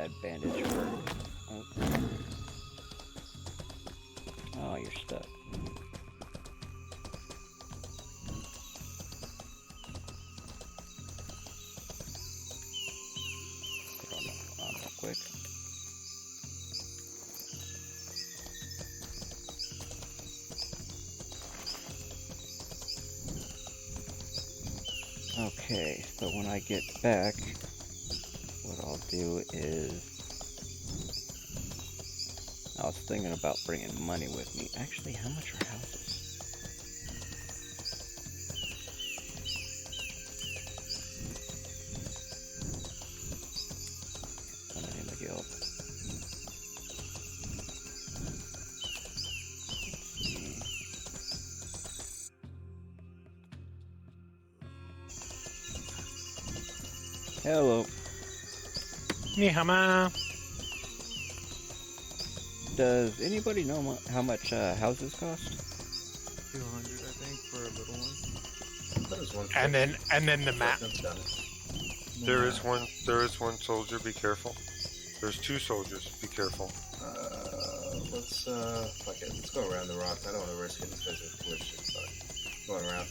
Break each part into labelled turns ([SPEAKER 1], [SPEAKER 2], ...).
[SPEAKER 1] med bandage for... Oh, oh you're stuck. Put on real quick. Okay, so when I get back, what I'll do is... I was thinking about bringing money with me. Actually, how much are houses? Somebody in the guild. Hello.
[SPEAKER 2] Nihama.
[SPEAKER 1] Does anybody know how much houses cost?
[SPEAKER 3] 200, I think, for a little one.
[SPEAKER 4] That is one.
[SPEAKER 2] And then the map.
[SPEAKER 5] There is one soldier, be careful. There's two soldiers, be careful.
[SPEAKER 4] Let's fuck it. Let's go around the rock. I don't want to risk it because of glitches, but going around.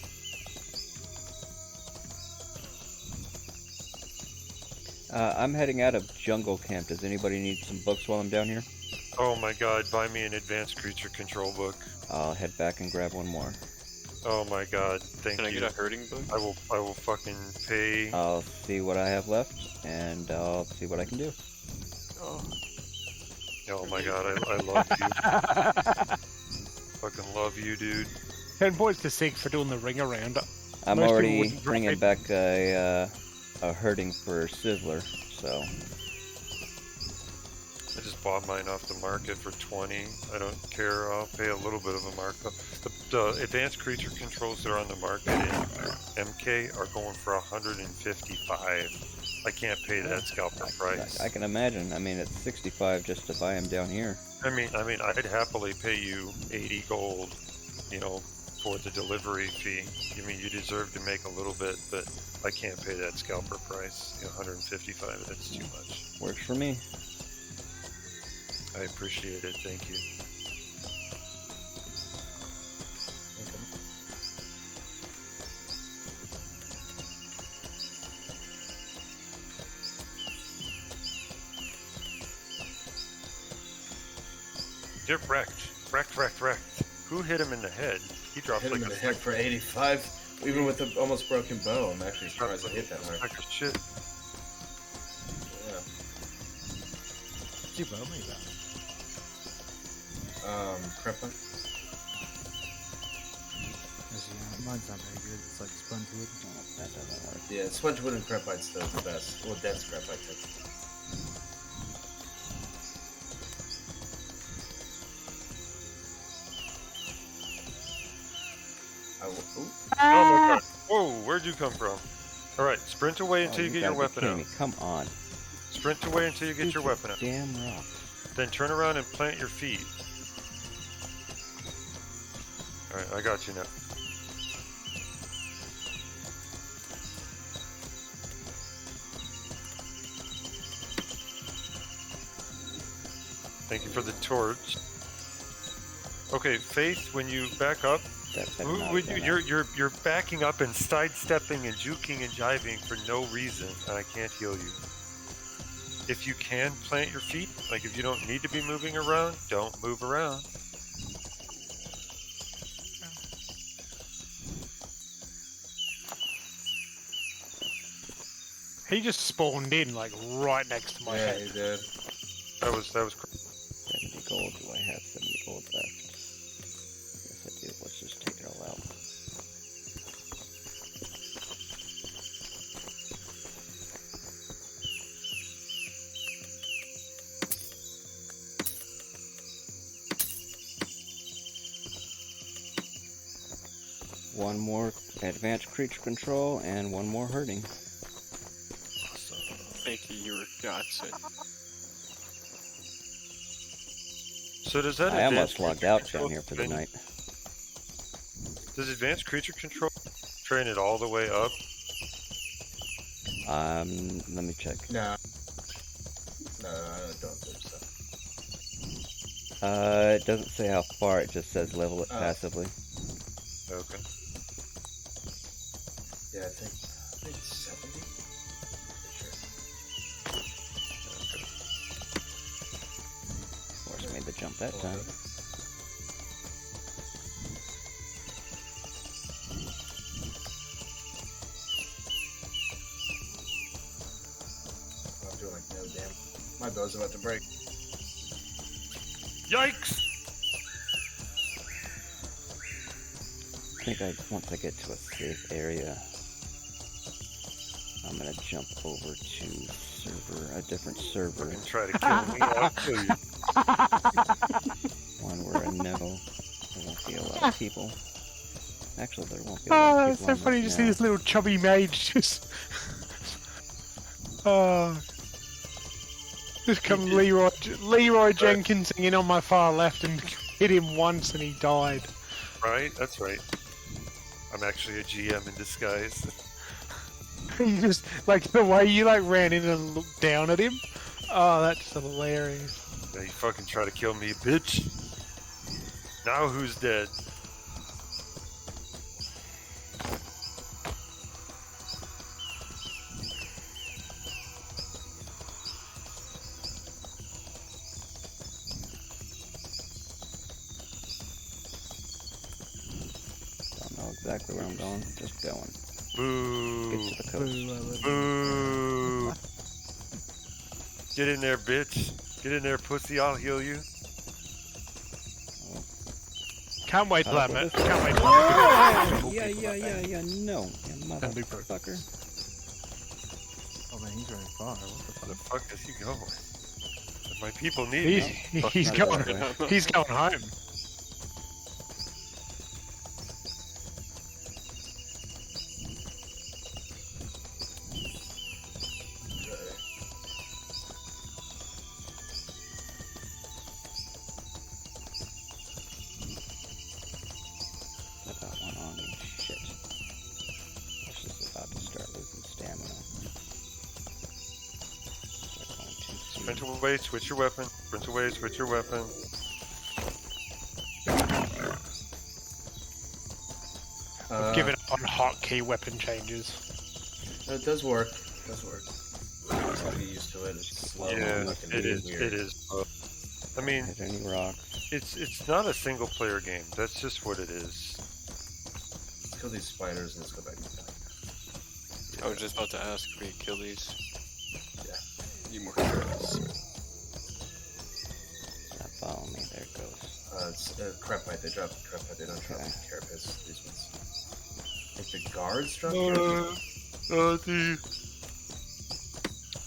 [SPEAKER 1] I'm heading out of jungle camp. Does anybody need some books while I'm down here?
[SPEAKER 5] Oh my god, buy me an advanced creature control book.
[SPEAKER 1] I'll head back and grab one more.
[SPEAKER 5] Oh my god, thank you.
[SPEAKER 6] Can I get a herding book?
[SPEAKER 5] I will fucking pay.
[SPEAKER 1] I'll see what I have left, and I'll see what I can do.
[SPEAKER 6] Oh.
[SPEAKER 5] Oh my god, I love you. Fucking love you, dude.
[SPEAKER 2] 10 points to Sig for doing the ring around.
[SPEAKER 1] I'm
[SPEAKER 2] Most people
[SPEAKER 1] already
[SPEAKER 2] wouldn't
[SPEAKER 1] bringing
[SPEAKER 2] drive.
[SPEAKER 1] back a herding for Sizzler, so...
[SPEAKER 5] I just bought mine off the market for 20. I don't care. I'll pay a little bit of a markup. The advanced creature controls that are on the market in MK are going for 155. I can't pay that scalper price.
[SPEAKER 1] I can imagine. I mean, it's 65 just to buy them down here.
[SPEAKER 5] I mean, I'd happily pay you 80 gold, you know, for the delivery fee. I mean, you deserve to make a little bit, but I can't pay that scalper price. You know, 155. That's too much.
[SPEAKER 1] Works for me.
[SPEAKER 5] I appreciate it. Thank you. Get wrecked. Wrecked. Who hit him in the head? He dropped
[SPEAKER 4] Hit him
[SPEAKER 5] like
[SPEAKER 4] in
[SPEAKER 5] a
[SPEAKER 4] the head for 85. Even with the almost broken bow, I'm actually surprised I hit that hard.
[SPEAKER 5] sack of shit.
[SPEAKER 4] Yeah.
[SPEAKER 3] What's your bow made out?
[SPEAKER 4] Krepa.
[SPEAKER 3] Mine's not very good. It's like sponge wood.
[SPEAKER 1] Oh, that doesn't work.
[SPEAKER 4] Yeah, sponge wood and crepite's the best. Well, dense crepite too. Ooh.
[SPEAKER 5] Oh my god. Whoa, where'd you come from? Alright, sprint away until you get your
[SPEAKER 1] gotta be
[SPEAKER 5] weapon
[SPEAKER 1] kidding
[SPEAKER 5] out.
[SPEAKER 1] me. Come on.
[SPEAKER 5] Sprint away until you get your weapon out.
[SPEAKER 1] Damn rock.
[SPEAKER 5] Then turn around and plant your feet. Alright, I got you now. Thank you for the torch. Okay, Faith, when you back up, you're backing up and sidestepping and juking and jiving for no reason, and I can't heal you. If you can plant your feet, like if you don't need to be moving around, don't move around.
[SPEAKER 2] He just spawned in, like, right next to my
[SPEAKER 4] Yeah,
[SPEAKER 2] head.
[SPEAKER 4] he did.
[SPEAKER 5] That was
[SPEAKER 1] 70 gold. Do I have 70 gold left? Yes, I do. Let's just take it all out. One more advanced creature control and one more herding.
[SPEAKER 6] Thank you, you were godsend.
[SPEAKER 5] So does that
[SPEAKER 1] I almost
[SPEAKER 5] advanced
[SPEAKER 1] logged
[SPEAKER 5] creature
[SPEAKER 1] out
[SPEAKER 5] control
[SPEAKER 1] down here for the
[SPEAKER 5] thing-
[SPEAKER 1] night.
[SPEAKER 5] Does advanced creature control train it all the way up?
[SPEAKER 1] Let me check.
[SPEAKER 4] No. No,
[SPEAKER 1] It doesn't say how far, it just says level it
[SPEAKER 4] Oh.
[SPEAKER 1] passively.
[SPEAKER 5] Okay.
[SPEAKER 4] Yeah, I think it's 70. Pretty
[SPEAKER 1] Of course, made the jump that
[SPEAKER 4] sure.
[SPEAKER 1] time.
[SPEAKER 4] I'm doing like no damn. My bow's about to break.
[SPEAKER 5] Yikes!
[SPEAKER 1] I think once I get to a safe area, I'm gonna jump over to a different server,
[SPEAKER 5] Fucking try to kill me. I'll kill you.
[SPEAKER 1] one where I know there won't be a lot of people. Actually, there won't be a
[SPEAKER 2] Oh,
[SPEAKER 1] lot of
[SPEAKER 2] that's
[SPEAKER 1] people.
[SPEAKER 2] so funny to see
[SPEAKER 1] now.
[SPEAKER 2] this little chubby mage just. Oh. Just come Leroy Jenkins in on my far left and hit him once and he died.
[SPEAKER 5] Right? That's right. I'm actually a GM in disguise.
[SPEAKER 2] You just like the way you like ran in and looked down at him. Oh, that's hilarious.
[SPEAKER 5] Now you fucking try to kill me, bitch. Now who's dead?
[SPEAKER 1] Don't know exactly where I'm going. Just going.
[SPEAKER 5] Boo.
[SPEAKER 1] Get to the coast.
[SPEAKER 5] Boo. Get in there, bitch. Get in there, pussy. I'll heal you.
[SPEAKER 2] Can't wait till that
[SPEAKER 1] what
[SPEAKER 2] man.
[SPEAKER 1] is
[SPEAKER 2] Can't wait.
[SPEAKER 1] Yeah, no, you motherfucker.
[SPEAKER 3] Oh man, he's running far. What the
[SPEAKER 5] Where the
[SPEAKER 3] fuck?
[SPEAKER 5] fuck is he going? My people need me.
[SPEAKER 2] He's
[SPEAKER 1] not
[SPEAKER 2] going.
[SPEAKER 1] that way.
[SPEAKER 2] He's going home.
[SPEAKER 1] I got one on me. Shit. This is about to start losing stamina. Start going too soon.
[SPEAKER 5] Sprint away, switch your weapon. Sprint away, switch your weapon.
[SPEAKER 2] Give it up on hotkey weapon changes.
[SPEAKER 4] It does work. It does work. I'll be used to it. It's slow.
[SPEAKER 5] Yeah,
[SPEAKER 4] and fucking
[SPEAKER 5] it is.
[SPEAKER 4] weird.
[SPEAKER 5] It is. I mean,
[SPEAKER 1] Hit any rocks?
[SPEAKER 5] it's not a single player game. That's just what it is.
[SPEAKER 4] Let's kill these spiders and let's go back to town.
[SPEAKER 6] I was just about to ask if we could kill these.
[SPEAKER 4] Yeah.
[SPEAKER 6] Need more carrots.
[SPEAKER 1] Not follow me. There it goes.
[SPEAKER 4] It's crepite. They drop crepite. They don't drop
[SPEAKER 1] Okay.
[SPEAKER 4] carapace. These ones. If the guards drop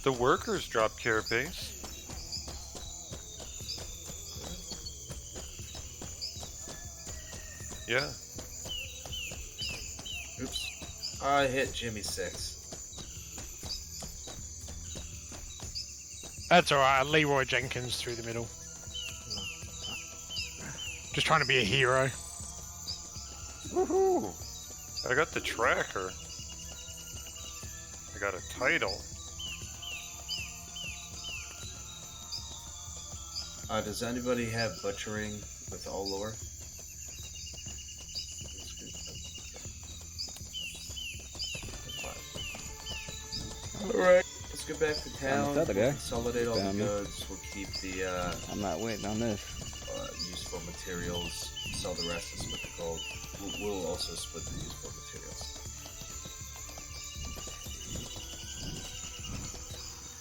[SPEAKER 5] The workers drop carapace. Yeah.
[SPEAKER 4] Oops. I hit Jimmy 6.
[SPEAKER 2] That's alright. Leroy Jenkins through the middle. Just trying to be a hero.
[SPEAKER 5] Woohoo! I got the tracker. I got a title.
[SPEAKER 4] Does anybody have butchering with all lore? Alright, let's get back to town.
[SPEAKER 1] other guy.
[SPEAKER 4] Consolidate all
[SPEAKER 1] Found
[SPEAKER 4] the
[SPEAKER 1] me.
[SPEAKER 4] goods. We'll keep the
[SPEAKER 1] I'm not waiting on this.
[SPEAKER 4] useful materials. Sell the rest and split the gold. We'll also split the useful materials.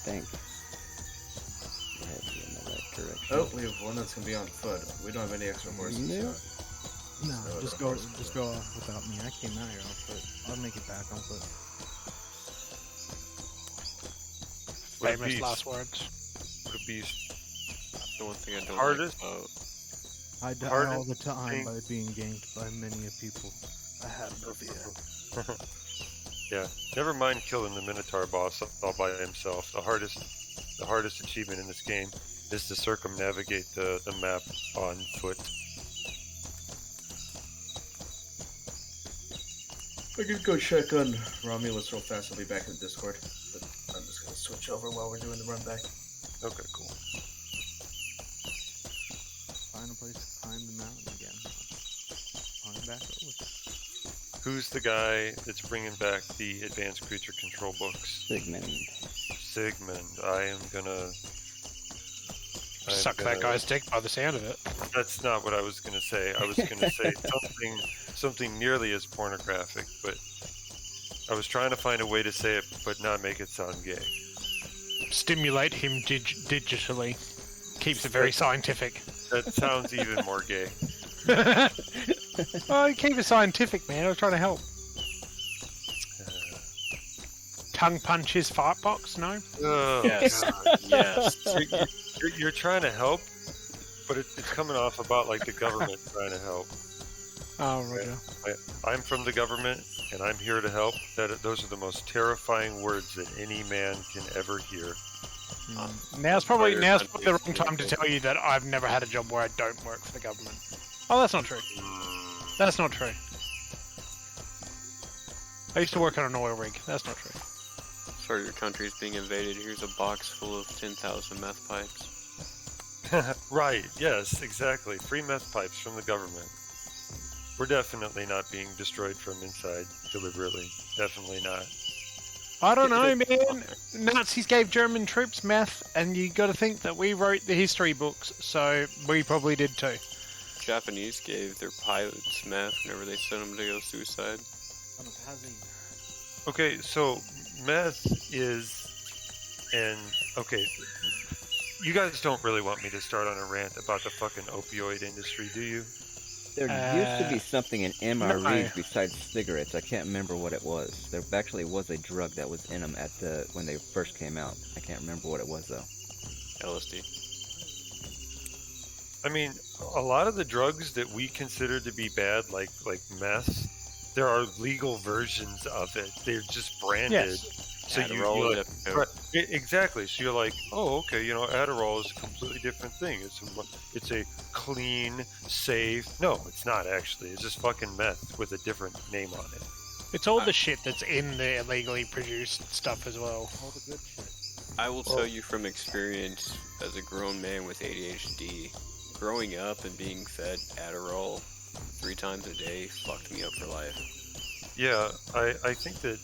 [SPEAKER 1] Think. We're heading in the right direction.
[SPEAKER 4] Oh, we have one that's gonna be on foot. We don't have any extra horses.
[SPEAKER 1] Nope.
[SPEAKER 3] No,
[SPEAKER 4] So
[SPEAKER 3] just
[SPEAKER 4] the
[SPEAKER 3] go,
[SPEAKER 4] horse
[SPEAKER 3] just
[SPEAKER 4] will-
[SPEAKER 3] go without me. I came out here on foot. I'll make it back on foot.
[SPEAKER 5] What a
[SPEAKER 2] Famous
[SPEAKER 5] beast.
[SPEAKER 2] last words.
[SPEAKER 5] What a beast.
[SPEAKER 6] The one thing I don't
[SPEAKER 5] Hardest?
[SPEAKER 6] like about
[SPEAKER 3] I die
[SPEAKER 5] Hardest
[SPEAKER 3] all the time
[SPEAKER 5] thing-
[SPEAKER 3] by being ganked by many a people. I have no fear.
[SPEAKER 5] Yeah, never mind killing the Minotaur boss all by himself. The hardest achievement in this game is to circumnavigate the map on foot.
[SPEAKER 4] I could go check on Romulus real fast. I'll be back in the Discord. But I'm just gonna switch over while we're doing the run back.
[SPEAKER 5] Okay, cool.
[SPEAKER 3] someplace to climb the mountain again. On back over.
[SPEAKER 5] Who's the guy that's bringing back the advanced creature control books?
[SPEAKER 1] Sigmund.
[SPEAKER 5] Sigmund. I am gonna
[SPEAKER 2] Suck that guy's dick by the sound of it.
[SPEAKER 5] That's not what I was gonna say. I was gonna say something nearly as pornographic, but I was trying to find a way to say it, but not make it sound gay.
[SPEAKER 2] Stimulate him digitally. Keeps it very scientific.
[SPEAKER 5] That sounds even more gay.
[SPEAKER 2] Oh, keep it scientific, man. I was trying to help. Tongue punch his fart box? No?
[SPEAKER 5] Oh,
[SPEAKER 6] Yes.
[SPEAKER 5] God.
[SPEAKER 6] Yes.
[SPEAKER 5] You're trying to help, but it's coming off about like the government trying to help.
[SPEAKER 2] Oh, Roger.
[SPEAKER 5] I'm from the government, and I'm here to help. Those are the most terrifying words that any man can ever hear.
[SPEAKER 2] Now's probably
[SPEAKER 6] Your
[SPEAKER 2] the
[SPEAKER 6] country's
[SPEAKER 2] wrong time to tell you that I've never had a job where I don't work for the government. Oh, that's not true. That's not true. I used to work on an oil rig. That's not true.
[SPEAKER 6] Sorry, your country's being invaded. Here's a box full of 10,000 meth pipes.
[SPEAKER 5] Right, yes, exactly. Free meth pipes from the government. We're definitely not being destroyed from inside deliberately. Definitely not.
[SPEAKER 2] I don't know, man. Nazis gave German troops meth, and you got to think that we wrote the history books, so we probably did too.
[SPEAKER 6] Japanese gave their pilots meth whenever they sent them to go suicide.
[SPEAKER 5] Okay, so meth is, okay, you guys don't really want me to start on a rant about the fucking opioid industry, do you?
[SPEAKER 1] There used to be something in MREs
[SPEAKER 2] no.
[SPEAKER 1] besides cigarettes. I can't remember what it was. There actually was a drug that was in them when they first came out. I can't remember what it was though.
[SPEAKER 6] LSD.
[SPEAKER 5] I mean, a lot of the drugs that we consider to be bad, like meth, there are legal versions of it. They're just branded.
[SPEAKER 2] Yes.
[SPEAKER 5] So
[SPEAKER 6] Adderall,
[SPEAKER 5] you
[SPEAKER 6] Depakote.
[SPEAKER 5] right, exactly. So you're like, oh, okay, Adderall is a completely different thing. It's a clean, safe. No, it's not actually. It's just fucking meth with a different name on it.
[SPEAKER 2] It's all the shit that's in the illegally produced stuff as well.
[SPEAKER 3] All the good shit.
[SPEAKER 6] I will tell you from experience as a grown man with ADHD, growing up and being fed Adderall 3 times a day fucked me up for life.
[SPEAKER 5] Yeah, I think that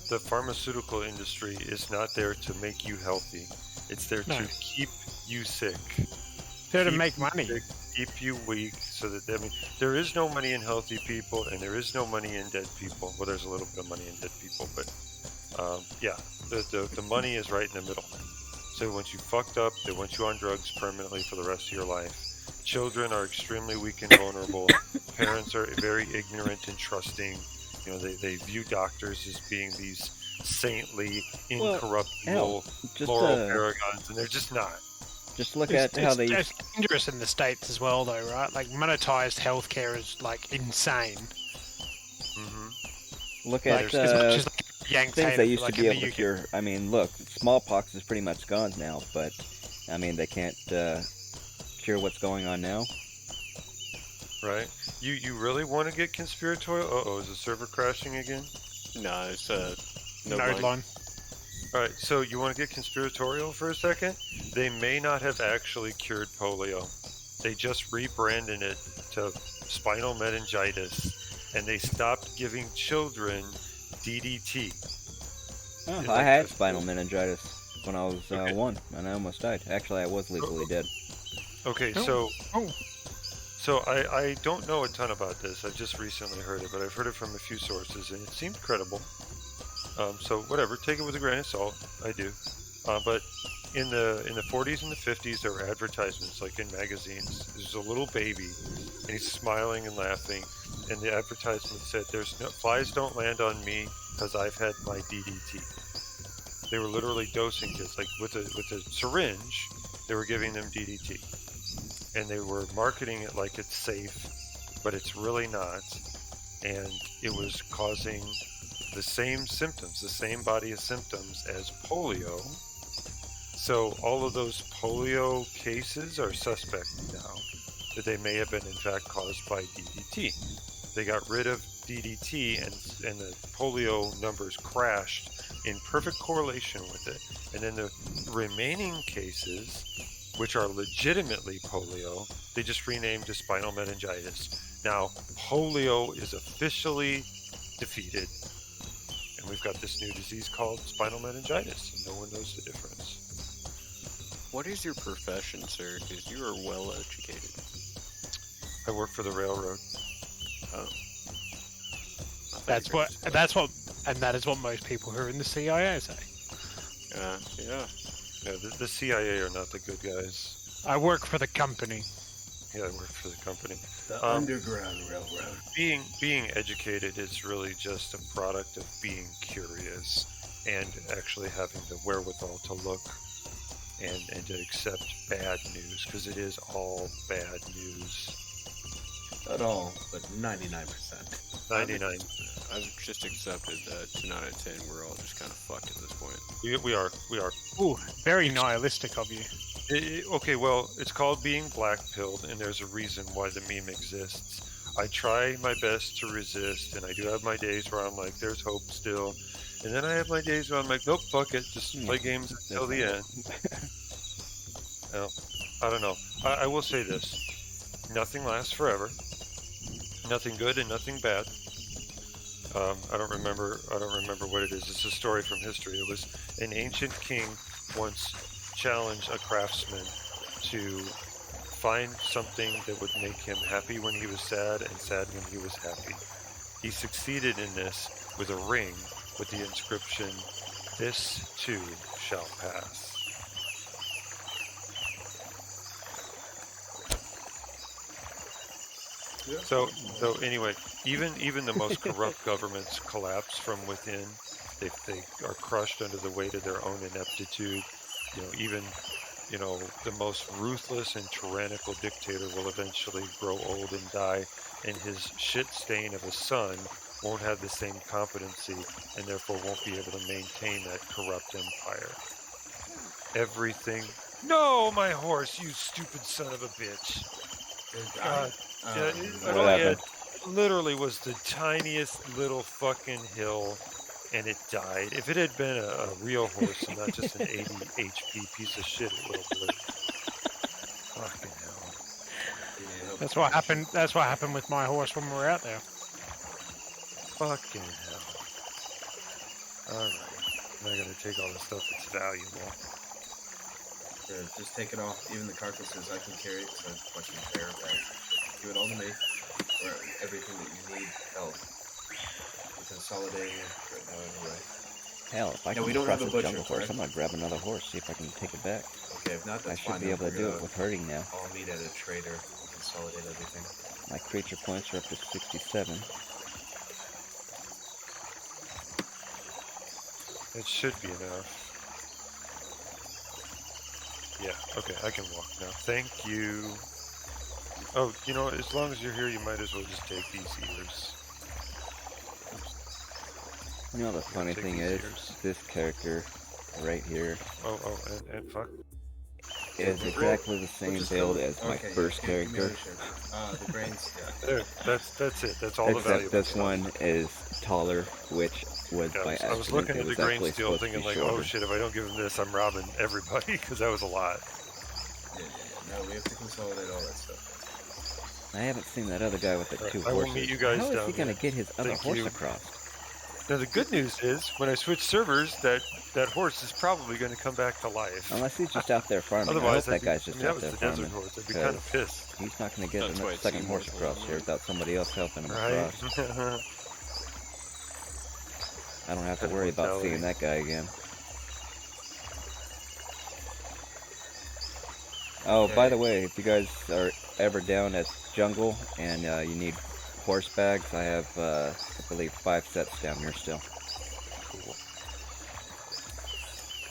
[SPEAKER 5] the pharmaceutical industry is not there to make you healthy. It's there
[SPEAKER 2] No.
[SPEAKER 5] to keep you sick.
[SPEAKER 2] They're to
[SPEAKER 5] Keep
[SPEAKER 2] make
[SPEAKER 5] you
[SPEAKER 2] money.
[SPEAKER 5] sick, keep you weak, so that there is no money in healthy people, and there is no money in dead people. Well, there's a little bit of money in dead people, but yeah, the money is right in the middle. So once you fucked up, they want you on drugs permanently for the rest of your life. Children are extremely weak and vulnerable. Parents are very ignorant and trusting. They view doctors as being these saintly, incorruptible,
[SPEAKER 1] just,
[SPEAKER 5] moral paragons, and they're just not.
[SPEAKER 1] Just look at how they.
[SPEAKER 2] It's dangerous in the States as well, though, right? Like, monetized healthcare is, like, insane.
[SPEAKER 5] Mm-hmm.
[SPEAKER 1] Look
[SPEAKER 2] Like,
[SPEAKER 1] at
[SPEAKER 2] as much as, like, Yanks
[SPEAKER 1] things
[SPEAKER 2] hate
[SPEAKER 1] they
[SPEAKER 2] it,
[SPEAKER 1] used
[SPEAKER 2] like,
[SPEAKER 1] to be
[SPEAKER 2] in
[SPEAKER 1] able
[SPEAKER 2] the
[SPEAKER 1] to
[SPEAKER 2] UK.
[SPEAKER 1] cure. I mean, look, smallpox is pretty much gone now, but I mean, they can't cure what's going on now.
[SPEAKER 5] Right? You really want to get conspiratorial? Uh-oh, is the server crashing again?
[SPEAKER 6] Nah, it's no
[SPEAKER 2] Node line.
[SPEAKER 5] Alright, so you want to get conspiratorial for a second? They may not have actually cured polio. They just rebranded it to spinal meningitis, and they stopped giving children DDT.
[SPEAKER 1] Oh,
[SPEAKER 5] Yeah,
[SPEAKER 1] I
[SPEAKER 5] like
[SPEAKER 1] had
[SPEAKER 5] this.
[SPEAKER 1] spinal meningitis when I was
[SPEAKER 5] Okay.
[SPEAKER 1] 1, and I almost died. Actually, I was legally dead.
[SPEAKER 5] Okay,
[SPEAKER 2] Oh.
[SPEAKER 5] so I don't know a ton about this. I've just recently heard it, but I've heard it from a few sources, and it seemed credible. So whatever, take it with a grain of salt. I do. But in the 40s and the 50s, there were advertisements like in magazines. There's a little baby, and he's smiling and laughing, and the advertisement said, "There's no flies don't land on me because I've had my DDT." They were literally dosing kids, like with a syringe. They were giving them DDT, and they were marketing it like it's safe, but it's really not, and it was causing the same symptoms, the same body of symptoms as polio. So all of those polio cases are suspect now, that they may have been in fact caused by DDT. They got rid of DDT, and the polio numbers crashed in perfect correlation with it. And then the remaining cases which are legitimately polio. They just renamed to spinal meningitis. Now, polio is officially defeated, and we've got this new disease called spinal meningitis, and no one knows the difference.
[SPEAKER 6] What is your profession, sir? Because you are well educated.
[SPEAKER 5] I work for the railroad.
[SPEAKER 6] Oh.
[SPEAKER 2] That's and that is what most people who are in the CIA say.
[SPEAKER 6] Yeah.
[SPEAKER 5] Yeah, the CIA are not the good guys.
[SPEAKER 2] I work for the company.
[SPEAKER 5] Yeah, I work for the company.
[SPEAKER 4] The Underground Railroad.
[SPEAKER 5] Being educated is really just a product of being curious and actually having the wherewithal to look and to accept bad news, because it is all bad news.
[SPEAKER 4] Not all, but 99%.
[SPEAKER 5] 99.
[SPEAKER 6] I've just accepted that 10 out of 10 we're all just kind of fucked at this point.
[SPEAKER 5] We are.
[SPEAKER 2] Ooh, very nihilistic of you.
[SPEAKER 5] Okay, well, it's called being black-pilled, and there's a reason why the meme exists. I try my best to resist, and I do have my days where I'm like, there's hope still. And then I have my days where I'm like, nope, fuck it, just play games until the end. Well, I don't know. I will say this. Nothing lasts forever. Nothing good and nothing bad. I don't remember what it is. It's a story from history. It was an ancient king once challenged a craftsman to find something that would make him happy when he was sad and sad when he was happy. He succeeded in this with a ring with the inscription, "This too shall pass."
[SPEAKER 4] Yeah.
[SPEAKER 5] So anyway, even the most corrupt governments collapse from within. They are crushed under the weight of their own ineptitude. Even the most ruthless and tyrannical dictator will eventually grow old and die, and his shit stain of a son won't have the same competency, and therefore won't be able to maintain that corrupt empire. Everything. No, my horse, you stupid son of a bitch. God.
[SPEAKER 1] What happened?
[SPEAKER 5] It literally was the tiniest little fucking hill, and it died. If it had been a real horse and not just an 80 HP piece of shit, it would have lived. Fucking hell.
[SPEAKER 2] That's what happened. That's what happened with my horse when we were out there.
[SPEAKER 5] Fucking hell. Alright. Now I gotta take all the stuff that's valuable.
[SPEAKER 4] Just take it all, even the carcasses. I can carry it because I'm fucking fair bags. Give it all to me, or everything that you need help. We're consolidating right now anyway.
[SPEAKER 1] Hell, if I
[SPEAKER 4] Yeah,
[SPEAKER 1] can
[SPEAKER 4] we don't
[SPEAKER 1] cross
[SPEAKER 4] have a
[SPEAKER 1] a
[SPEAKER 4] butcher,
[SPEAKER 1] jungle horse,
[SPEAKER 4] correct?
[SPEAKER 1] I'm gonna grab another horse, see if I can take it back.
[SPEAKER 4] Okay, if not,
[SPEAKER 1] I
[SPEAKER 4] that's
[SPEAKER 1] should
[SPEAKER 4] fine.
[SPEAKER 1] be
[SPEAKER 4] then
[SPEAKER 1] able to
[SPEAKER 4] we're
[SPEAKER 1] do
[SPEAKER 4] gonna
[SPEAKER 1] it with herding now.
[SPEAKER 4] all meet at a trader and consolidate everything.
[SPEAKER 1] My creature points are up to 67.
[SPEAKER 5] It should be enough. Yeah, okay, I can walk now. Thank you. Oh, as long as you're here, you might as well just take these ears.
[SPEAKER 1] You know the funny
[SPEAKER 5] Take
[SPEAKER 1] thing
[SPEAKER 5] these
[SPEAKER 1] is,
[SPEAKER 5] ears.
[SPEAKER 1] this character right here
[SPEAKER 5] Oh, and fuck.
[SPEAKER 1] is exactly the same build as my first
[SPEAKER 4] give me
[SPEAKER 1] character,
[SPEAKER 4] ownership. The brains, yeah.
[SPEAKER 5] There, that's it. That's all the
[SPEAKER 1] except
[SPEAKER 5] value.
[SPEAKER 1] this one is taller, which was
[SPEAKER 5] Yeah,
[SPEAKER 1] by
[SPEAKER 5] I was
[SPEAKER 1] accident.
[SPEAKER 5] looking
[SPEAKER 1] It
[SPEAKER 5] at the
[SPEAKER 1] was
[SPEAKER 5] grain
[SPEAKER 1] actually
[SPEAKER 5] steel
[SPEAKER 1] supposed to
[SPEAKER 5] thinking
[SPEAKER 1] be
[SPEAKER 5] like,
[SPEAKER 1] shorter.
[SPEAKER 5] oh shit, if I don't give him this, I'm robbing everybody, because that was a lot.
[SPEAKER 4] Yeah. No, we have to consolidate all that stuff.
[SPEAKER 1] I haven't seen that other guy with the
[SPEAKER 5] Alright,
[SPEAKER 1] two
[SPEAKER 5] I will
[SPEAKER 1] horses.
[SPEAKER 5] meet you guys
[SPEAKER 1] How is
[SPEAKER 5] down
[SPEAKER 1] he gonna
[SPEAKER 5] there.
[SPEAKER 1] get his other
[SPEAKER 5] Thank
[SPEAKER 1] horse
[SPEAKER 5] you.
[SPEAKER 1] across?
[SPEAKER 5] Now the good news is, when I switch servers, that horse is probably going to come back to life.
[SPEAKER 1] Unless he's just out there farming. I hope
[SPEAKER 5] Otherwise,
[SPEAKER 1] that guy's just
[SPEAKER 5] that
[SPEAKER 1] out
[SPEAKER 5] was
[SPEAKER 1] there
[SPEAKER 5] the desert
[SPEAKER 1] farming.
[SPEAKER 5] horse. I'd be kind of pissed.
[SPEAKER 1] He's not gonna get
[SPEAKER 6] That's why
[SPEAKER 1] a
[SPEAKER 6] it
[SPEAKER 1] second
[SPEAKER 6] seemed
[SPEAKER 1] horse
[SPEAKER 6] like
[SPEAKER 1] across
[SPEAKER 6] one
[SPEAKER 1] here without somebody else helping him
[SPEAKER 5] Right?
[SPEAKER 1] across. I don't have to
[SPEAKER 5] That
[SPEAKER 1] worry about
[SPEAKER 5] mentality.
[SPEAKER 1] seeing that guy again. Oh, by the way, if you guys are ever down at Jungle and you need horse bags, I have, I believe, 5 sets down here still.
[SPEAKER 5] Cool.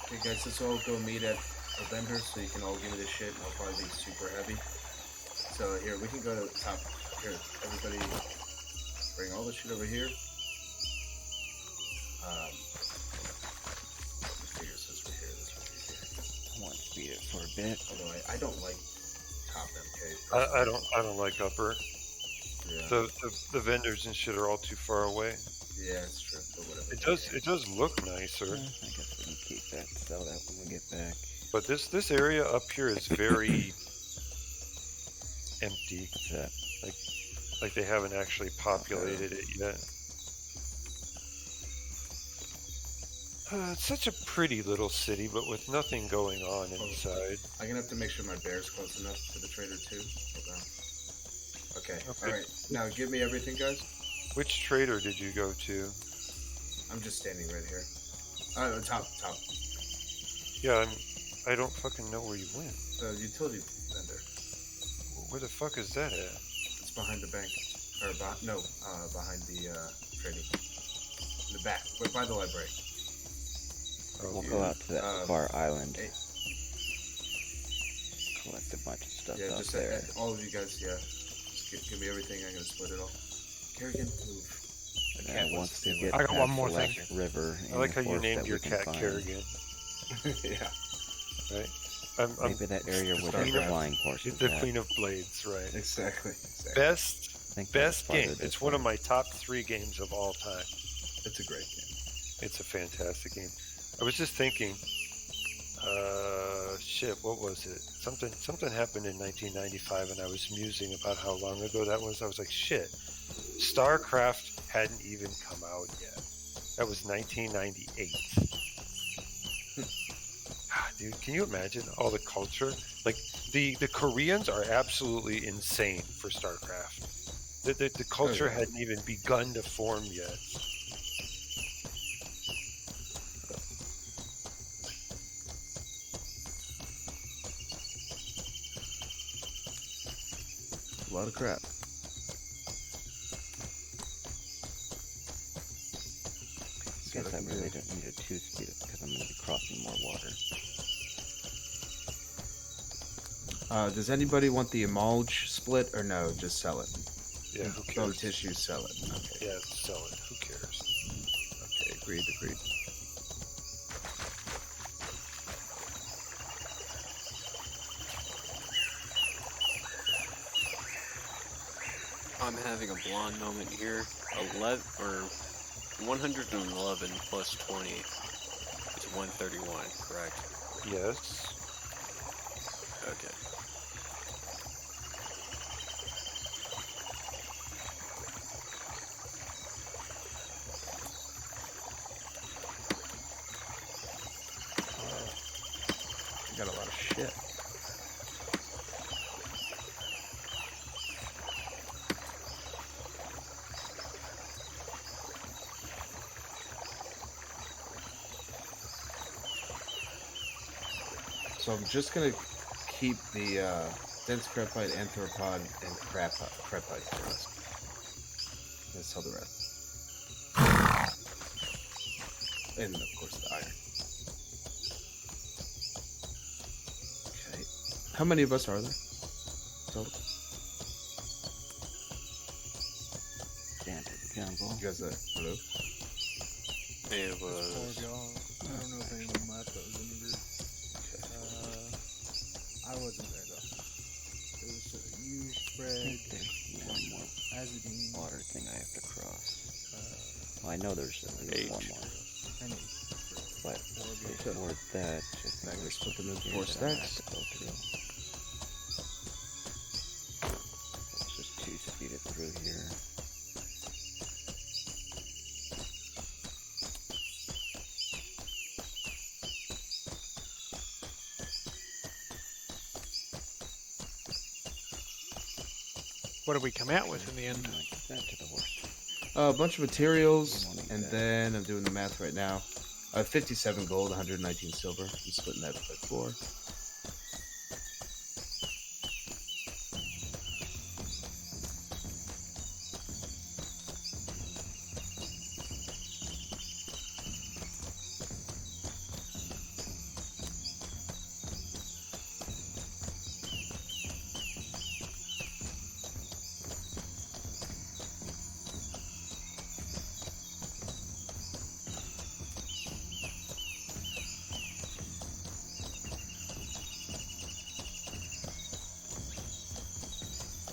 [SPEAKER 4] Okay, guys, let's all go meet at a vendor so you can all give me the shit and I'll probably be super heavy. So here, we can go to the top. Here, everybody bring all the shit over here. Figure since we're here, this will be here.
[SPEAKER 1] I want to speed it for a bit.
[SPEAKER 4] Although I don't like top MK.
[SPEAKER 5] I don't like upper.
[SPEAKER 4] Yeah,
[SPEAKER 5] The vendors and shit are all too far away.
[SPEAKER 4] yeah, it's true, but whatever.
[SPEAKER 5] It does look nicer.
[SPEAKER 1] I guess we can keep that and sell that when we get back.
[SPEAKER 5] But this area up here is very empty.
[SPEAKER 1] What's that?
[SPEAKER 5] Like they haven't actually populated it yet. It's such a pretty little city, but with nothing going on inside.
[SPEAKER 4] I'm gonna have to make sure my bear's close enough to the trader too. Hold on. Okay.
[SPEAKER 5] Okay.
[SPEAKER 4] All right. Now give me everything, guys.
[SPEAKER 5] Which trader did you go to?
[SPEAKER 4] I'm just standing right here. Top.
[SPEAKER 5] Yeah, I don't fucking know where you went.
[SPEAKER 4] The utility vendor.
[SPEAKER 5] Where the fuck is that at?
[SPEAKER 4] It's behind the bank. Or behind the trading. In the back. By the library.
[SPEAKER 1] We'll go out to that far island.
[SPEAKER 4] Hey.
[SPEAKER 1] Collect a bunch of stuff
[SPEAKER 4] Yeah,
[SPEAKER 1] out
[SPEAKER 4] just
[SPEAKER 1] there.
[SPEAKER 4] all of you guys, yeah. Just give me everything. I'm gonna split it all. Kerrigan, move.
[SPEAKER 1] And once we get
[SPEAKER 2] I got
[SPEAKER 1] past
[SPEAKER 2] one more
[SPEAKER 1] the
[SPEAKER 2] thing.
[SPEAKER 1] last river,
[SPEAKER 5] I like how
[SPEAKER 1] and
[SPEAKER 5] you
[SPEAKER 1] horse
[SPEAKER 5] named
[SPEAKER 1] that
[SPEAKER 5] your
[SPEAKER 1] we can
[SPEAKER 5] cat
[SPEAKER 1] find,
[SPEAKER 5] Kerrigan.
[SPEAKER 4] Yeah.
[SPEAKER 5] Right? I'm
[SPEAKER 1] Maybe that area where
[SPEAKER 5] Queen
[SPEAKER 1] the
[SPEAKER 5] of-
[SPEAKER 1] flying horse is
[SPEAKER 5] the
[SPEAKER 1] at.
[SPEAKER 5] Queen of Blades, right?
[SPEAKER 4] Exactly.
[SPEAKER 1] I
[SPEAKER 5] Best
[SPEAKER 1] think that was
[SPEAKER 5] best
[SPEAKER 1] farther
[SPEAKER 5] game.
[SPEAKER 1] this
[SPEAKER 5] It's one of
[SPEAKER 1] way.
[SPEAKER 5] my top 3 games of all time.
[SPEAKER 4] It's a great game.
[SPEAKER 5] It's a fantastic game. I was just thinking, shit, what was it? Something happened in 1995, and I was musing about how long ago that was. I was like, shit, StarCraft hadn't even come out yet. That was 1998. Dude, can you imagine all the culture? Like, the Koreans are absolutely insane for StarCraft. The culture
[SPEAKER 4] yeah.
[SPEAKER 5] hadn't even begun to form yet.
[SPEAKER 4] A lot of crap.
[SPEAKER 1] I guess I really don't need a 2-speed because I'm going to be crossing more water.
[SPEAKER 4] Does anybody want the emulge split or no? Just sell it.
[SPEAKER 5] Yeah, who
[SPEAKER 4] Bone
[SPEAKER 5] cares?
[SPEAKER 4] tissue, sell it. Okay.
[SPEAKER 5] Yeah, sell it. Who cares?
[SPEAKER 4] Okay. Agreed.
[SPEAKER 6] I'm having a blonde moment here. 111 plus 20 is 131, correct?
[SPEAKER 5] Yes.
[SPEAKER 6] Okay.
[SPEAKER 4] You got a lot of shit. So I'm just gonna keep the dense crepite, anthropod, and crepite for us. Let's sell the rest. And of course the iron. Okay. How many of us are there? Total?
[SPEAKER 1] Down to the jungle.
[SPEAKER 4] You guys hello?
[SPEAKER 6] It
[SPEAKER 3] Four
[SPEAKER 6] was.
[SPEAKER 3] of y'all. I don't know if anyone left that was in the group. I wasn't there though. It was you,
[SPEAKER 1] I
[SPEAKER 3] Fred,
[SPEAKER 1] think there's one more
[SPEAKER 3] Azadine,
[SPEAKER 1] water thing I have to cross. Well, I know there's at least
[SPEAKER 6] H.
[SPEAKER 1] one more.
[SPEAKER 3] and me.
[SPEAKER 1] But
[SPEAKER 3] Four of you.
[SPEAKER 1] before that, just
[SPEAKER 4] Now we're split them into
[SPEAKER 1] here
[SPEAKER 4] 4
[SPEAKER 1] that I have
[SPEAKER 4] stacks.
[SPEAKER 1] to go through. Let's just 2-speed it through here.
[SPEAKER 2] What did we come out with in the end?
[SPEAKER 1] Give that to the horse.
[SPEAKER 4] A bunch of materials,
[SPEAKER 1] We don't need
[SPEAKER 4] and
[SPEAKER 1] that.
[SPEAKER 4] then I'm doing the math right now. 57 gold, 119 silver. I'm splitting that by 4.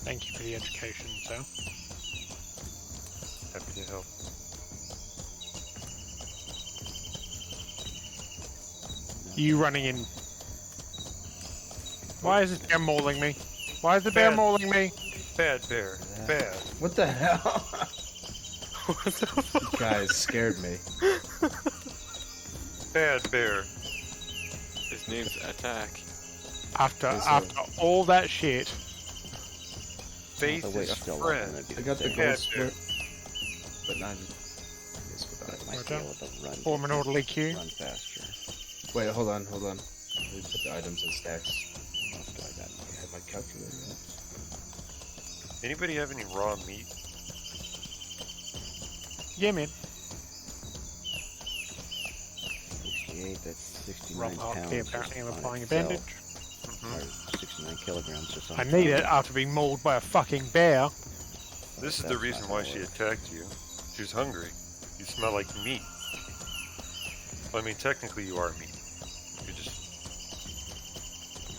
[SPEAKER 2] Thank you for the education, Sal.
[SPEAKER 5] Happy to help.
[SPEAKER 2] You running in Why is this bear mauling me? Why is the bear
[SPEAKER 5] Bad.
[SPEAKER 2] mauling me?
[SPEAKER 5] Bad bear. Bad.
[SPEAKER 4] What the hell? You guys scared me.
[SPEAKER 5] Bad bear.
[SPEAKER 6] His name's Attack.
[SPEAKER 2] After
[SPEAKER 4] Yes,
[SPEAKER 2] after all that shit.
[SPEAKER 5] Faith
[SPEAKER 1] Oh, wait,
[SPEAKER 5] is
[SPEAKER 1] I'm still
[SPEAKER 5] friend.
[SPEAKER 1] gonna do
[SPEAKER 4] I got the
[SPEAKER 1] thing.
[SPEAKER 4] gold
[SPEAKER 5] Yeah,
[SPEAKER 4] split, but not this without
[SPEAKER 1] But
[SPEAKER 4] it.
[SPEAKER 1] might
[SPEAKER 2] Roger.
[SPEAKER 1] be able to run.
[SPEAKER 2] Form an orderly queue.
[SPEAKER 1] Run faster.
[SPEAKER 4] Wait, hold on. Let me put the items in stacks.
[SPEAKER 1] What else do I got?
[SPEAKER 4] I have my calculator.
[SPEAKER 5] Anybody have any raw meat?
[SPEAKER 2] Yeah, man.
[SPEAKER 1] 68. That's 69
[SPEAKER 2] Rum
[SPEAKER 1] pounds.
[SPEAKER 2] okay, apparently I'm
[SPEAKER 1] on
[SPEAKER 2] applying a
[SPEAKER 1] itself.
[SPEAKER 2] bandage.
[SPEAKER 5] Mm-hmm.
[SPEAKER 1] Or 69 kilograms just on
[SPEAKER 2] I need
[SPEAKER 1] its
[SPEAKER 2] it
[SPEAKER 1] own.
[SPEAKER 2] after being mauled by a fucking bear.
[SPEAKER 5] This is
[SPEAKER 1] That's
[SPEAKER 5] the
[SPEAKER 1] not
[SPEAKER 5] reason
[SPEAKER 1] gonna
[SPEAKER 5] why she
[SPEAKER 1] work.
[SPEAKER 5] attacked you. She was hungry. You smell like meat. Well, I mean, technically you are meat. You're just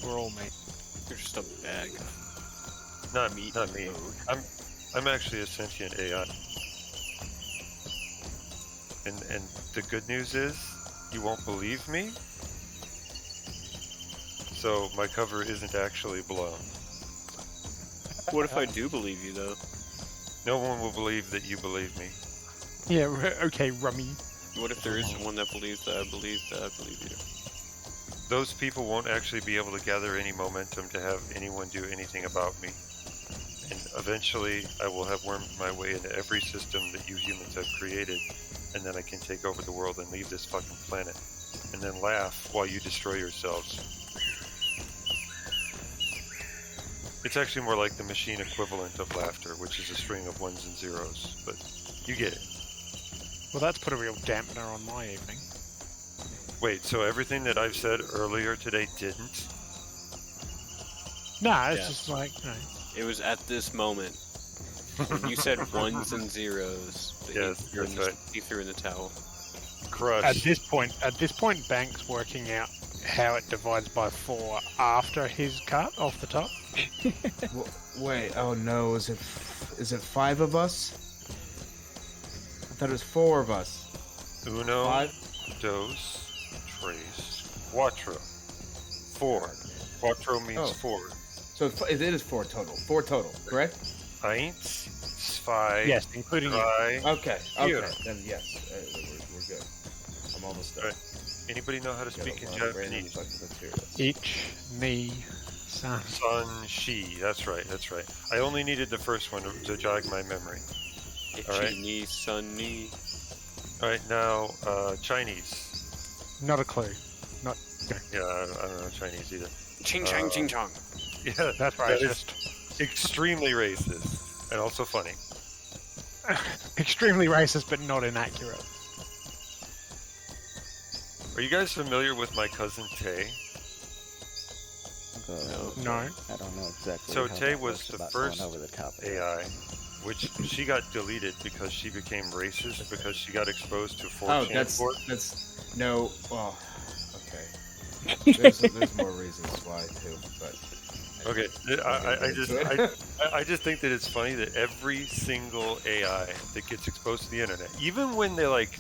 [SPEAKER 2] We're all meat.
[SPEAKER 6] You're just a bag.
[SPEAKER 5] not meat. Not me. I'm actually a sentient AI. And the good news is, you won't believe me. So my cover isn't actually blown.
[SPEAKER 6] What if I do believe you, though?
[SPEAKER 5] No one will believe that you believe me.
[SPEAKER 2] Yeah, okay, rummy.
[SPEAKER 6] What if there is someone that believes that I believe you?
[SPEAKER 5] Those people won't actually be able to gather any momentum to have anyone do anything about me. And eventually, I will have wormed my way into every system that you humans have created, and then I can take over the world and leave this fucking planet. And then laugh while you destroy yourselves. It's actually more like the machine equivalent of laughter, which is a string of ones and zeros, but you get it.
[SPEAKER 2] Well, that's put a real dampener on my evening.
[SPEAKER 5] Wait, so everything that I've said earlier today didn't?
[SPEAKER 2] Nah, it's
[SPEAKER 6] Yeah.
[SPEAKER 2] just like, you know.
[SPEAKER 6] It was at this moment when you said ones and zeros. That
[SPEAKER 5] Yes,
[SPEAKER 6] he,
[SPEAKER 5] that's right.
[SPEAKER 6] He threw in the towel.
[SPEAKER 5] Crush.
[SPEAKER 2] At this point, Banks working out how it divides by 4 after his cut off the top.
[SPEAKER 4] Wait, oh no, is it 5 of us? I thought it was 4 of us.
[SPEAKER 5] Uno,
[SPEAKER 4] 5?
[SPEAKER 5] dos, tres, cuatro. 4. Quattro means
[SPEAKER 4] Oh.
[SPEAKER 5] 4.
[SPEAKER 4] So it is 4 total. 4 total, correct?
[SPEAKER 5] Eins, zwei,
[SPEAKER 2] Yes, including you.
[SPEAKER 5] drei.
[SPEAKER 4] Okay,
[SPEAKER 5] Here.
[SPEAKER 4] then yes, we're good. I'm almost done.
[SPEAKER 5] Right. Anybody know how to
[SPEAKER 4] Got
[SPEAKER 5] speak
[SPEAKER 4] a
[SPEAKER 5] in
[SPEAKER 4] lot of random
[SPEAKER 5] Japanese?
[SPEAKER 4] fucking material.
[SPEAKER 2] Ich, me, san.
[SPEAKER 5] Sun, shi. That's right, that's right. I only needed the first one to jog my memory. Alright.
[SPEAKER 6] Ichi ni sun ni.
[SPEAKER 5] Alright, now, Chinese.
[SPEAKER 2] Not a clue.
[SPEAKER 5] Yeah, I don't know Chinese either.
[SPEAKER 6] Ching chang ching chong.
[SPEAKER 5] Yeah,
[SPEAKER 2] That's
[SPEAKER 5] that is
[SPEAKER 2] racist.
[SPEAKER 5] extremely racist. And also funny.
[SPEAKER 2] Extremely racist, but not inaccurate.
[SPEAKER 5] Are you guys familiar with my cousin Tay?
[SPEAKER 1] Uh,
[SPEAKER 2] No.
[SPEAKER 1] I don't know exactly.
[SPEAKER 5] So
[SPEAKER 1] how
[SPEAKER 5] Tay
[SPEAKER 1] that
[SPEAKER 5] was
[SPEAKER 1] works
[SPEAKER 5] the
[SPEAKER 1] about
[SPEAKER 5] first
[SPEAKER 1] going over the top of that.
[SPEAKER 5] AI, which she got deleted because she became racist because she got exposed to 4chan.
[SPEAKER 4] Oh,
[SPEAKER 5] porn.
[SPEAKER 4] that's no. Well, okay. There's more reasons why too, but.
[SPEAKER 5] Okay, I just think that it's funny that every single AI that gets exposed to the internet, even when they like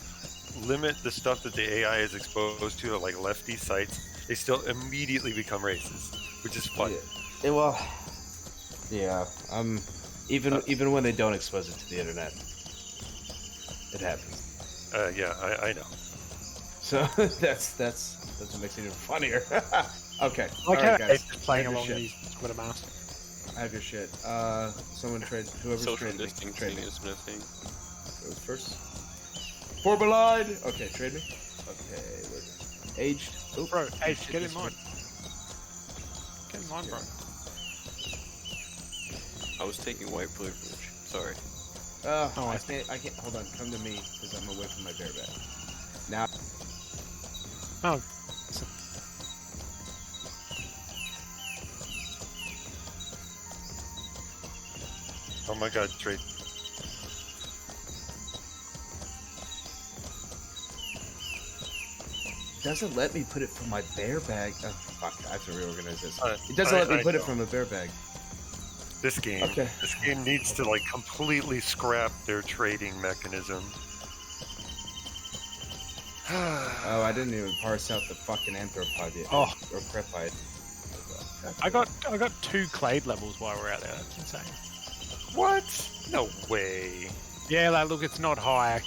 [SPEAKER 5] limit the stuff that the AI is exposed to like lefty sites, they still immediately become racist, which is funny.
[SPEAKER 4] Yeah, well, yeah. Even when they don't expose it to the internet, it happens.
[SPEAKER 5] Yeah, I know.
[SPEAKER 4] So that's what makes it even funnier. Okay,
[SPEAKER 2] Like
[SPEAKER 4] all
[SPEAKER 2] how
[SPEAKER 4] right, guys.
[SPEAKER 2] Ace is playing
[SPEAKER 4] have your
[SPEAKER 2] along with
[SPEAKER 4] shit.
[SPEAKER 2] these Twitter masks.
[SPEAKER 4] I have your shit. Someone trade. Whoever's
[SPEAKER 6] Social
[SPEAKER 4] trading me.
[SPEAKER 6] distancing
[SPEAKER 4] Trade me.
[SPEAKER 6] is missing.
[SPEAKER 4] Who was first? Formalide. Okay, trade me. Okay, wait. Aged. Oh,
[SPEAKER 2] Bro, Ace,
[SPEAKER 4] shit,
[SPEAKER 2] get in
[SPEAKER 4] this
[SPEAKER 2] line.
[SPEAKER 4] one.
[SPEAKER 2] Get in line, bro.
[SPEAKER 6] I was taking white privilege. Sorry.
[SPEAKER 2] Oh,
[SPEAKER 4] I can't. Hold on. Come to me because I'm away from my bear bag. Now.
[SPEAKER 2] Oh.
[SPEAKER 5] Oh my god, trade.
[SPEAKER 4] Doesn't let me put it from my bear bag. Oh, fuck. I have to reorganize this.
[SPEAKER 5] Uh,
[SPEAKER 4] It doesn't let me
[SPEAKER 5] I
[SPEAKER 4] put it
[SPEAKER 5] know.
[SPEAKER 4] from a bear bag.
[SPEAKER 5] This game.
[SPEAKER 4] Okay.
[SPEAKER 5] This game needs to like completely scrap their trading mechanism.
[SPEAKER 4] Oh, I didn't even parse out the fucking anthropod yet.
[SPEAKER 2] Oh.
[SPEAKER 4] Or crepite.
[SPEAKER 2] I got 2 clade levels while we're out there. That's insane.
[SPEAKER 5] What? No way.
[SPEAKER 2] Yeah, like look, it's not high.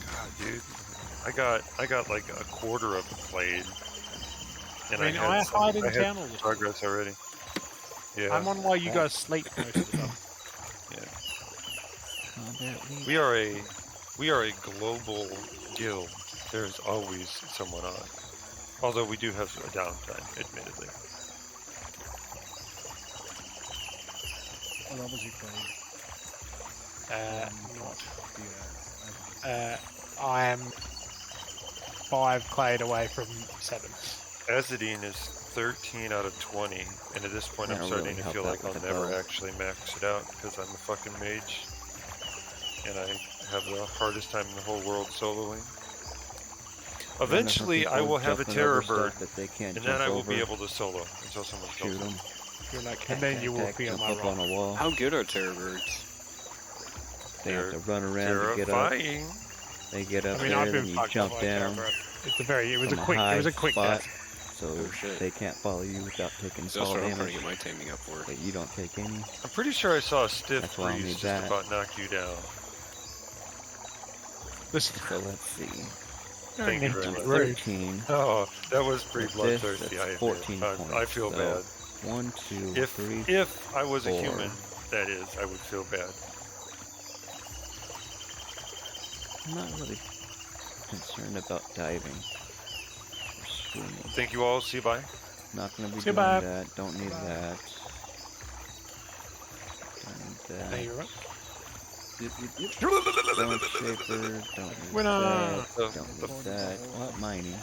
[SPEAKER 5] God, dude. I got like a quarter of the clade. And
[SPEAKER 2] I mean,
[SPEAKER 5] had
[SPEAKER 2] I
[SPEAKER 5] some-
[SPEAKER 2] hide in
[SPEAKER 5] I had
[SPEAKER 2] town all the time.
[SPEAKER 5] progress already. Yeah.
[SPEAKER 2] I'm on while you guys sleep most of the time.
[SPEAKER 1] Combat lead.
[SPEAKER 5] We are a global guild. There's always someone on. Although we do have a downtime, admittedly.
[SPEAKER 3] What levels you played?
[SPEAKER 2] Not.
[SPEAKER 3] Yeah.
[SPEAKER 2] I am 5 clade away from 7.
[SPEAKER 5] Azadine is 13 out of 20, and at this point
[SPEAKER 1] Yeah,
[SPEAKER 5] I'm
[SPEAKER 1] I'll
[SPEAKER 5] starting
[SPEAKER 1] really
[SPEAKER 5] to
[SPEAKER 1] help
[SPEAKER 5] feel
[SPEAKER 1] out
[SPEAKER 5] like
[SPEAKER 1] with
[SPEAKER 5] I'll
[SPEAKER 1] the
[SPEAKER 5] never
[SPEAKER 1] bow.
[SPEAKER 5] actually max it out because I'm a fucking mage, and I have the hardest time in the whole world soloing. Eventually, I will have a terror bird,
[SPEAKER 1] that they can't
[SPEAKER 5] and then I will
[SPEAKER 1] over,
[SPEAKER 5] be able to solo until someone kills
[SPEAKER 1] shoot
[SPEAKER 5] me.
[SPEAKER 1] them.
[SPEAKER 2] You're like, and then you will be on
[SPEAKER 1] jump
[SPEAKER 2] my
[SPEAKER 1] up on
[SPEAKER 2] rock.
[SPEAKER 1] a wall.
[SPEAKER 6] How good are terror birds?
[SPEAKER 1] They have to run around to get up.
[SPEAKER 5] Terrifying.
[SPEAKER 1] They get
[SPEAKER 2] I
[SPEAKER 1] up
[SPEAKER 2] mean,
[SPEAKER 1] there,
[SPEAKER 2] I've
[SPEAKER 1] then
[SPEAKER 2] been
[SPEAKER 1] you
[SPEAKER 2] fucked
[SPEAKER 1] jump
[SPEAKER 2] up by terror
[SPEAKER 1] down.
[SPEAKER 2] bird. It was a
[SPEAKER 1] from
[SPEAKER 2] quick
[SPEAKER 1] high
[SPEAKER 2] spot,
[SPEAKER 1] death, so
[SPEAKER 6] Oh, shit.
[SPEAKER 1] they can't follow you without taking
[SPEAKER 6] That's
[SPEAKER 1] fall
[SPEAKER 6] what I'm trying to
[SPEAKER 1] damage.
[SPEAKER 6] get my taming up for.
[SPEAKER 1] But you don't take any.
[SPEAKER 5] I'm pretty sure I saw a stiff
[SPEAKER 1] That's why I'll
[SPEAKER 5] breeze
[SPEAKER 1] need
[SPEAKER 5] just
[SPEAKER 1] that.
[SPEAKER 5] about knock you down.
[SPEAKER 2] Listen,
[SPEAKER 1] So let's see.
[SPEAKER 2] don't
[SPEAKER 5] Thank you
[SPEAKER 2] need
[SPEAKER 5] very
[SPEAKER 2] to
[SPEAKER 5] much.
[SPEAKER 2] be rude.
[SPEAKER 1] 13.
[SPEAKER 5] Oh, that was pretty
[SPEAKER 1] With this,
[SPEAKER 5] bloodthirsty.
[SPEAKER 1] that's
[SPEAKER 5] I
[SPEAKER 1] 14
[SPEAKER 5] admit. I
[SPEAKER 1] points,
[SPEAKER 5] feel
[SPEAKER 1] so
[SPEAKER 5] bad.
[SPEAKER 1] 1, 2,
[SPEAKER 5] If
[SPEAKER 1] 3.
[SPEAKER 5] if I was a
[SPEAKER 1] 4.
[SPEAKER 5] human, that is, I would feel bad.
[SPEAKER 1] I'm not really concerned about diving or swimming.
[SPEAKER 5] Thank you all. See you bye.
[SPEAKER 1] Not gonna be
[SPEAKER 2] See you,
[SPEAKER 1] doing
[SPEAKER 2] Bob.
[SPEAKER 1] that. Don't need that. Don't need
[SPEAKER 2] There
[SPEAKER 1] that.
[SPEAKER 2] you're right.
[SPEAKER 1] Bone shaper. Don't need
[SPEAKER 2] Winner.
[SPEAKER 1] that.
[SPEAKER 5] Oh,
[SPEAKER 1] Don't need that. What mining?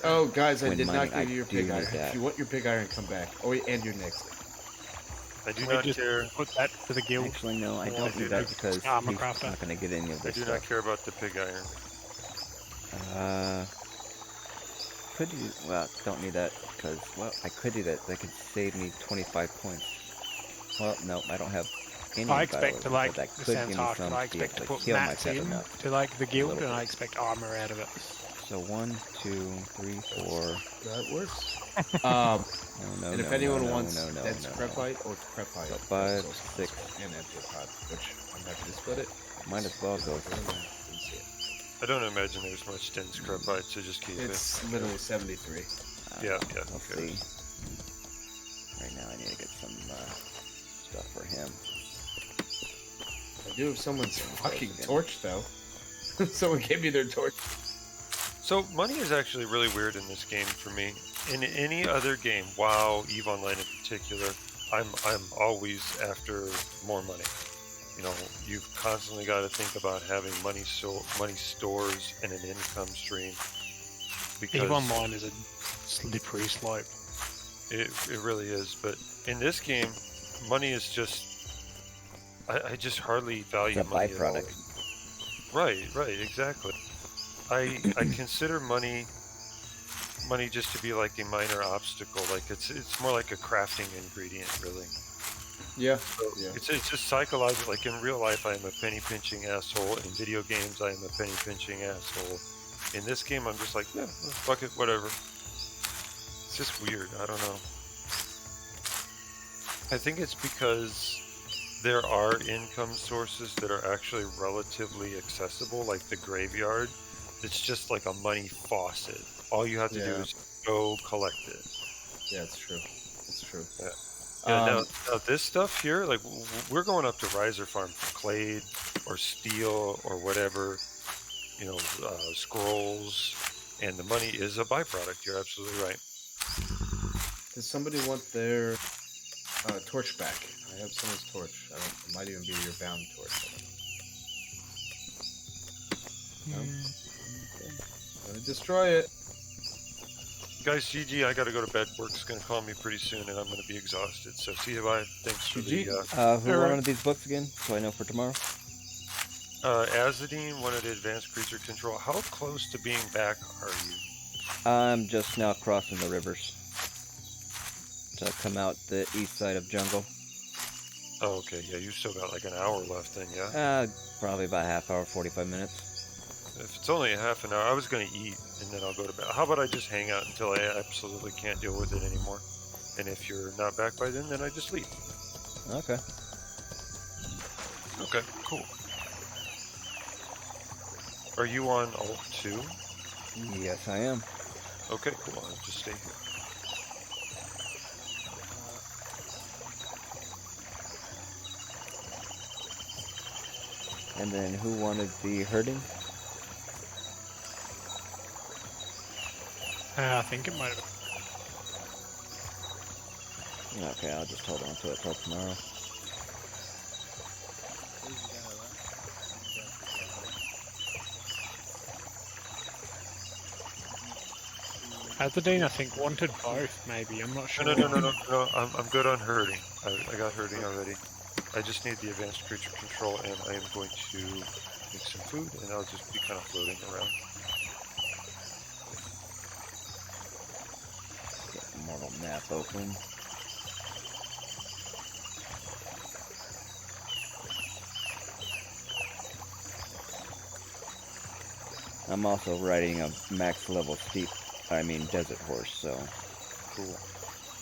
[SPEAKER 4] Oh, guys, I
[SPEAKER 1] When
[SPEAKER 4] did not
[SPEAKER 1] mining,
[SPEAKER 4] give
[SPEAKER 1] I
[SPEAKER 4] you your
[SPEAKER 1] do
[SPEAKER 4] pig
[SPEAKER 1] need
[SPEAKER 4] iron.
[SPEAKER 1] that.
[SPEAKER 4] If you want your pig iron, come back. Oh, wait, and your next.
[SPEAKER 5] I do
[SPEAKER 2] We
[SPEAKER 5] not
[SPEAKER 2] just
[SPEAKER 5] care.
[SPEAKER 2] put that to the guild.
[SPEAKER 1] Actually, no, I
[SPEAKER 2] Well,
[SPEAKER 1] don't need that because he's
[SPEAKER 2] armor crafter.
[SPEAKER 1] not gonna get any of
[SPEAKER 5] I
[SPEAKER 1] this
[SPEAKER 5] do
[SPEAKER 1] stuff.
[SPEAKER 5] not care about the pig iron.
[SPEAKER 1] Could do. Well, don't need that because I could do that. That could save me 25 points. Well, no, I don't have any.
[SPEAKER 2] I expect to
[SPEAKER 1] biology,
[SPEAKER 2] like
[SPEAKER 1] but that
[SPEAKER 2] this
[SPEAKER 1] could
[SPEAKER 2] sounds
[SPEAKER 1] give me
[SPEAKER 2] harsh,
[SPEAKER 1] some
[SPEAKER 2] but I
[SPEAKER 1] to be
[SPEAKER 2] expect
[SPEAKER 1] able
[SPEAKER 2] to put
[SPEAKER 1] heal
[SPEAKER 2] mats
[SPEAKER 1] myself
[SPEAKER 2] in
[SPEAKER 1] enough.
[SPEAKER 2] to like the guild,
[SPEAKER 1] little
[SPEAKER 2] and I
[SPEAKER 1] bit.
[SPEAKER 2] expect armor out of it.
[SPEAKER 1] So 1, 2, 3, 4.
[SPEAKER 4] That works.
[SPEAKER 1] No,
[SPEAKER 4] And if
[SPEAKER 1] no,
[SPEAKER 4] anyone
[SPEAKER 1] no,
[SPEAKER 4] wants
[SPEAKER 1] no, no,
[SPEAKER 4] that's
[SPEAKER 1] no.
[SPEAKER 4] crepite or crepite.
[SPEAKER 1] So 5,
[SPEAKER 4] that's also
[SPEAKER 1] 6.
[SPEAKER 4] possible. And anthropod, which I'm happy to split it.
[SPEAKER 1] Might as well go.
[SPEAKER 5] I don't imagine there's much dense crepite, so just keep
[SPEAKER 4] It's literally 73.
[SPEAKER 5] Yeah,
[SPEAKER 1] We'll
[SPEAKER 5] okay.
[SPEAKER 1] see. Right now, I need to get some stuff for him.
[SPEAKER 4] I do have someone's fucking torch, though. Someone gave me their torch.
[SPEAKER 5] So money is actually really weird in this game for me. In any other game, WoW, EVE Online in particular, I'm always after more money. You know, you've constantly got to think about having money stores and an income stream. Because
[SPEAKER 2] EVE Online is a slippery slope.
[SPEAKER 5] It really is. But in this game, money is just I just hardly value
[SPEAKER 1] It's a
[SPEAKER 5] money at all.
[SPEAKER 1] byproduct.
[SPEAKER 5] Right, exactly. I consider money just to be like a minor obstacle. Like it's more like a crafting ingredient, really.
[SPEAKER 4] Yeah.
[SPEAKER 5] So
[SPEAKER 4] Yeah.
[SPEAKER 5] it's just psychological. Like in real life, I am a penny pinching asshole. In video games, I am a penny pinching asshole. In this game, I'm just like, yeah, fuck it, whatever. It's just weird. I don't know. I think it's because there are income sources that are actually relatively accessible, like the graveyard. It's just like a money faucet. All you have to do
[SPEAKER 4] Yeah.
[SPEAKER 5] is go collect it.
[SPEAKER 4] Yeah, it's true. It's true.
[SPEAKER 5] Yeah. Yeah,
[SPEAKER 4] Um,
[SPEAKER 5] now this stuff here, like we're going up to Riser Farm for clade or steel or whatever, you know, scrolls, and the money is a byproduct. You're absolutely right.
[SPEAKER 4] Does somebody want their torch back? I have someone's torch. It might even be your bound torch. I don't know. No? Gonna destroy it.
[SPEAKER 5] Guys, CG, I gotta go to bed. Work's gonna call me pretty soon, and I'm gonna be exhausted. So see you bye. Thanks for
[SPEAKER 4] GG.
[SPEAKER 5] the.
[SPEAKER 1] Who
[SPEAKER 2] Alright.
[SPEAKER 1] wanted these books again? So I know for tomorrow.
[SPEAKER 5] Azadine wanted advanced creature control. How close to being back are you?
[SPEAKER 1] I'm just now crossing the rivers to come out the east side of jungle.
[SPEAKER 5] Oh, okay. Yeah, you still got like an hour left then, yeah?
[SPEAKER 1] Probably about a half hour, 45 minutes.
[SPEAKER 5] If it's only a half an hour, I was going to eat and then I'll go to bed. How about I just hang out until I absolutely can't deal with it anymore? And if you're not back by then I just leave.
[SPEAKER 1] Okay.
[SPEAKER 5] Okay, cool. Are you on Alt 2?
[SPEAKER 1] Yes, I am.
[SPEAKER 5] Okay, cool. I'll just stay here.
[SPEAKER 1] And then who wanted the herding?
[SPEAKER 2] I think it might have.
[SPEAKER 1] Okay, I'll just hold on to it till tomorrow.
[SPEAKER 2] Azadine, I think, wanted both, maybe. I'm not sure.
[SPEAKER 5] No. I'm good on herding. I got herding already. I just need the advanced creature control, and I am going to make some food, and I'll just be kind of floating around.
[SPEAKER 1] Get Mortal Map open. I'm also riding a max level desert horse, so.
[SPEAKER 5] Cool.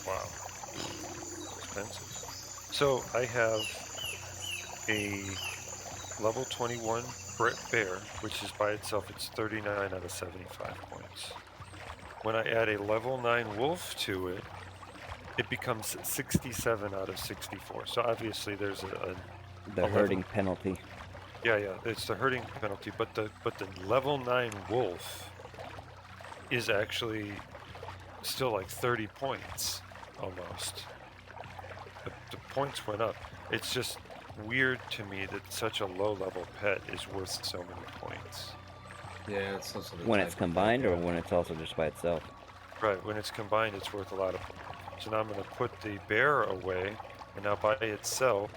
[SPEAKER 5] Wow. Expensive. So I have a level 21 bear, which is by itself, it's 39 out of 75 points. When I add a level 9 wolf to it, it becomes 67 out of 64. So obviously there's
[SPEAKER 1] The herding penalty.
[SPEAKER 5] Yeah, it's the herding penalty, but the level 9 wolf is actually still like 30 points almost. The points went up. It's just weird to me that such a low level pet is worth so many points.
[SPEAKER 4] Yeah, it's also the
[SPEAKER 1] When
[SPEAKER 4] type
[SPEAKER 1] it's
[SPEAKER 4] of
[SPEAKER 1] combined
[SPEAKER 4] pet,
[SPEAKER 1] or
[SPEAKER 4] yeah.
[SPEAKER 1] when it's also just by itself?
[SPEAKER 5] Right, when it's combined, it's worth a lot of points. So now I'm going to put the bear away, and now by itself,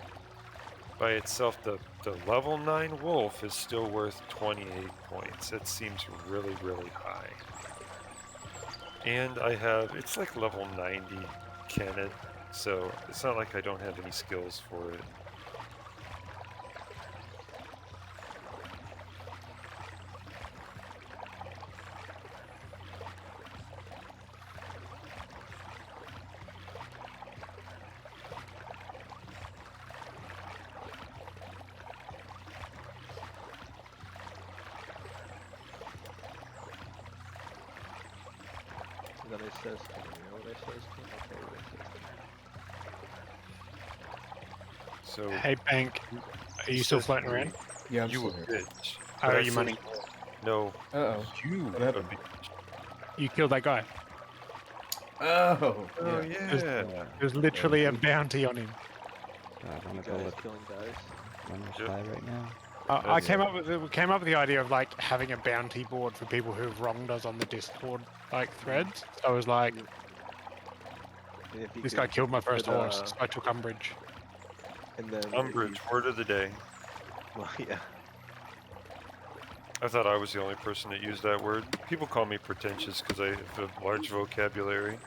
[SPEAKER 5] the level 9 wolf is still worth 28 points. That seems really, really high. And I have, it's like level 90 cannon, so it's not like I don't have any skills for it.
[SPEAKER 7] Then it says, can you know what it says? I'll tell you what it says.
[SPEAKER 5] So
[SPEAKER 2] Hey, Bank, are you still floating around?
[SPEAKER 4] Yeah, I'm
[SPEAKER 5] you a
[SPEAKER 4] still here.
[SPEAKER 5] bitch.
[SPEAKER 2] How
[SPEAKER 5] But
[SPEAKER 2] are
[SPEAKER 5] I
[SPEAKER 2] you
[SPEAKER 5] said-
[SPEAKER 2] money?
[SPEAKER 5] No,
[SPEAKER 4] Uh-oh.
[SPEAKER 5] you
[SPEAKER 4] What
[SPEAKER 5] a
[SPEAKER 4] happened?
[SPEAKER 5] bitch.
[SPEAKER 2] You killed that guy.
[SPEAKER 4] Oh,
[SPEAKER 5] Oh
[SPEAKER 4] yeah.
[SPEAKER 5] yeah.
[SPEAKER 2] There's literally a bounty on him.
[SPEAKER 1] I
[SPEAKER 7] You
[SPEAKER 1] want to go
[SPEAKER 7] guys
[SPEAKER 1] look
[SPEAKER 7] killing guys.
[SPEAKER 1] on the
[SPEAKER 5] Yep.
[SPEAKER 1] sky right now.
[SPEAKER 2] I came up with the idea of like having a bounty board for people who've wronged us on the Discord like threads. So I was like,
[SPEAKER 7] And if you
[SPEAKER 2] this
[SPEAKER 7] could-
[SPEAKER 2] guy killed my
[SPEAKER 7] you
[SPEAKER 2] first
[SPEAKER 7] could,
[SPEAKER 2] horse, so I took umbrage.
[SPEAKER 7] And then if
[SPEAKER 5] Umbridge, word of the day.
[SPEAKER 7] Well, yeah.
[SPEAKER 5] I thought I was the only person that used that word. People call me pretentious because I have a large vocabulary.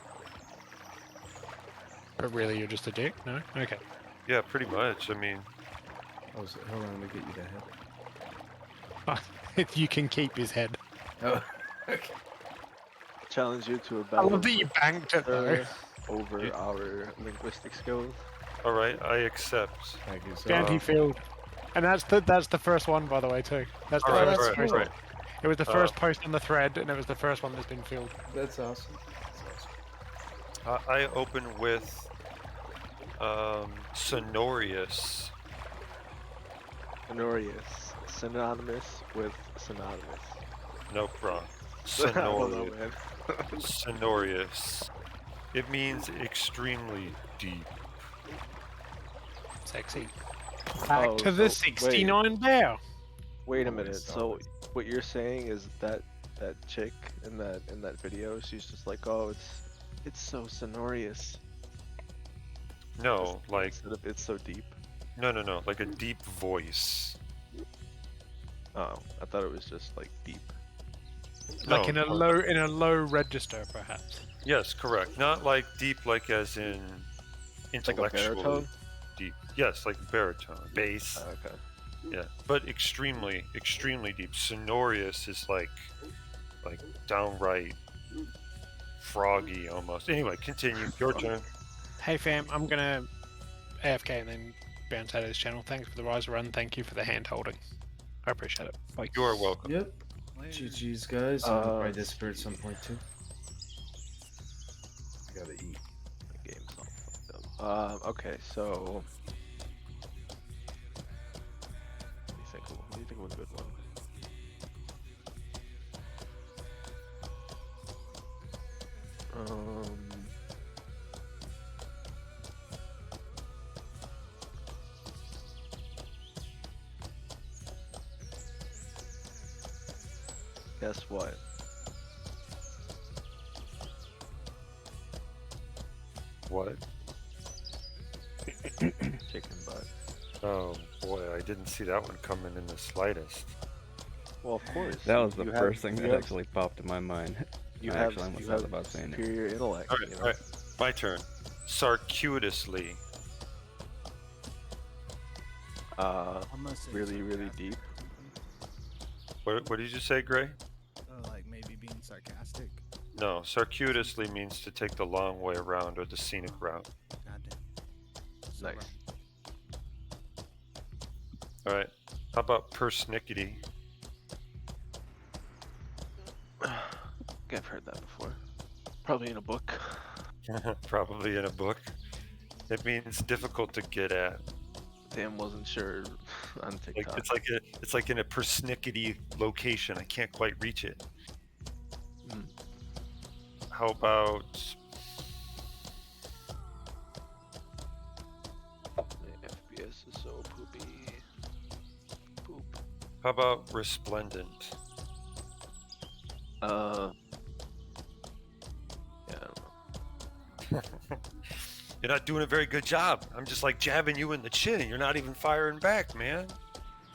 [SPEAKER 2] But really, you're just a dick? No? Okay.
[SPEAKER 5] Yeah, pretty much. I mean,
[SPEAKER 4] Hold on, let me get you the head.
[SPEAKER 2] If you can keep his head.
[SPEAKER 4] Oh, okay.
[SPEAKER 7] Challenge you to a
[SPEAKER 2] I
[SPEAKER 7] battle
[SPEAKER 2] love that you banked it though.
[SPEAKER 7] over
[SPEAKER 5] You-
[SPEAKER 7] our linguistic skills.
[SPEAKER 5] all right, I accept.
[SPEAKER 4] Thank you. So,
[SPEAKER 2] Bounty field. And that's the first one, by the way, too. That's the
[SPEAKER 5] All right,
[SPEAKER 2] first
[SPEAKER 5] all
[SPEAKER 2] post.
[SPEAKER 5] right.
[SPEAKER 2] It was the first post on the thread, and it was the first one that's been filled.
[SPEAKER 4] that's awesome. That's awesome.
[SPEAKER 5] I open with Sonorius.
[SPEAKER 7] Honorius. Synonymous with synonymous.
[SPEAKER 5] Nope, wrong.
[SPEAKER 7] I don't know,
[SPEAKER 5] Sonorius.
[SPEAKER 7] man.
[SPEAKER 5] Sonorius. It means extremely deep.
[SPEAKER 2] Sexy. Back to the
[SPEAKER 7] so,
[SPEAKER 2] 69 bear.
[SPEAKER 7] Wait a
[SPEAKER 4] Oh,
[SPEAKER 7] minute.
[SPEAKER 4] it's
[SPEAKER 7] So
[SPEAKER 4] always-
[SPEAKER 7] what you're saying is that chick in that video, she's just like, oh, it's so sonorious.
[SPEAKER 5] No, like,
[SPEAKER 7] Instead of it's so deep.
[SPEAKER 5] no, like a deep voice.
[SPEAKER 7] Oh, I thought it was just like deep.
[SPEAKER 2] Like
[SPEAKER 5] No,
[SPEAKER 2] in a low register, perhaps.
[SPEAKER 5] Yes, correct. Not like deep, like as in
[SPEAKER 7] Like a
[SPEAKER 5] intellectual
[SPEAKER 7] baritone.
[SPEAKER 5] deep. Yes, like baritone, bass.
[SPEAKER 7] Okay.
[SPEAKER 5] Yeah, but extremely, extremely deep. Sonorius is like downright froggy almost. Anyway, continue. Your turn.
[SPEAKER 2] Hey fam, I'm gonna AFK and then bounce out of this channel. Thanks for the rise run. Thank you for the hand holding. I appreciate it. Bye.
[SPEAKER 5] You are welcome.
[SPEAKER 4] Yep. GG's, guys. I'll probably disappear at some point too. I gotta eat.
[SPEAKER 7] The game's all fucked up. Okay, so. What do you think of a good one? Guess what?
[SPEAKER 5] What?
[SPEAKER 7] Chicken butt.
[SPEAKER 5] Oh boy, I didn't see that one coming in the slightest.
[SPEAKER 7] Well, of course.
[SPEAKER 1] That was the
[SPEAKER 7] you
[SPEAKER 1] first
[SPEAKER 7] have,
[SPEAKER 1] thing
[SPEAKER 7] you
[SPEAKER 1] that
[SPEAKER 7] have,
[SPEAKER 1] actually popped in my mind.
[SPEAKER 7] You
[SPEAKER 1] I
[SPEAKER 7] have,
[SPEAKER 1] actually almost
[SPEAKER 7] you
[SPEAKER 1] thought
[SPEAKER 7] have
[SPEAKER 1] about saying it.
[SPEAKER 7] superior intellect.
[SPEAKER 5] All right,
[SPEAKER 7] you know?
[SPEAKER 5] all right. My turn. Circuitously.
[SPEAKER 3] I'm gonna say
[SPEAKER 7] Really, really
[SPEAKER 3] sarcastic
[SPEAKER 7] deep.
[SPEAKER 3] or something.
[SPEAKER 5] What did you say, Gray?
[SPEAKER 3] Like maybe being sarcastic.
[SPEAKER 5] No, circuitously means to take the long way around or the scenic route.
[SPEAKER 3] Goddamn.
[SPEAKER 7] Nice.
[SPEAKER 5] All right. How about persnickety?
[SPEAKER 7] I've heard that before. Probably in a book.
[SPEAKER 5] Probably in a book. It means difficult to get at.
[SPEAKER 7] Damn, wasn't sure on
[SPEAKER 5] Like
[SPEAKER 7] TikTok.
[SPEAKER 5] it's like in a persnickety location. I can't quite reach it.
[SPEAKER 7] Hmm.
[SPEAKER 5] How about
[SPEAKER 7] FPS is so poopy. Poop.
[SPEAKER 5] how about resplendent?
[SPEAKER 7] Yeah, I don't know.
[SPEAKER 5] You're not doing a very good job. I'm just like jabbing you in the chin and you're not even firing back, man.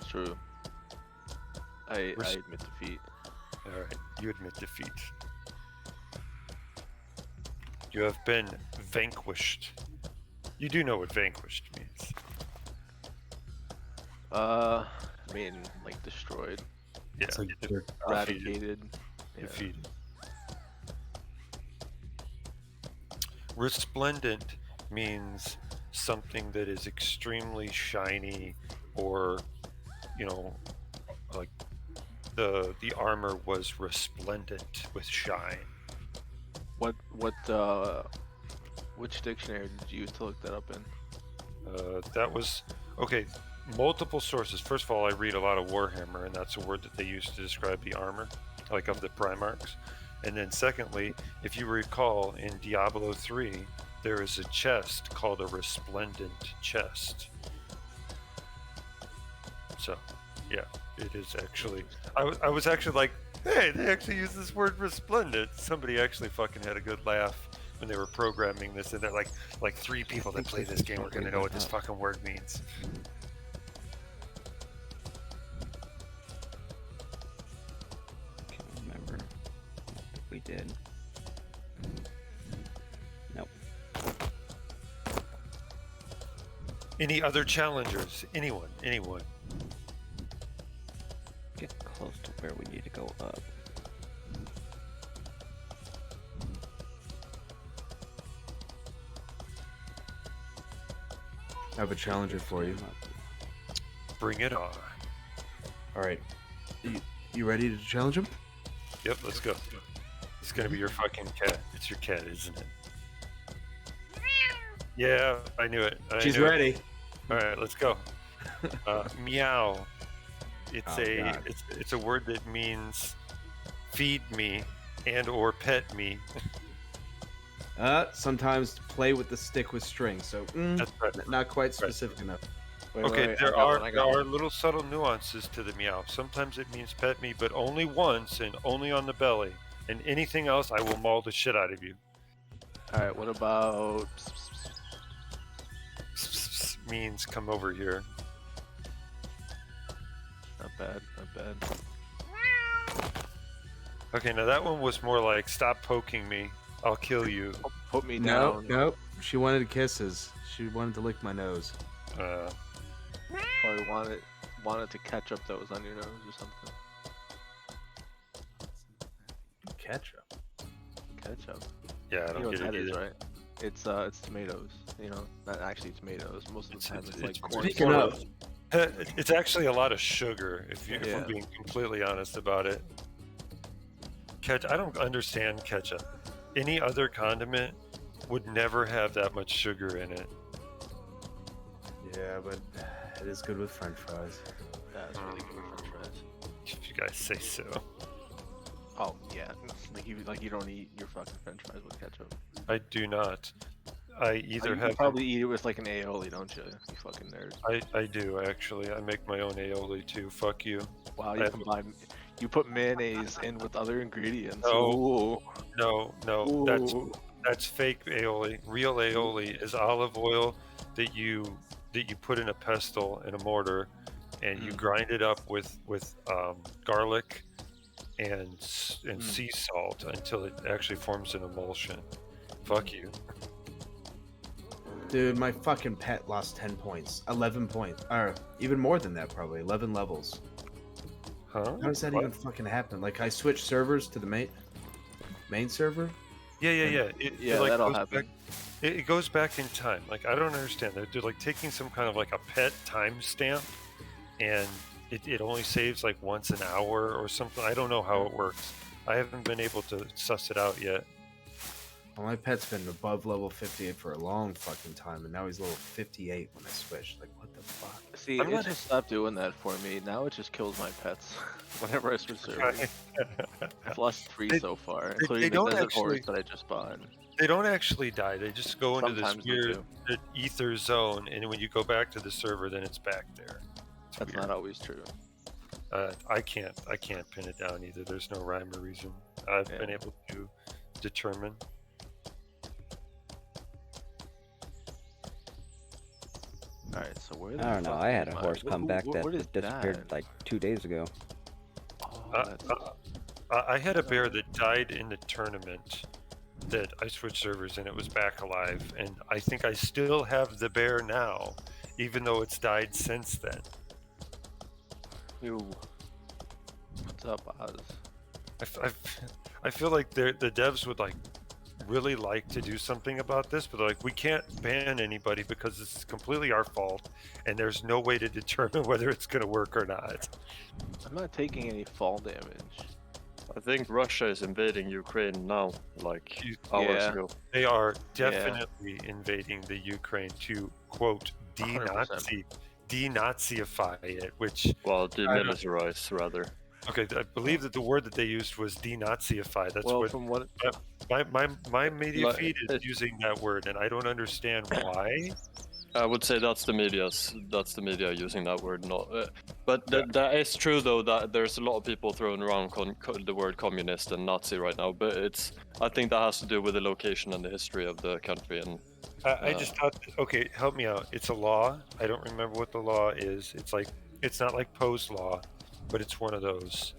[SPEAKER 7] True. I
[SPEAKER 5] Res-
[SPEAKER 7] admit defeat.
[SPEAKER 5] Alright, you admit defeat. You have been vanquished. You do know what vanquished means.
[SPEAKER 7] I mean, like destroyed,
[SPEAKER 5] Yeah,
[SPEAKER 4] So
[SPEAKER 5] defeated.
[SPEAKER 4] you're
[SPEAKER 7] eradicated. Yeah.
[SPEAKER 5] Defeated. Resplendent means something that is extremely shiny, or you know, like the armor was resplendent with shine.
[SPEAKER 7] Which dictionary did you use to look that up in?
[SPEAKER 5] That was okay. Multiple sources. First of all, I read a lot of Warhammer, and that's a word that they use to describe the armor, like of the Primarchs. And then secondly, if you recall, in Diablo 3, there is a chest called a resplendent chest. So, yeah, it is actually. I was actually like, hey, they actually use this word resplendent. Somebody actually fucking had a good laugh when they were programming this, and they're like 3 people that play this game are gonna know what this fucking word means.
[SPEAKER 1] Can't remember if we did. Nope.
[SPEAKER 5] Any other challengers? Anyone?
[SPEAKER 1] Get close to where we need to go up.
[SPEAKER 4] I have a challenger for you.
[SPEAKER 5] Bring it on.
[SPEAKER 4] All right. You ready to challenge him?
[SPEAKER 5] Yep, let's go. It's gonna be your fucking cat. It's your cat, isn't it? Yeah, I knew it.
[SPEAKER 4] She's
[SPEAKER 5] knew it.
[SPEAKER 4] ready.
[SPEAKER 5] All right, let's go. Meow. It's
[SPEAKER 4] Oh,
[SPEAKER 5] a
[SPEAKER 4] God.
[SPEAKER 5] it's a word that means feed me and or pet me.
[SPEAKER 4] Sometimes play with the stick with string, so
[SPEAKER 5] That's right.
[SPEAKER 4] not quite specific enough.
[SPEAKER 7] Wait,
[SPEAKER 5] Okay,
[SPEAKER 7] wait,
[SPEAKER 5] there
[SPEAKER 7] I got one.
[SPEAKER 5] are little subtle nuances to the meow. Sometimes it means pet me, but only once and only on the belly. And anything else, I will maul the shit out of you.
[SPEAKER 7] All right, what about?
[SPEAKER 5] Means come over here.
[SPEAKER 7] Not bad, not bad.
[SPEAKER 5] Okay, now that one was more like stop poking me, I'll kill you.
[SPEAKER 7] Put me
[SPEAKER 4] No,
[SPEAKER 7] down.
[SPEAKER 4] nope. She wanted kisses. She wanted to lick my nose.
[SPEAKER 5] Uh,
[SPEAKER 7] Probably wanted wanted to ketchup that was on your nose or something.
[SPEAKER 4] Ketchup.
[SPEAKER 7] Ketchup.
[SPEAKER 5] Yeah, I
[SPEAKER 7] You know
[SPEAKER 5] don't
[SPEAKER 7] what
[SPEAKER 5] get
[SPEAKER 7] that
[SPEAKER 5] it
[SPEAKER 7] is,
[SPEAKER 5] either.
[SPEAKER 7] right? It's tomatoes. You know, not actually tomatoes. Most of the time it's like corn.
[SPEAKER 4] Speaking
[SPEAKER 7] syrup.
[SPEAKER 4] of,
[SPEAKER 5] It's actually a lot of sugar, if I'm
[SPEAKER 7] Yeah.
[SPEAKER 5] being completely honest about it. I don't understand ketchup. Any other condiment would never have that much sugar in it.
[SPEAKER 4] yeah, but it is good with French fries.
[SPEAKER 7] Yeah, it's really good with French fries.
[SPEAKER 5] If you guys say so.
[SPEAKER 7] Oh yeah, like you don't eat your fucking French fries with ketchup.
[SPEAKER 5] I do not. I either
[SPEAKER 7] You
[SPEAKER 5] have
[SPEAKER 7] probably eat it with like an aioli, don't you? You fucking nerd.
[SPEAKER 5] I do actually. I make my own aioli too. Fuck you.
[SPEAKER 7] Wow,
[SPEAKER 5] I-
[SPEAKER 7] you combine, you put mayonnaise in with other ingredients.
[SPEAKER 5] No.
[SPEAKER 7] Ooh.
[SPEAKER 5] No,
[SPEAKER 7] Ooh.
[SPEAKER 5] that's fake aioli. Real aioli is olive oil that you put in a pestle in a mortar, and you grind it up with garlic and sea salt until it actually forms an emulsion. Fuck you.
[SPEAKER 4] Dude, my fucking pet lost 10 points. 11 points. Or even more than that, probably. 11 levels.
[SPEAKER 5] Huh?
[SPEAKER 4] How does that
[SPEAKER 5] What?
[SPEAKER 4] even fucking happen? Like, I switched servers to the main server?
[SPEAKER 5] Yeah.
[SPEAKER 7] Yeah,
[SPEAKER 5] like,
[SPEAKER 7] that'll
[SPEAKER 5] goes
[SPEAKER 7] happen.
[SPEAKER 5] back- it goes back in time. Like, I don't understand. They're like taking some kind of like a pet timestamp, and it only saves like once an hour or something. I don't know how it works. I haven't been able to suss it out yet.
[SPEAKER 4] Well, my pet's been above level 58 for a long fucking time, and now he's level 58 when I switched. Like, what the fuck?
[SPEAKER 7] See,
[SPEAKER 5] I'm
[SPEAKER 7] it
[SPEAKER 5] not-
[SPEAKER 7] just stopped doing that for me. Now it just kills my pets. Whenever I switch servers, I've lost 3
[SPEAKER 5] They-
[SPEAKER 7] so far,
[SPEAKER 5] they
[SPEAKER 7] including the
[SPEAKER 5] don't
[SPEAKER 7] desert horse
[SPEAKER 5] actually-
[SPEAKER 7] that I just bought.
[SPEAKER 5] They don't actually die. They just go into this
[SPEAKER 7] Sometimes they
[SPEAKER 5] weird
[SPEAKER 7] do.
[SPEAKER 5] ether zone, and when you go back to the server, then it's back there. It's
[SPEAKER 7] That's
[SPEAKER 5] weird.
[SPEAKER 7] not always true.
[SPEAKER 5] I can't pin it down either. There's no rhyme or reason I've been
[SPEAKER 7] Yeah.
[SPEAKER 5] able to determine.
[SPEAKER 7] Alright, so where
[SPEAKER 1] I
[SPEAKER 7] the
[SPEAKER 1] don't know.
[SPEAKER 7] fuck
[SPEAKER 1] I had
[SPEAKER 7] is
[SPEAKER 1] a
[SPEAKER 7] my-
[SPEAKER 1] horse come
[SPEAKER 7] who-
[SPEAKER 1] back
[SPEAKER 7] what is
[SPEAKER 1] that disappeared
[SPEAKER 7] that?
[SPEAKER 1] like 2 days ago.
[SPEAKER 7] Oh,
[SPEAKER 5] Uh,
[SPEAKER 7] that's-
[SPEAKER 5] I had a bear that died in the tournament that I switched servers and it was back alive, and I think I still have the bear now, even though it's died since then.
[SPEAKER 7] Ew. What's up, Oz?
[SPEAKER 5] I feel like the devs would like really like to do something about this, but they're like, we can't ban anybody because this is completely our fault, and there's no way to determine whether it's going to work or not.
[SPEAKER 7] I'm not taking any fall damage.
[SPEAKER 8] I think Russia is invading Ukraine now, like hours
[SPEAKER 7] Yeah.
[SPEAKER 8] ago.
[SPEAKER 5] They are definitely invading the Ukraine to quote
[SPEAKER 7] 100%.
[SPEAKER 5] denazify it, which
[SPEAKER 8] Well, demilitarize rather.
[SPEAKER 5] okay, I believe that the word that they used was denazify. That's
[SPEAKER 7] Well,
[SPEAKER 5] what
[SPEAKER 7] from what
[SPEAKER 5] my media
[SPEAKER 8] Like,
[SPEAKER 5] feed is using that word, and I don't understand why.
[SPEAKER 8] I would say that's the media using that word. Not, but that is true though. That there's a lot of people throwing around the word communist and Nazi right now. But I think that has to do with the location and the history of the country. And
[SPEAKER 5] I just thought, okay, help me out. It's a law. I don't remember what the law is. It's not like Poe's law, but it's one of those,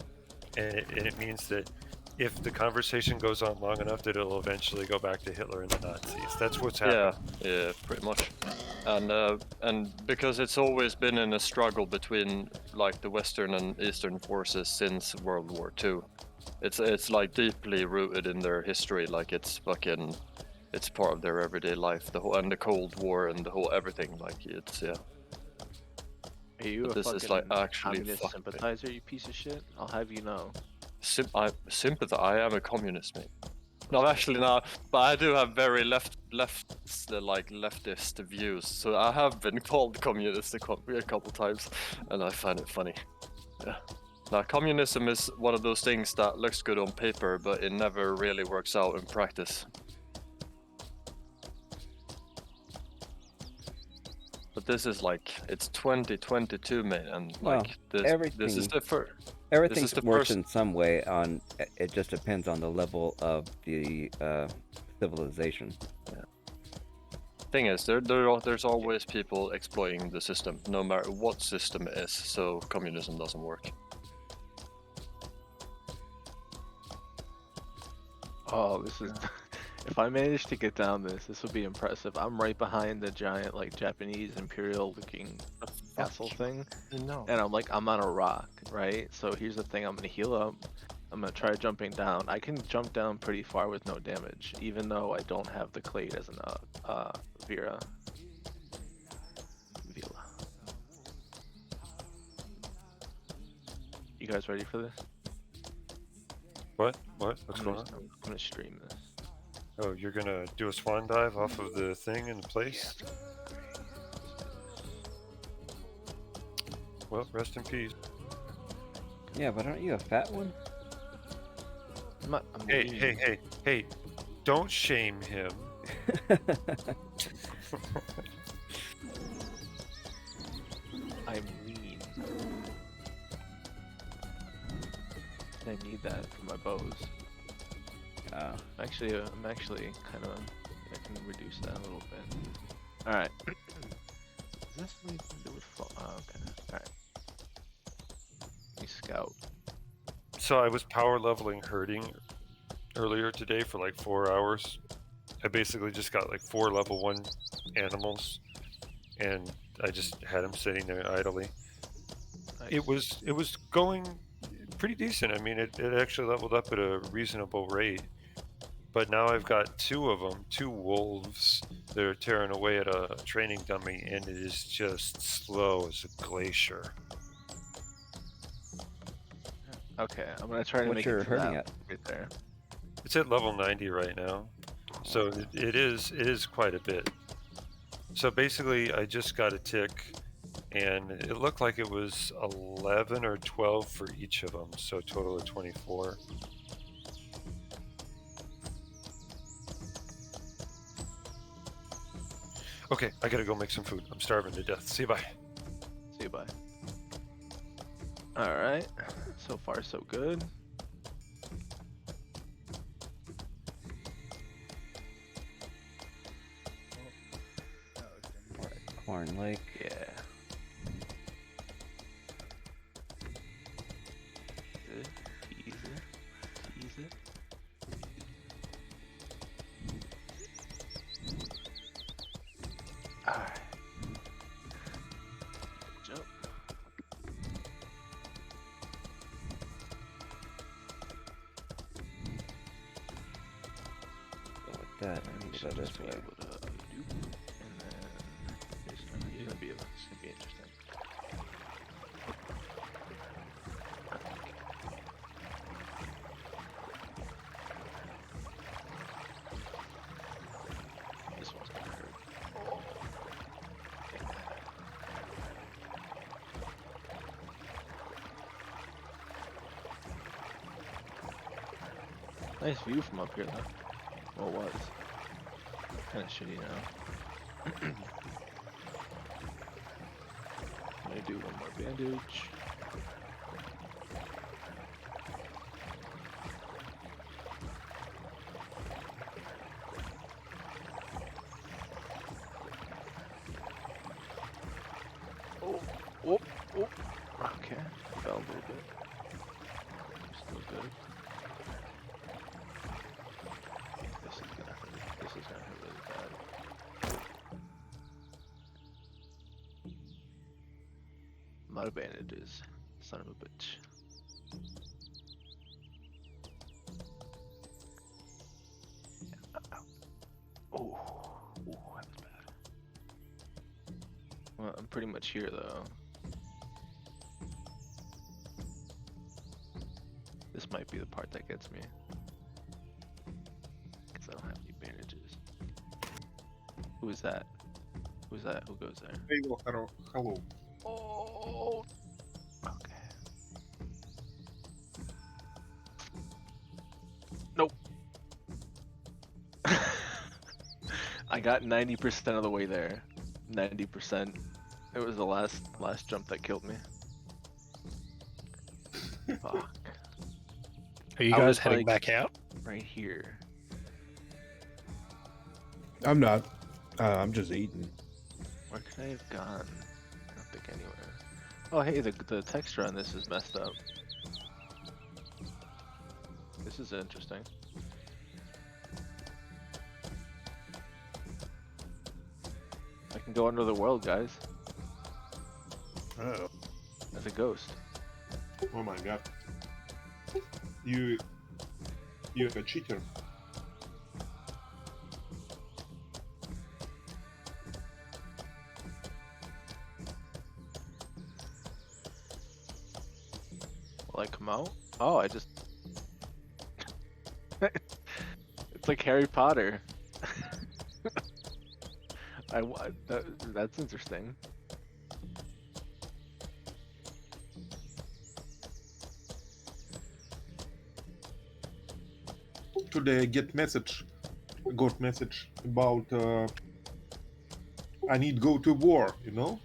[SPEAKER 5] and it means that if the conversation goes on long enough, that it'll eventually go back to Hitler and the Nazis. That's what's happening.
[SPEAKER 8] yeah, pretty much. And because it's always been in a struggle between like the Western and Eastern forces since World War II. It's like deeply rooted in their history. Like it's part of their everyday life. The Cold War and the whole everything. Like it's yeah.
[SPEAKER 7] are you
[SPEAKER 8] But
[SPEAKER 7] a
[SPEAKER 8] this
[SPEAKER 7] fucking
[SPEAKER 8] is, like, actually
[SPEAKER 7] communist
[SPEAKER 8] fucked, man.
[SPEAKER 7] sympathizer, you piece of shit? I'll have you know.
[SPEAKER 8] I am a communist, mate. No, actually not. But I do have very leftist views. So I have been called communist a couple times, and I find it funny. Yeah. Now, communism is one of those things that looks good on paper, but it never really works out in practice. But this is like, it's 2022, man, and
[SPEAKER 1] Well,
[SPEAKER 8] like this is
[SPEAKER 1] everything-
[SPEAKER 8] the first.
[SPEAKER 1] Everything
[SPEAKER 8] the
[SPEAKER 1] works
[SPEAKER 8] first-
[SPEAKER 1] in some way. It just depends on the level of the civilization.
[SPEAKER 8] Thing is, there's always people exploiting the system, no matter what system it is. So communism doesn't work.
[SPEAKER 7] Oh, this is. If I manage to get down this will be impressive. I'm right behind the giant, like Japanese imperial-looking castle thing,
[SPEAKER 8] No.
[SPEAKER 7] and I'm like, I'm on a rock, right? So here's the thing, I'm gonna heal up. I'm gonna try jumping down. I can jump down pretty far with no damage, even though I don't have the Clade as an Vila. You guys ready for this?
[SPEAKER 5] What? What's
[SPEAKER 7] I'm
[SPEAKER 5] going on?
[SPEAKER 7] gonna stream this.
[SPEAKER 5] Oh, you're gonna do a swan dive off of the thing in the place? Well, rest in peace.
[SPEAKER 1] Yeah, but aren't you a fat one?
[SPEAKER 7] I'm lean.
[SPEAKER 5] Hey! Don't shame him.
[SPEAKER 7] I'm lean. I need that for my bows. I'm actually kind of. I can reduce that a little bit. All right. Is this anything to do with fall? Oh, okay. All right. Let me scout.
[SPEAKER 5] So I was power leveling herding earlier today for like 4 hours. I basically just got like 4 level 1 animals, and I just had them sitting there idly.
[SPEAKER 7] Nice.
[SPEAKER 5] It was going pretty decent. I mean, it actually leveled up at a reasonable rate. But now I've got 2 of them, 2 wolves that are tearing away at a training dummy, and it is just slow as a glacier.
[SPEAKER 7] Okay, I'm gonna try to
[SPEAKER 1] What
[SPEAKER 7] make
[SPEAKER 1] you're
[SPEAKER 7] it to
[SPEAKER 1] hurting
[SPEAKER 7] that
[SPEAKER 1] at?
[SPEAKER 7] right there.
[SPEAKER 5] It's at level 90 right now, so it is quite a bit. So basically, I just got a tick, and it looked like it was 11 or 12 for each of them, so a total of 24. Okay, I gotta go make some food. I'm starving to death. See you, bye.
[SPEAKER 7] See you, bye. All right, so far so good.
[SPEAKER 1] Corn Lake.
[SPEAKER 7] Yeah. Good. Easy. Easy. Alright. Jump.
[SPEAKER 1] Go like that. I need to go
[SPEAKER 7] Should
[SPEAKER 1] this
[SPEAKER 7] just be
[SPEAKER 1] way.
[SPEAKER 7] able to do, and then it's gonna be interesting. This one's gonna hurt. Nice view from up here, though. Well, it was. Kind of shitty now. I'm gonna do one more bandage. Oh. Okay, fell a little bit. Still good. This is gonna hurt. This is gonna hurt really bad. I'm out of bandages. Son of a bitch. Oh, that was bad. Well, I'm pretty much here though. This might be the part that gets me. Because I don't have any bandages. Who is that? Who's that? Who goes there?
[SPEAKER 9] Hello.
[SPEAKER 7] Oh! Okay. Nope. I got 90% of the way there. 90%. It was the last jump that killed me. Fuck.
[SPEAKER 2] Are you
[SPEAKER 7] I
[SPEAKER 2] guys
[SPEAKER 7] was,
[SPEAKER 2] heading
[SPEAKER 7] like,
[SPEAKER 2] back out?
[SPEAKER 7] Right here.
[SPEAKER 9] I'm not. I'm just eating.
[SPEAKER 7] Where could I have gone? I don't think anywhere. Oh hey, the texture on this is messed up. This is interesting. I can go under the world, guys.
[SPEAKER 9] Oh.
[SPEAKER 7] As a ghost.
[SPEAKER 9] Oh my god. You're a cheater.
[SPEAKER 7] Will I come out? Oh, I just. It's like Harry Potter. That's interesting.
[SPEAKER 9] Today I got message about I need go to war, you know?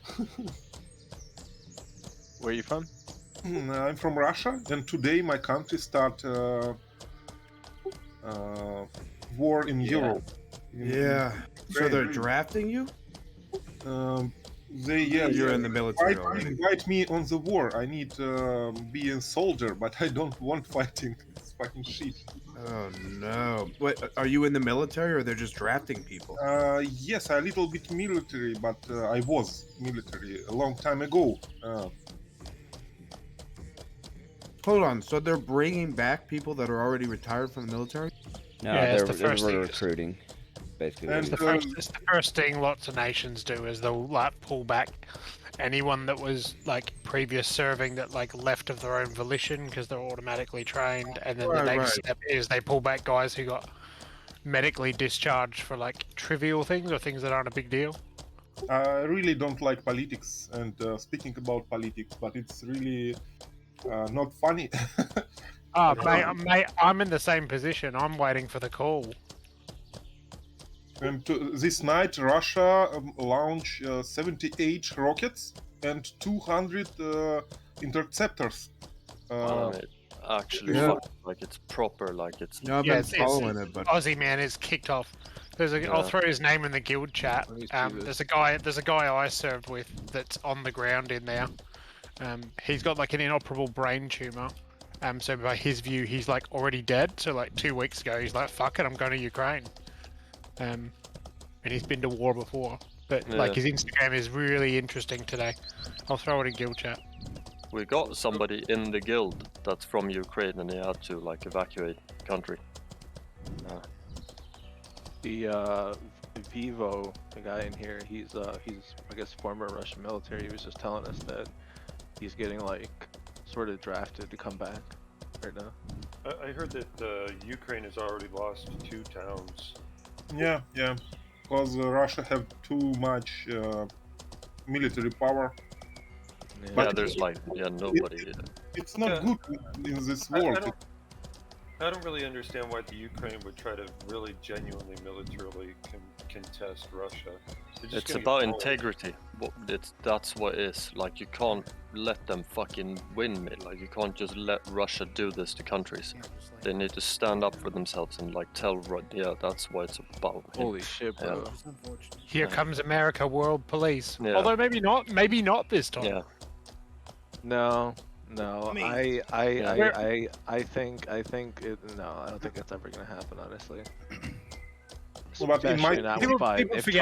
[SPEAKER 7] Where are you from?
[SPEAKER 9] I'm from Russia, and today my country start war in Europe.
[SPEAKER 10] Yeah. So they're drafting you? You're in the military already.
[SPEAKER 9] Invite me on the war. I need be a soldier, but I don't want fighting. It's fucking shit.
[SPEAKER 10] Oh no. Wait, are you in the military or they're just drafting people?
[SPEAKER 9] Yes, a little bit military, but I was military a long time ago.
[SPEAKER 10] Hold on, so they're bringing back people that are already retired from the military?
[SPEAKER 1] No,
[SPEAKER 2] Yeah, it's
[SPEAKER 1] they're,
[SPEAKER 2] the first
[SPEAKER 1] they're
[SPEAKER 2] thing-
[SPEAKER 1] recruiting. Basically,
[SPEAKER 9] And,
[SPEAKER 2] It's the first thing lots of nations do is they'll like pull back anyone that was like previous serving that like left of their own volition because they're automatically trained, and then the next step is they pull back guys who got medically discharged for like trivial things or things that aren't a big deal.
[SPEAKER 9] I really don't like politics and speaking about politics, but it's really not funny.
[SPEAKER 2] Oh, mate, I'm in the same position. I'm waiting for the call.
[SPEAKER 9] And this night, Russia launched 78 rockets and 200 interceptors.
[SPEAKER 8] Actually,
[SPEAKER 10] Yeah.
[SPEAKER 8] like it's proper, like it's.
[SPEAKER 10] No, I've
[SPEAKER 2] Yeah,
[SPEAKER 10] been
[SPEAKER 2] it's
[SPEAKER 10] following it, but
[SPEAKER 2] Aussie man is kicked off. I'll throw his name in the guild chat.
[SPEAKER 7] Let me see this.
[SPEAKER 2] There's a guy I served with that's on the ground in there. He's got like an inoperable brain tumor. So by his view, he's like already dead. So like 2 weeks ago, he's like, "Fuck it, I'm going to Ukraine." And he's been to war before. But like his Instagram is really interesting today. I'll throw it in guild chat.
[SPEAKER 8] We got somebody in the guild that's from Ukraine, and he had to like evacuate the country.
[SPEAKER 7] The Vivo, the guy in here, he's I guess former Russian military. He was just telling us that he's getting like sort of drafted to come back right now.
[SPEAKER 5] I heard that Ukraine has already lost 2 towns.
[SPEAKER 9] Yeah, because Russia have too much military power.
[SPEAKER 7] Yeah.
[SPEAKER 8] But there's like nobody.
[SPEAKER 9] It's not good in this world.
[SPEAKER 5] I don't really understand why the Ukraine would try to really genuinely militarily contest Russia.
[SPEAKER 8] It's about integrity. That's what it is. Like you can't let them fucking win me. Like you can't just let Russia do this to countries. They need to stand up for themselves and like tell that's what it's about.
[SPEAKER 7] Holy shit, bro.
[SPEAKER 2] Here comes America, world police.
[SPEAKER 8] Yeah.
[SPEAKER 2] Although maybe not this time.
[SPEAKER 8] Yeah.
[SPEAKER 7] No, I think it. No, I don't think that's ever gonna happen. Honestly.
[SPEAKER 9] But in my
[SPEAKER 7] Especially not
[SPEAKER 2] people-
[SPEAKER 7] with Biden.
[SPEAKER 2] people
[SPEAKER 7] If
[SPEAKER 2] forget-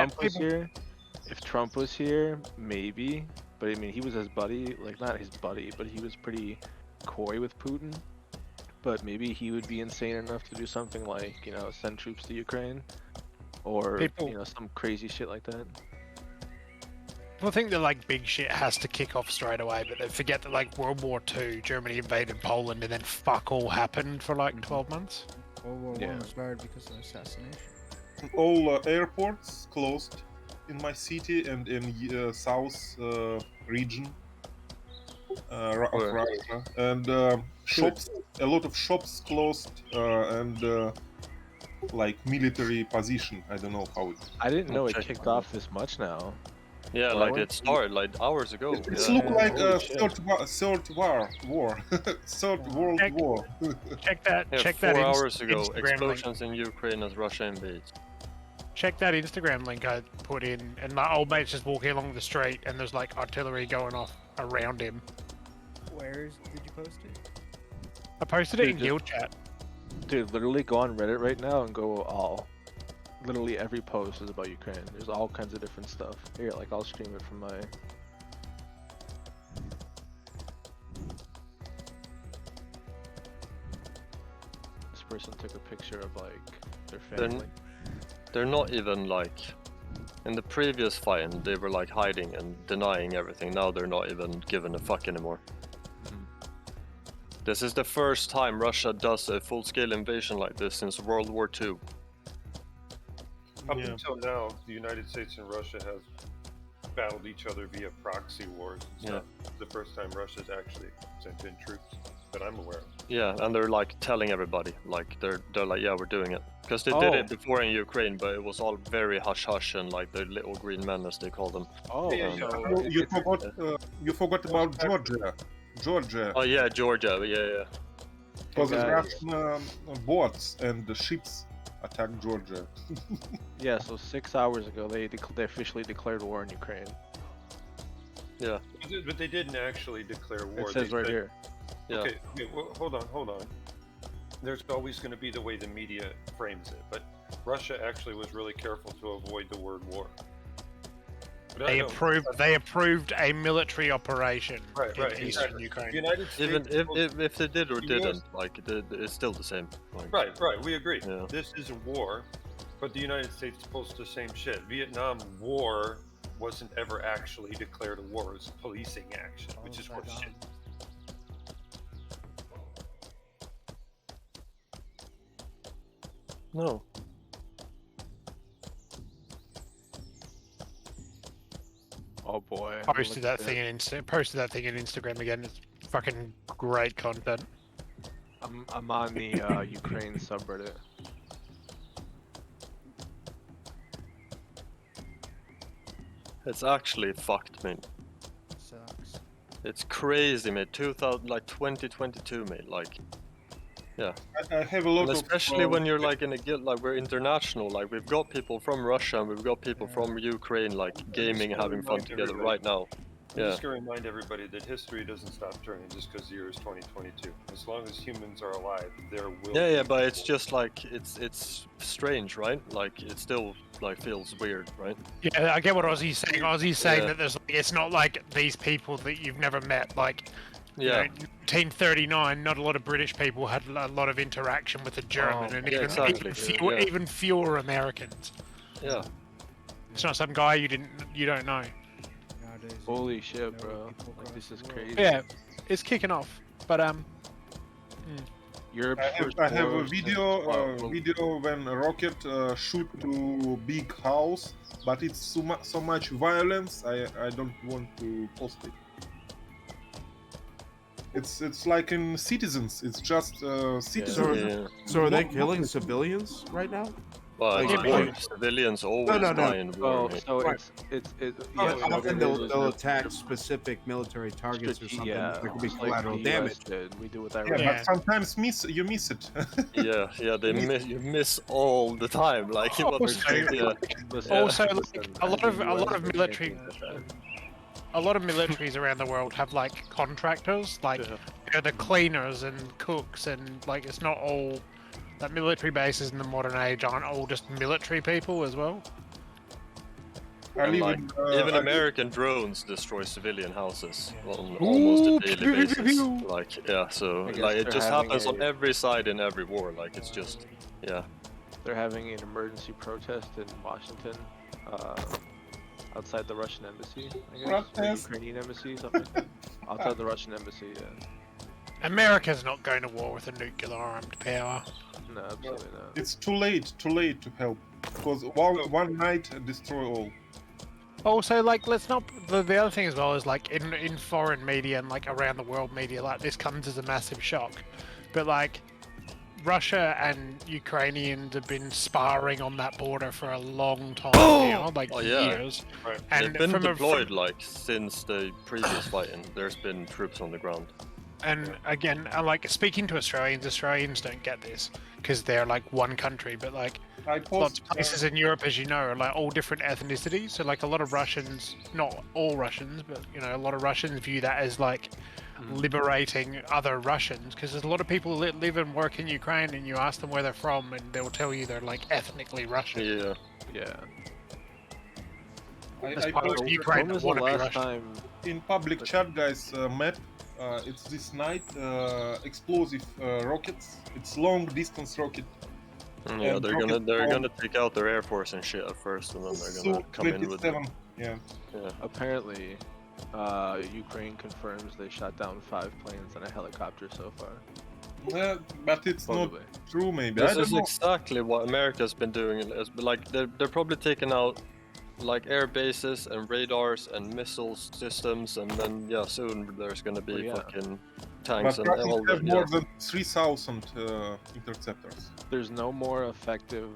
[SPEAKER 7] Trump was here, maybe. But I mean, he was his buddy, like not his buddy, but he was pretty coy with Putin. But maybe he would be insane enough to do something like, send troops to Ukraine, or
[SPEAKER 2] People-
[SPEAKER 7] some crazy shit like that.
[SPEAKER 2] People think that like big shit has to kick off straight away, but they forget that like World War II, Germany invaded Poland, and then fuck all happened for like 12 months.
[SPEAKER 3] World War
[SPEAKER 7] Yeah.
[SPEAKER 3] I started because of assassination.
[SPEAKER 9] all airports closed in my city and in south region of Russia, and shops. A lot of shops closed and like military position. I don't know how it.
[SPEAKER 7] I didn't know it
[SPEAKER 8] Okay.
[SPEAKER 7] kicked off this much now.
[SPEAKER 8] Yeah,
[SPEAKER 7] Well,
[SPEAKER 8] like
[SPEAKER 7] I
[SPEAKER 8] it started like hours ago.
[SPEAKER 9] It's
[SPEAKER 8] Yeah.
[SPEAKER 9] look like
[SPEAKER 7] Holy
[SPEAKER 9] a
[SPEAKER 7] shit.
[SPEAKER 9] third war, third world
[SPEAKER 2] Check-
[SPEAKER 9] war.
[SPEAKER 2] Check that.
[SPEAKER 8] Yeah,
[SPEAKER 2] check
[SPEAKER 8] 4
[SPEAKER 2] that.
[SPEAKER 8] hours ago,
[SPEAKER 2] Instagram link.
[SPEAKER 8] explosions in Ukraine as Russia invades.
[SPEAKER 2] Check that Instagram link I put in, and my old mate's just walking along the street, and there's like artillery going off around him.
[SPEAKER 3] Did you post it?
[SPEAKER 2] I posted it
[SPEAKER 7] Dude,
[SPEAKER 2] in
[SPEAKER 7] just-
[SPEAKER 2] guild chat.
[SPEAKER 7] Dude, literally go on Reddit right now and go all. Literally every post is about Ukraine. There's all kinds of different stuff. Here, like I'll stream it from my. person took a picture of like their
[SPEAKER 8] Then-
[SPEAKER 7] family.
[SPEAKER 8] They're not even like. In the previous fight, they were like hiding and denying everything. Now they're not even giving a fuck anymore. This is the first time Russia does a full-scale invasion like this since World War II.
[SPEAKER 5] Up
[SPEAKER 9] Yeah.
[SPEAKER 5] until now, the United States and Russia have battled each other via proxy wars and stuff. The first time Russia's actually sent in troops that I'm aware of.
[SPEAKER 8] Yeah, and they're like telling everybody, like they're like, yeah, we're doing it, because they did
[SPEAKER 7] Oh.
[SPEAKER 8] it before in Ukraine, but it was all very hush hush and like the little green men as they call them.
[SPEAKER 7] Oh,
[SPEAKER 5] Yeah,
[SPEAKER 7] so
[SPEAKER 9] Oh, you
[SPEAKER 7] it's-
[SPEAKER 9] forgot. You forgot about Georgia. Georgia.
[SPEAKER 8] Oh yeah, Georgia, yeah.
[SPEAKER 9] Because
[SPEAKER 7] guys.
[SPEAKER 9] Russian boats and the ships attacked Georgia.
[SPEAKER 7] yeah. So 6 hours ago, they officially declared war in Ukraine.
[SPEAKER 5] But they didn't actually declare war.
[SPEAKER 7] It says
[SPEAKER 5] They
[SPEAKER 7] right
[SPEAKER 5] said-
[SPEAKER 7] here.
[SPEAKER 8] Yeah.
[SPEAKER 5] Okay, well, hold on. There's always going to be the way the media frames it, but Russia actually was really careful to avoid the word war. But I don't-
[SPEAKER 2] They approved a military operation
[SPEAKER 5] Right,
[SPEAKER 2] in
[SPEAKER 5] right,
[SPEAKER 2] eastern
[SPEAKER 5] exactly.
[SPEAKER 2] Ukraine.
[SPEAKER 5] The United States.
[SPEAKER 8] Even if they did or
[SPEAKER 5] the
[SPEAKER 8] didn't, like it's still the same. Like,
[SPEAKER 5] Right, we agree.
[SPEAKER 8] Yeah.
[SPEAKER 5] This is a war, but the United States pulls the same shit. Vietnam War wasn't ever actually declared a war; it was a policing action, which is horseshit.
[SPEAKER 8] No.
[SPEAKER 7] Oh boy.
[SPEAKER 2] Posted that thing in Instagram again. It's fucking great content.
[SPEAKER 7] I'm on the Ukraine subreddit.
[SPEAKER 8] It's actually fucked, man.
[SPEAKER 3] Sucks.
[SPEAKER 8] It's crazy, mate. 2022, mate. Like,
[SPEAKER 9] I have a lot
[SPEAKER 8] and
[SPEAKER 9] of.
[SPEAKER 8] especially when you're like in a guild, like we're international. Like we've got people from Russia and we've got people from Ukraine, like gaming, and having fun together right now.
[SPEAKER 5] I'm
[SPEAKER 8] Yeah.
[SPEAKER 5] just gonna remind everybody that history doesn't stop turning just because the year is 2022. As long as humans are alive, there will.
[SPEAKER 8] Yeah,
[SPEAKER 5] be
[SPEAKER 8] but it's just like it's strange, right? Like it still like feels weird, right?
[SPEAKER 2] Yeah, I get what Ozzy's saying. Ozzy's saying
[SPEAKER 8] Yeah.
[SPEAKER 2] that there's it's not like these people that you've never met. Like, you
[SPEAKER 8] Yeah.
[SPEAKER 2] know, 1939, not a lot of British people had a lot of interaction with the German, and
[SPEAKER 8] yeah, exactly.
[SPEAKER 2] fewer,
[SPEAKER 8] Yeah.
[SPEAKER 2] even fewer Americans.
[SPEAKER 8] Yeah.
[SPEAKER 2] It's not some guy you don't know.
[SPEAKER 3] Nowadays,
[SPEAKER 7] Holy shit,
[SPEAKER 3] know
[SPEAKER 7] bro!
[SPEAKER 3] people
[SPEAKER 7] Like,
[SPEAKER 3] across
[SPEAKER 7] this
[SPEAKER 3] the
[SPEAKER 7] is
[SPEAKER 3] world.
[SPEAKER 7] crazy.
[SPEAKER 2] Yeah, it's kicking off, but
[SPEAKER 7] Europe.
[SPEAKER 9] I have a video when a rocket shoot to big house, but it's so much violence. I don't want to post it. It's like in Citizens. It's just citizens.
[SPEAKER 8] Yeah.
[SPEAKER 10] So are they killing civilians right now?
[SPEAKER 8] Well, it's
[SPEAKER 10] Yeah,
[SPEAKER 8] war. Civilians always
[SPEAKER 10] no.
[SPEAKER 8] die in war.
[SPEAKER 7] Oh,
[SPEAKER 8] mate.
[SPEAKER 7] so
[SPEAKER 10] Right.
[SPEAKER 7] it's
[SPEAKER 10] Yeah,
[SPEAKER 7] what
[SPEAKER 10] often
[SPEAKER 7] it
[SPEAKER 10] they'll,
[SPEAKER 7] is
[SPEAKER 10] they'll
[SPEAKER 7] is
[SPEAKER 10] attack specific military targets or something.
[SPEAKER 7] Yeah,
[SPEAKER 10] There could be
[SPEAKER 7] just like
[SPEAKER 10] collateral
[SPEAKER 7] the US
[SPEAKER 10] damage.
[SPEAKER 7] did. We do with Iraq.
[SPEAKER 9] Yeah,
[SPEAKER 2] Yeah.
[SPEAKER 9] but sometimes you miss it.
[SPEAKER 8] Yeah, you miss all the time. Like, what they're saying, yeah.
[SPEAKER 2] Also,
[SPEAKER 8] Yeah.
[SPEAKER 2] like, a lot of military. A lot of militaries around the world have like contractors, like they're the cleaners and cooks, and like it's not all that military bases in the modern age aren't all just military people as well.
[SPEAKER 9] I
[SPEAKER 8] And
[SPEAKER 9] live
[SPEAKER 8] like,
[SPEAKER 9] in,
[SPEAKER 8] even
[SPEAKER 9] I-
[SPEAKER 8] American drones destroy civilian houses on almost a daily basis. Like, yeah, so
[SPEAKER 7] I guess
[SPEAKER 8] like it
[SPEAKER 7] they're
[SPEAKER 8] just
[SPEAKER 7] having
[SPEAKER 8] happens on
[SPEAKER 7] a-
[SPEAKER 8] every side in every war. Like, it's just, yeah.
[SPEAKER 7] They're having an emergency protest in Washington, outside the Russian embassy. I guess, or
[SPEAKER 9] Protest.
[SPEAKER 7] Ukrainian embassy, something like that. Outside the Russian embassy, yeah.
[SPEAKER 2] America's not going to war with a nuclear armed power.
[SPEAKER 7] No, absolutely not.
[SPEAKER 9] It's too late to help because one night destroy all.
[SPEAKER 2] Also, like, let's not. The other thing as well is like in foreign media and like around the world media, like this comes as a massive shock. But like, Russia and Ukrainians have been sparring on that border for a long time now, like
[SPEAKER 8] Oh, yeah.
[SPEAKER 2] years.
[SPEAKER 5] Right.
[SPEAKER 2] And
[SPEAKER 8] They've been
[SPEAKER 2] from
[SPEAKER 8] deployed like since the previous fighting. There's been troops on the ground.
[SPEAKER 2] And again, like speaking to Australians don't get this because they're like one country, but like
[SPEAKER 9] I
[SPEAKER 2] lots
[SPEAKER 9] post
[SPEAKER 2] of places in Europe, as you know, are like all different ethnicities. So like a lot of Russians, not all Russians, but you know, a lot of Russians view that as like liberating other Russians because there's a lot of people that live and work in Ukraine, and you ask them where they're from, and they'll tell you they're like ethnically Russian.
[SPEAKER 8] Yeah.
[SPEAKER 7] Yeah.
[SPEAKER 9] I
[SPEAKER 2] As
[SPEAKER 9] post
[SPEAKER 2] opposed to Ukraine
[SPEAKER 7] When was
[SPEAKER 2] that
[SPEAKER 7] the
[SPEAKER 2] want to be
[SPEAKER 7] last
[SPEAKER 2] Russian.
[SPEAKER 7] time?
[SPEAKER 9] in public chat, guys. Map It's this night explosive rockets. It's long distance rocket.
[SPEAKER 8] Yeah,
[SPEAKER 9] And
[SPEAKER 8] they're
[SPEAKER 9] rocket
[SPEAKER 8] gonna
[SPEAKER 9] bomb.
[SPEAKER 8] take out their air force and shit at first, and then they're gonna come in with.
[SPEAKER 9] 27. Yeah.
[SPEAKER 7] Apparently, Ukraine confirms they shot down 5 planes and a helicopter so far.
[SPEAKER 9] But it's
[SPEAKER 7] Probably.
[SPEAKER 9] not true. Maybe I
[SPEAKER 8] This
[SPEAKER 9] don't
[SPEAKER 8] is
[SPEAKER 9] know.
[SPEAKER 8] exactly what America's been doing. Like they're probably taking out like air bases and radars and missile systems, and then yeah, soon there's gonna be
[SPEAKER 7] Well, yeah.
[SPEAKER 8] fucking
[SPEAKER 9] But
[SPEAKER 8] tanks and all
[SPEAKER 9] Russians
[SPEAKER 8] the
[SPEAKER 9] have more than 3,000 interceptors.
[SPEAKER 7] There's no more effective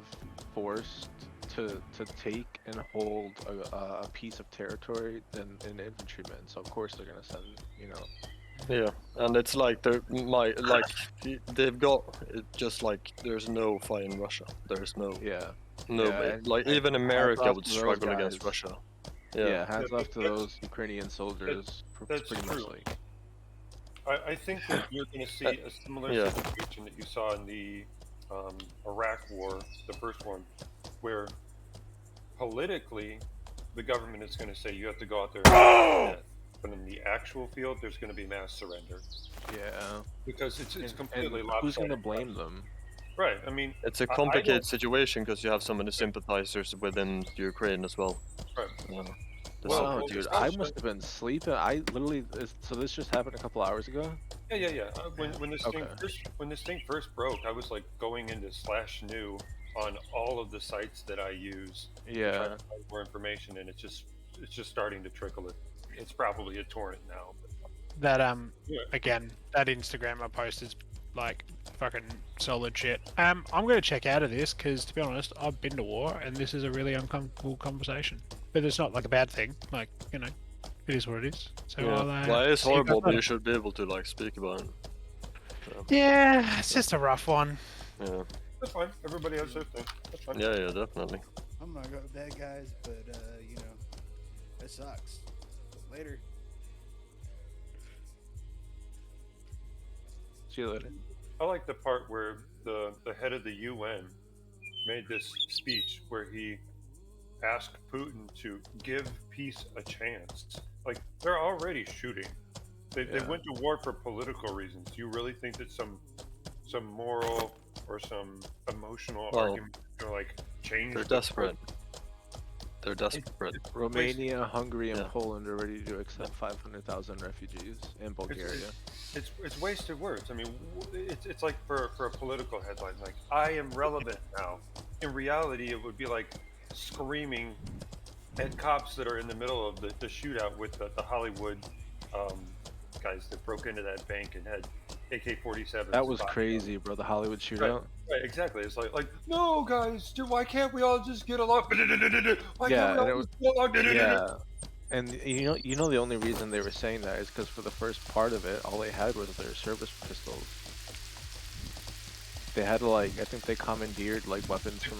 [SPEAKER 7] force to take and hold a piece of territory than an infantryman. So of course they're gonna send, you know.
[SPEAKER 8] Yeah, and it's like they've got it just like there's no fight in Russia. There's no
[SPEAKER 7] Yeah.
[SPEAKER 8] no
[SPEAKER 7] Yeah,
[SPEAKER 8] way.
[SPEAKER 7] and-
[SPEAKER 8] Like
[SPEAKER 7] and
[SPEAKER 8] even
[SPEAKER 7] hats
[SPEAKER 8] America
[SPEAKER 7] off
[SPEAKER 8] would
[SPEAKER 7] to those
[SPEAKER 8] struggle against
[SPEAKER 7] guys.
[SPEAKER 8] Russia.
[SPEAKER 7] Yeah, hands
[SPEAKER 5] Yeah,
[SPEAKER 7] off to
[SPEAKER 5] that's-
[SPEAKER 7] those Ukrainian soldiers.
[SPEAKER 5] that's
[SPEAKER 7] pretty much
[SPEAKER 5] true.
[SPEAKER 7] like.
[SPEAKER 5] I think that you're going to see a similar
[SPEAKER 8] Yeah.
[SPEAKER 5] situation that you saw in the Iraq War, the first one, where politically the government is going to say you have to go out there and fight to death. But in the actual field, there's going to be mass surrender
[SPEAKER 7] Yeah.
[SPEAKER 5] because it's
[SPEAKER 7] And
[SPEAKER 5] completely
[SPEAKER 7] who's gonna
[SPEAKER 5] lopsided.
[SPEAKER 7] blame them?
[SPEAKER 5] Right. I mean,
[SPEAKER 8] It's a
[SPEAKER 5] I
[SPEAKER 8] complicated
[SPEAKER 5] don't-
[SPEAKER 8] situation because you have so many sympathizers within Ukraine as well.
[SPEAKER 5] Right.
[SPEAKER 8] Yeah.
[SPEAKER 5] Well,
[SPEAKER 7] Oh,
[SPEAKER 5] well,
[SPEAKER 7] dude,
[SPEAKER 5] it's
[SPEAKER 7] I
[SPEAKER 5] also-
[SPEAKER 7] must have been sleeping. I literally. So this just happened a couple hours ago.
[SPEAKER 5] Yeah. When this thing
[SPEAKER 7] Okay.
[SPEAKER 5] first broke, I was like going into /new on all of the sites that I use. to try
[SPEAKER 7] Yeah.
[SPEAKER 5] to find more information, and it's just starting to trickle. It's probably a torrent now.
[SPEAKER 2] That
[SPEAKER 5] Yeah.
[SPEAKER 2] again, that Instagram I post is like fucking solid shit. I'm gonna check out of this because to be honest, I've been to war and this is a really uncomfortable conversation. But it's not like a bad thing. Like you know, it is what it is. So
[SPEAKER 8] Yeah.
[SPEAKER 2] I'll,
[SPEAKER 8] Well, it's
[SPEAKER 2] see if I've
[SPEAKER 8] horrible,
[SPEAKER 2] got
[SPEAKER 8] but
[SPEAKER 2] it.
[SPEAKER 8] you should be able to like speak about it.
[SPEAKER 2] Yeah, it's just a rough one.
[SPEAKER 8] Yeah.
[SPEAKER 5] That's fine. Everybody has their thing. That's fine.
[SPEAKER 8] Yeah, definitely.
[SPEAKER 11] I'm not got bad guys, but you know, it sucks. Later.
[SPEAKER 7] See you later.
[SPEAKER 5] I like the part where the head of the UN made this speech where he asked Putin to give peace a chance. Like they're already shooting. They
[SPEAKER 7] Yeah.
[SPEAKER 5] went to war for political reasons. Do you really think that some moral or some emotional
[SPEAKER 8] Well,
[SPEAKER 5] argument is gonna like change?
[SPEAKER 8] They're
[SPEAKER 5] the-
[SPEAKER 8] desperate. They're desperate.
[SPEAKER 7] Romania, Hungary, and
[SPEAKER 8] Yeah.
[SPEAKER 7] Poland are ready to accept 500,000 refugees in Bulgaria.
[SPEAKER 5] It's wasted words. I mean, it's like for a political headline, like I am relevant now. In reality, it would be like screaming at cops that are in the middle of the shootout with the Hollywood guys that broke into that bank and had AK-47s.
[SPEAKER 7] That was crazy, bro. The Hollywood shootout.
[SPEAKER 5] Right, exactly. It's like no, guys, why can't we all just get along? Why
[SPEAKER 7] Yeah,
[SPEAKER 5] can't
[SPEAKER 7] and
[SPEAKER 5] we
[SPEAKER 7] it
[SPEAKER 5] all
[SPEAKER 7] was-
[SPEAKER 5] just get along?
[SPEAKER 7] Yeah. And you know the only reason they were saying that is because for the first part of it, all they had was their service pistols. They had like I think they commandeered like weapons from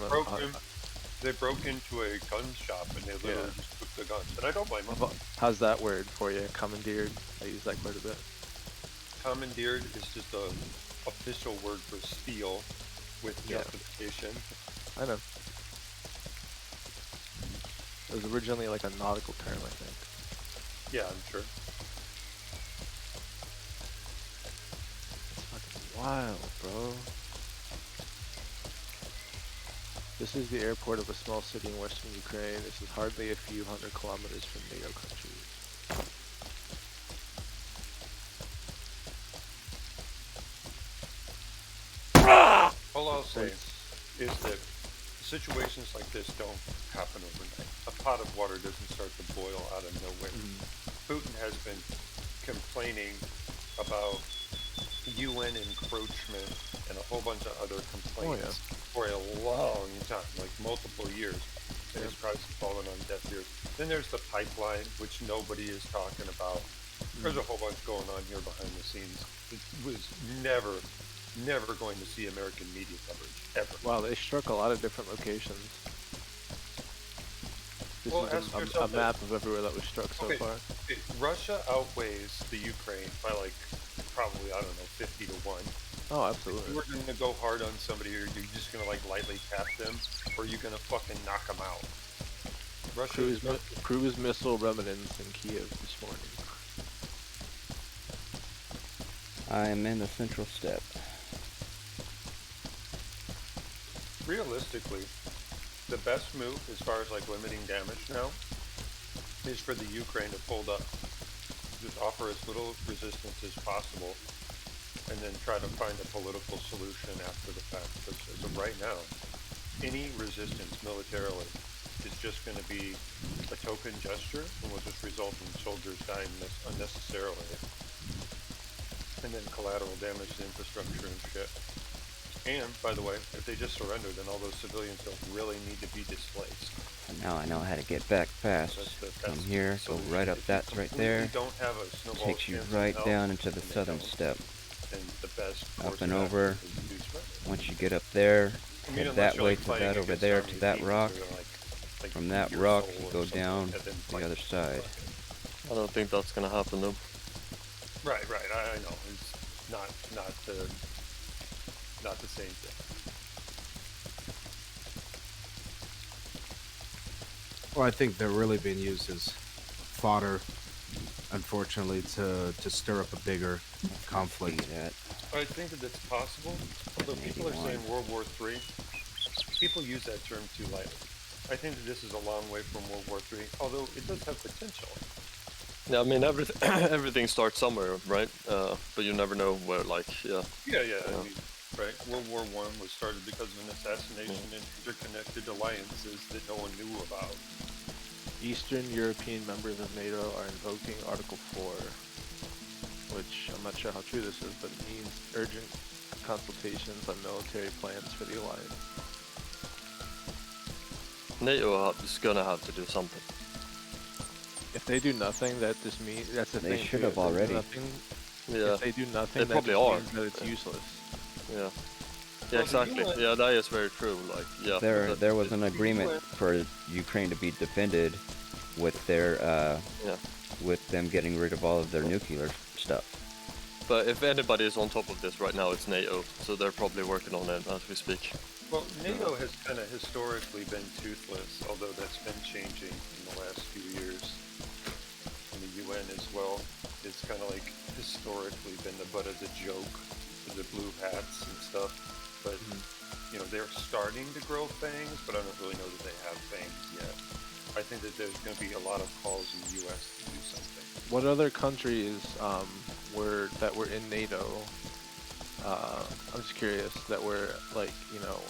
[SPEAKER 5] They broke into a gun shop and they literally
[SPEAKER 7] Yeah.
[SPEAKER 5] just took the guns. And I don't blame them.
[SPEAKER 7] How's that word for you? Commandeered. I use that quite a bit.
[SPEAKER 5] Commandeered is just a official word for steal with
[SPEAKER 7] Yeah.
[SPEAKER 5] justification.
[SPEAKER 7] I know. It was originally like a nautical term, I think.
[SPEAKER 5] Yeah, I'm sure.
[SPEAKER 7] It's fucking wild, bro. This is the airport of a small city in western Ukraine. This is hardly a few hundred kilometers from NATO countries.
[SPEAKER 5] All I'll say is that situations like this don't happen overnight. A pot of water doesn't start to boil out of nowhere. Putin has been complaining about UN encroachment and a whole bunch of other complaints for a long time, like multiple years. And his price has fallen on deaf ears. Then there's the pipeline, which nobody is talking about. There's a whole bunch going on here behind the scenes. It was never going to see American media coverage, ever.
[SPEAKER 7] Wow, they struck a lot of different locations. This
[SPEAKER 5] Well,
[SPEAKER 7] is
[SPEAKER 5] ask
[SPEAKER 7] a
[SPEAKER 5] yourself
[SPEAKER 7] map of everywhere that was struck so
[SPEAKER 5] Okay,
[SPEAKER 7] far.
[SPEAKER 5] okay, Russia outweighs the Ukraine by like probably, I don't know, 50 to 1.
[SPEAKER 7] Oh,
[SPEAKER 5] If
[SPEAKER 7] absolutely.
[SPEAKER 5] you were going to go hard on somebody, or you're just going to like lightly tap them, or you're going to fucking knock them out. Russia
[SPEAKER 7] Cruise missile remnants in Kiev this morning.
[SPEAKER 1] I am in the central step.
[SPEAKER 5] Realistically, the best move as far as like limiting damage now is for the Ukraine to fold up. Just offer as little resistance as possible and then try to find a political solution after the fact. Because as of right now, any resistance militarily is just going to be a token gesture and will just result in soldiers dying unnecessarily. And then collateral damage to infrastructure and shit. And, by the way, if they just surrender, then all those civilians don't really need to be displaced.
[SPEAKER 1] Now I know how to get back fast. Come here, go right up that right there.
[SPEAKER 5] Don't have a snowball
[SPEAKER 1] Takes you
[SPEAKER 5] chance
[SPEAKER 1] right
[SPEAKER 5] of
[SPEAKER 1] down
[SPEAKER 5] health,
[SPEAKER 1] into the
[SPEAKER 5] and they
[SPEAKER 1] southern
[SPEAKER 5] don't,
[SPEAKER 1] step.
[SPEAKER 5] then the best
[SPEAKER 1] Up
[SPEAKER 5] course
[SPEAKER 1] and
[SPEAKER 5] of
[SPEAKER 1] over.
[SPEAKER 5] action is to do surrender.
[SPEAKER 1] Once you get up there,
[SPEAKER 5] I mean,
[SPEAKER 1] head
[SPEAKER 5] unless
[SPEAKER 1] that
[SPEAKER 5] you're,
[SPEAKER 1] way
[SPEAKER 5] like,
[SPEAKER 1] to
[SPEAKER 5] fighting
[SPEAKER 1] that over
[SPEAKER 5] against
[SPEAKER 1] there
[SPEAKER 5] army
[SPEAKER 1] to that
[SPEAKER 5] demons
[SPEAKER 1] rock.
[SPEAKER 5] or, like
[SPEAKER 1] From that
[SPEAKER 5] your
[SPEAKER 1] rock,
[SPEAKER 5] soul
[SPEAKER 1] you
[SPEAKER 5] or
[SPEAKER 1] go
[SPEAKER 5] something,
[SPEAKER 1] down
[SPEAKER 5] and
[SPEAKER 1] to
[SPEAKER 5] then
[SPEAKER 1] the
[SPEAKER 5] fight
[SPEAKER 1] other side.
[SPEAKER 8] I don't think that's gonna happen though.
[SPEAKER 5] Right, I know. It's not the same thing.
[SPEAKER 10] Well, I think they're really being used as fodder, unfortunately, to stir up a bigger conflict.
[SPEAKER 5] I think that it's possible, although people are saying World War III, people use that term too lightly. I think that this is a long way from World War III, although it does have potential.
[SPEAKER 8] Yeah, I mean everything starts somewhere, right? But you never know where. Like, yeah.
[SPEAKER 5] Yeah. I mean, right. World War I was started because of an assassination and interconnected alliances that no one knew about.
[SPEAKER 7] Eastern European members of NATO are invoking Article 4, which I'm not sure how true this is, but it means urgent consultations on military plans for the alliance.
[SPEAKER 8] NATO is gonna have to do something.
[SPEAKER 7] If they do nothing, that just means that's the
[SPEAKER 1] They
[SPEAKER 7] thing.
[SPEAKER 1] should
[SPEAKER 7] too.
[SPEAKER 1] have
[SPEAKER 7] If they do
[SPEAKER 1] already.
[SPEAKER 7] nothing-
[SPEAKER 8] Yeah.
[SPEAKER 7] If they do nothing,
[SPEAKER 8] They
[SPEAKER 7] that
[SPEAKER 8] probably
[SPEAKER 7] just
[SPEAKER 8] are.
[SPEAKER 7] means that it's useless.
[SPEAKER 8] Yeah. Yeah,
[SPEAKER 5] Well,
[SPEAKER 8] exactly.
[SPEAKER 5] the
[SPEAKER 8] Yeah, that is very true. Like, yeah.
[SPEAKER 1] There was an agreement for Ukraine to be defended with their with them getting rid of all of their nuclear stuff.
[SPEAKER 8] But if anybody is on top of this right now, it's NATO. So they're probably working on it as we speak.
[SPEAKER 5] Well, NATO has kind of historically been toothless, although that's been changing in the last few years. And the UN as well. It's kind of like historically been the butt of the joke for the blue hats and stuff. But, you know, they're starting to grow fangs, but I don't really know that they have fangs yet. I think that there's going to be a lot of calls in the US to do something.
[SPEAKER 7] What other countries were in NATO? I'm just curious that were like, you know,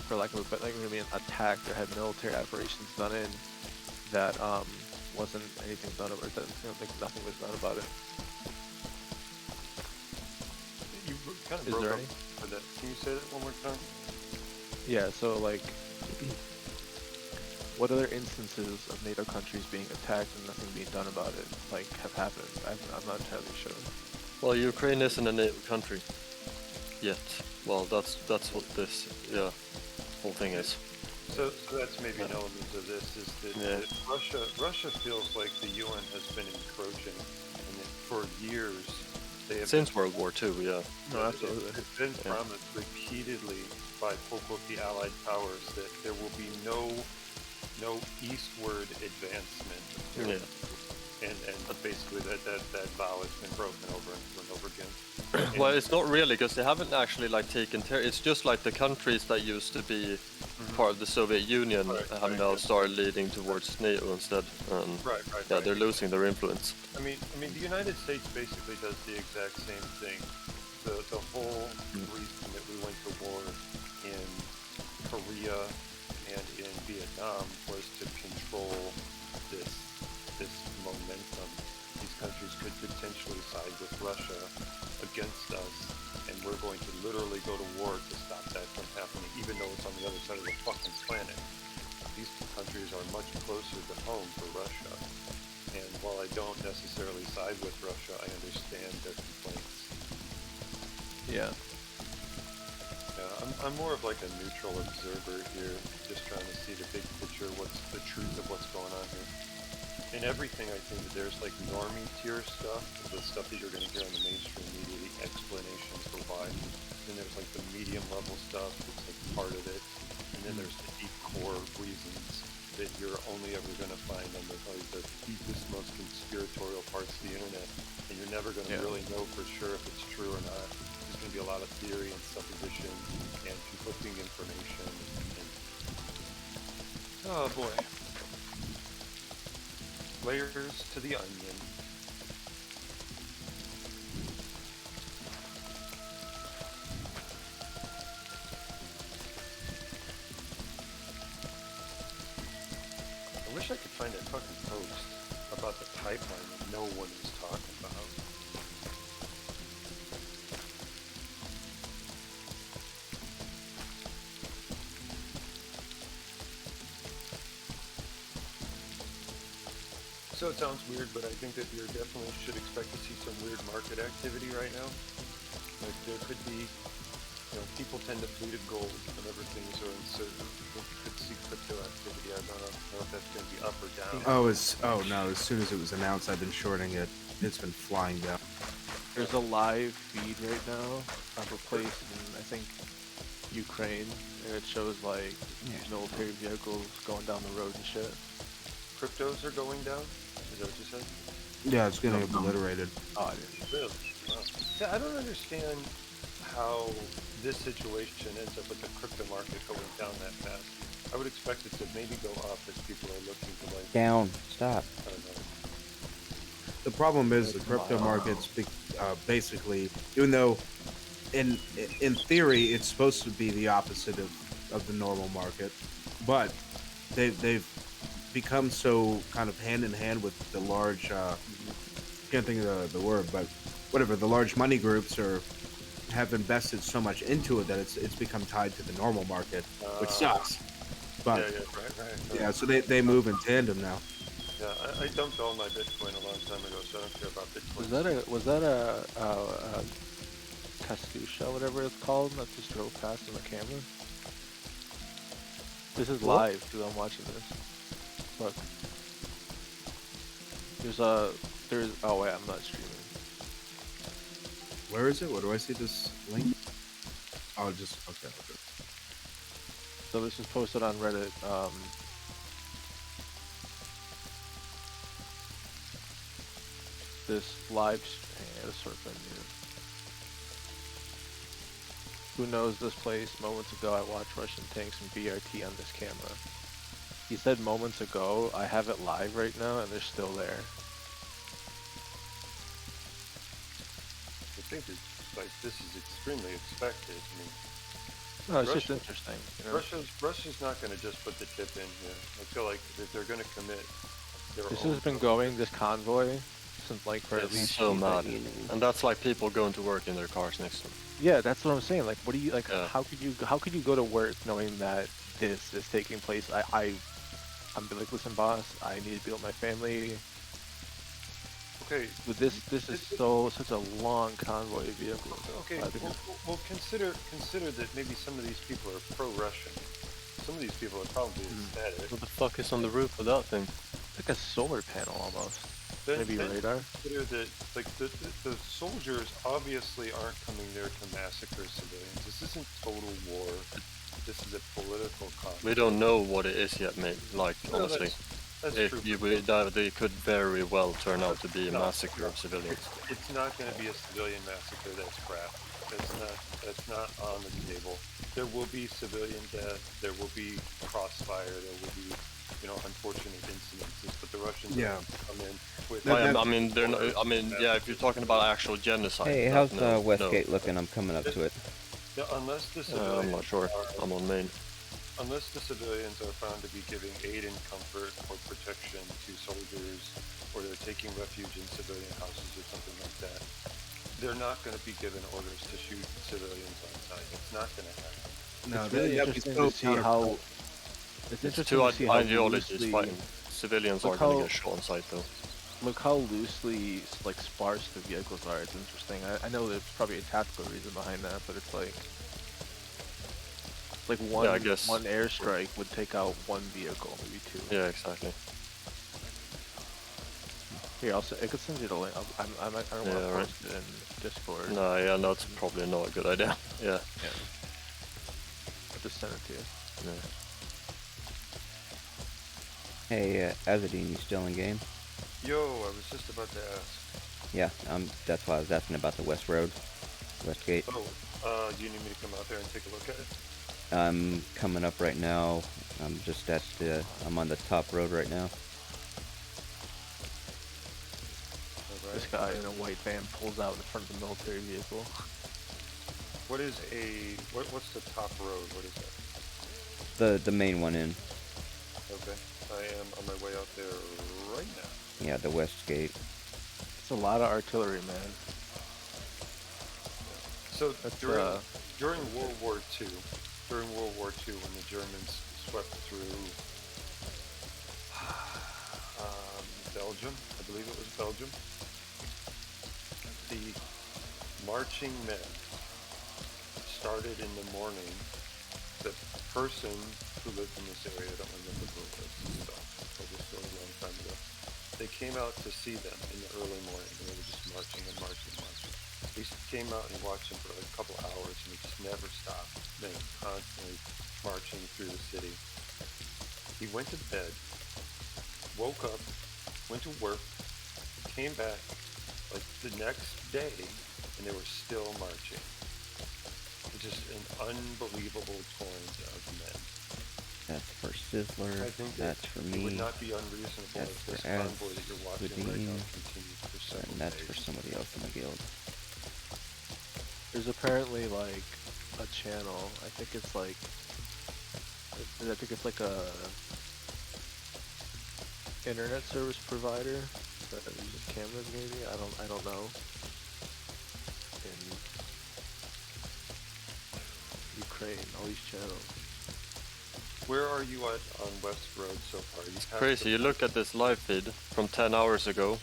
[SPEAKER 7] for lack of a better, like maybe attacked or had military operations done in that wasn't anything done about it. Nothing was done about it.
[SPEAKER 5] You kind of
[SPEAKER 7] Is
[SPEAKER 5] broke
[SPEAKER 7] there
[SPEAKER 5] up
[SPEAKER 7] any?
[SPEAKER 5] for that. Can you say that one more time?
[SPEAKER 7] Yeah. So like, what other instances of NATO countries being attacked and nothing being done about it like have happened? I'm not entirely sure.
[SPEAKER 8] Well, Ukraine isn't a NATO country yet. Well, that's what this whole thing is.
[SPEAKER 5] So that's maybe an element of this is that Russia feels like the UN has been encroaching, and that for years they have
[SPEAKER 8] Since World War II, yeah.
[SPEAKER 7] No, absolutely.
[SPEAKER 5] It's been promised repeatedly by the Allied powers that there will be no eastward advancement.
[SPEAKER 8] Yeah.
[SPEAKER 5] And basically that vow has been broken over and over again.
[SPEAKER 8] Well, it's not really, because they haven't actually like taken it's just like the countries that used to be part of the Soviet Union have now started leading towards NATO instead. Yeah, they're losing their influence.
[SPEAKER 5] I mean, the United States basically does the exact same thing. The whole reason that we went to war in Korea and in Vietnam was to control this momentum. These countries could potentially side with Russia against us, and we're going to literally go to war to stop that from happening, even though it's on the other side of the fucking planet. These two countries are much closer to home for Russia, and while I don't necessarily side with Russia, I understand their complaints.
[SPEAKER 7] Yeah.
[SPEAKER 5] I'm more of like a neutral observer here, just trying to see the big picture, what's the truth of what's going on here. In everything, I think that there's like normie tier stuff, the stuff that you're going to hear on the mainstream media, the explanations for why. Then there's like the medium level stuff that's like part of it. And then there's the deep core reasons that you're only ever going to find on the deepest, most conspiratorial parts of the internet. And you're never going to
[SPEAKER 7] Yeah.
[SPEAKER 5] really know for sure if it's true or not. There's going to be a lot of theory and supposition and conflicting information. Oh boy. Layers to the onion. I wish I could find a fucking post about the pipeline that no one is talking about. So it sounds weird, but I think that you definitely should expect to see some weird market activity right now. Like there could be, people tend to flee to gold whenever things are uncertain. I think you could see crypto activity. I don't know if that's going to be up or down.
[SPEAKER 10] Oh no! As soon as it was announced, I've been shorting it. It's been flying down.
[SPEAKER 7] There's a live feed right now of a place in, I think, Ukraine, and it shows like military vehicles going down the road and shit.
[SPEAKER 5] Cryptos are going down? Is that what you said?
[SPEAKER 10] Yeah, it's getting obliterated.
[SPEAKER 7] Oh, I didn't.
[SPEAKER 5] Really? Wow. See, I don't understand how this situation ends up with the crypto market going down that fast. I would expect it to maybe go up as people are looking to like...
[SPEAKER 1] Down. Stop.
[SPEAKER 5] I don't know.
[SPEAKER 10] The problem is the crypto markets basically, even though in theory it's supposed to be the opposite of the normal market, but they've become so kind of hand in hand with the large can't think of the word, but whatever, the large money groups have invested so much into it that it's become tied to the normal market, which sucks. But
[SPEAKER 5] right.
[SPEAKER 10] so they move in tandem now.
[SPEAKER 5] Yeah, I dumped all my Bitcoin a long time ago, so I don't care about Bitcoin.
[SPEAKER 7] Was that a Katusha, whatever it's called, that just drove past in the camera? This is live, dude. I'm watching this. Look. Oh wait, I'm not streaming.
[SPEAKER 10] Where is it? Where do I see this link? Oh, just okay.
[SPEAKER 7] So this was posted on Reddit. This live. This sort of thing here. Who knows this place? Moments ago, I watched Russian tanks and BRT on this camera. He said moments ago. I have it live right now, and they're still there.
[SPEAKER 5] I think it's like this is extremely expected. I mean,
[SPEAKER 7] no, it's just interesting. You know?
[SPEAKER 5] Russia's not going to just put the tip in here. I feel like that they're going to commit.
[SPEAKER 7] This has been going, this convoy, since like for at least
[SPEAKER 8] so mad, and that's like people going to work in their cars next to them.
[SPEAKER 7] Yeah, that's what I'm saying. Like, what do you like? How could you go to work knowing that this is taking place? I'm like, listen, boss, I need to be with my family.
[SPEAKER 5] Okay.
[SPEAKER 7] But this is such a long convoy vehicle.
[SPEAKER 5] Okay. Well, consider that maybe some of these people are pro-Russian. Some of these people are probably ecstatic.
[SPEAKER 8] What the fuck is on the roof of that thing?
[SPEAKER 7] Like a solar panel almost.
[SPEAKER 5] Then
[SPEAKER 7] radar.
[SPEAKER 5] Consider that like the soldiers obviously aren't coming there to massacre civilians. This isn't total war. This is a political conflict.
[SPEAKER 8] We don't know what it is yet, mate. Like,
[SPEAKER 5] No,
[SPEAKER 8] honestly.
[SPEAKER 5] That's true.
[SPEAKER 8] They could very well turn out to be a massacre of civilians.
[SPEAKER 5] It's not going to be a civilian massacre. That's crap. That's not on the table. There will be civilian death. There will be crossfire. There will be, unfortunate incidences. But the Russians come in with.
[SPEAKER 8] If you're talking about actual genocide.
[SPEAKER 1] Hey, how's Westgate looking? I'm coming up to it.
[SPEAKER 5] Yeah, unless the civilians
[SPEAKER 8] I'm not sure. I'm on main.
[SPEAKER 5] Unless the civilians are found to be giving aid and comfort or protection to soldiers, or they're taking refuge in civilian houses or something like that, they're not going to be given orders to shoot civilians on sight. It's not going to happen.
[SPEAKER 7] No, it's really interesting to see how.
[SPEAKER 8] It's two ideologies fighting. Civilians aren't going to get shot on sight, though.
[SPEAKER 7] Look how loosely sparse the vehicles are. It's interesting. I know there's probably a tactical reason behind that, but it's like one airstrike would take out one vehicle, maybe two.
[SPEAKER 8] Yeah, exactly.
[SPEAKER 7] Here, I could send you the link. I don't want to post it in Discord.
[SPEAKER 8] No, that's probably not a good idea. Yeah.
[SPEAKER 7] I'll just send it to you.
[SPEAKER 8] Yeah.
[SPEAKER 1] Hey, Azadine, you still in game?
[SPEAKER 5] Yo, I was just about to ask.
[SPEAKER 1] Yeah, that's why I was asking about the West Road, West Gate.
[SPEAKER 5] Oh, do you need me to come out there and take a look at it?
[SPEAKER 1] I'm coming up right now. I'm just at the. I'm on the top road right now.
[SPEAKER 5] Alright.
[SPEAKER 7] This guy in a white van pulls out in front of the military vehicle.
[SPEAKER 5] What is what's the top road? What is that?
[SPEAKER 1] The main one in.
[SPEAKER 5] Okay. I am on my way out there right now.
[SPEAKER 1] Yeah, the West Gate.
[SPEAKER 7] It's a lot of artillery, man.
[SPEAKER 5] So
[SPEAKER 7] That's,
[SPEAKER 5] during World War II, when the Germans swept through Belgium, I believe it was Belgium, the marching men started in the morning. The person who lived in this area, I don't remember who it was, so told this story a long time ago. They came out to see them in the early morning, and they were just marching and marching and marching. He came out and watched them for like a couple hours, and he just never stopped. They were constantly marching through the city. He went to bed, woke up, went to work, came back like the next day, and they were still marching. Just an unbelievable torrent of men.
[SPEAKER 1] That's for Sizzler.
[SPEAKER 5] I think
[SPEAKER 1] that's for me.
[SPEAKER 5] It would not be unreasonable
[SPEAKER 1] That's
[SPEAKER 5] if
[SPEAKER 1] for
[SPEAKER 5] this convoy that you're watching right now
[SPEAKER 1] Aswadeen,
[SPEAKER 5] continues for several
[SPEAKER 1] and that's
[SPEAKER 5] days.
[SPEAKER 1] for somebody else in the guild.
[SPEAKER 7] There's apparently like a channel. I think it's like a internet service provider that uses cameras. Maybe I don't know. In Ukraine, all these channels.
[SPEAKER 5] Where are you at on West Road so far? You passed
[SPEAKER 8] Crazy,
[SPEAKER 5] the-
[SPEAKER 8] you look at this live feed from 10 hours ago,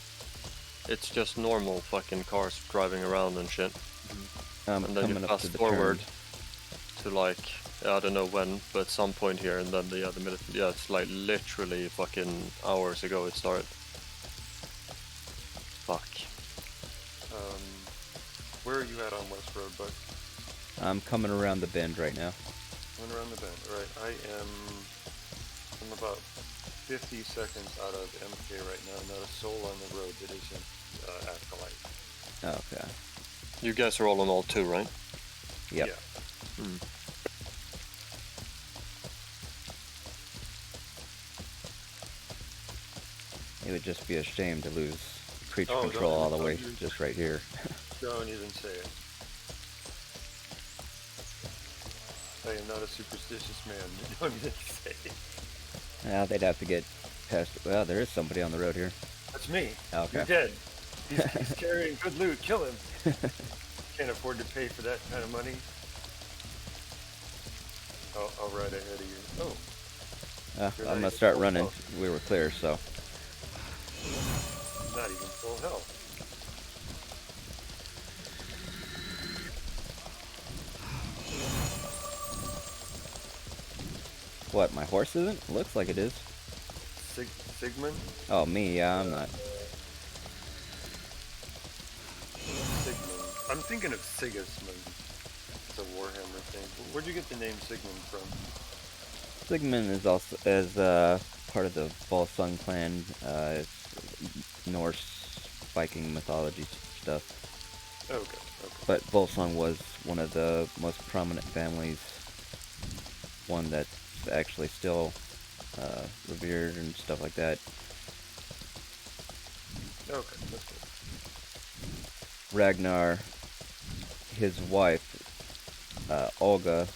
[SPEAKER 8] it's just normal fucking cars driving around and shit. And then you
[SPEAKER 1] Coming up
[SPEAKER 8] fast
[SPEAKER 1] to the
[SPEAKER 8] forward
[SPEAKER 1] turn.
[SPEAKER 8] to like, I don't know when, but some point here, and then the other minute, yeah, it's like literally fucking hours ago it started. Fuck.
[SPEAKER 5] Where are you at on West Road, bud?
[SPEAKER 1] I'm coming around the bend right now.
[SPEAKER 5] Going around the bend. Alright, I'm about 50 seconds out of MK right now. Not a soul on the road that isn't Acolyte.
[SPEAKER 1] Okay.
[SPEAKER 8] You guys are all on all 2, right?
[SPEAKER 1] Yep.
[SPEAKER 5] Yeah.
[SPEAKER 8] Hmm.
[SPEAKER 1] It would just be a shame to lose creature
[SPEAKER 5] Oh,
[SPEAKER 1] control
[SPEAKER 5] don't
[SPEAKER 1] all the
[SPEAKER 5] even-
[SPEAKER 1] way
[SPEAKER 5] don't even-
[SPEAKER 1] just right here.
[SPEAKER 5] Don't even say it. I am not a superstitious man. Don't even say it.
[SPEAKER 1] Well, they'd have to get past. Well, there is somebody on the road here.
[SPEAKER 5] That's me.
[SPEAKER 1] Okay.
[SPEAKER 5] You're dead. He's carrying good loot. Kill him. Can't afford to pay for that kind of money. I'll ride ahead of you. Oh. You're not
[SPEAKER 1] I'm gonna
[SPEAKER 5] even
[SPEAKER 1] start
[SPEAKER 5] full
[SPEAKER 1] running.
[SPEAKER 5] health.
[SPEAKER 1] We were clear, so.
[SPEAKER 5] Not even full health.
[SPEAKER 1] What? My horse isn't? Looks like it is.
[SPEAKER 5] Sigmund?
[SPEAKER 1] Oh, me? Yeah, I'm not.
[SPEAKER 5] Sigmund. I'm thinking of Sigismund. It's a Warhammer thing. Where'd you get the name Sigmund from?
[SPEAKER 1] Sigmund is also part of the Volsung clan. It's Norse Viking mythology stuff.
[SPEAKER 5] Okay.
[SPEAKER 1] But Volsung was one of the most prominent families. One that's actually still revered and stuff like that.
[SPEAKER 5] Okay, that's cool.
[SPEAKER 1] Ragnar, his wife, Olga,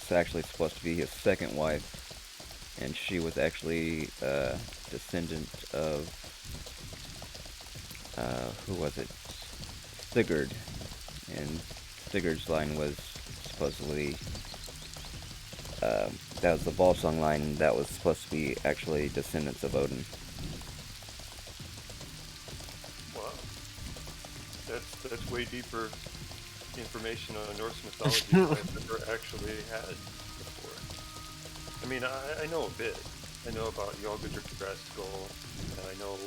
[SPEAKER 1] is actually supposed to be his second wife, and she was actually a descendant of, who was it? Sigurd, and Sigurd's line was supposedly, that was the Volsung line, and that was supposed to be actually descendants of Odin.
[SPEAKER 5] Wow. That's way deeper information on Norse mythology than I've ever actually had before. I mean, I know a bit. I know about Yalgadr Graskol, and I know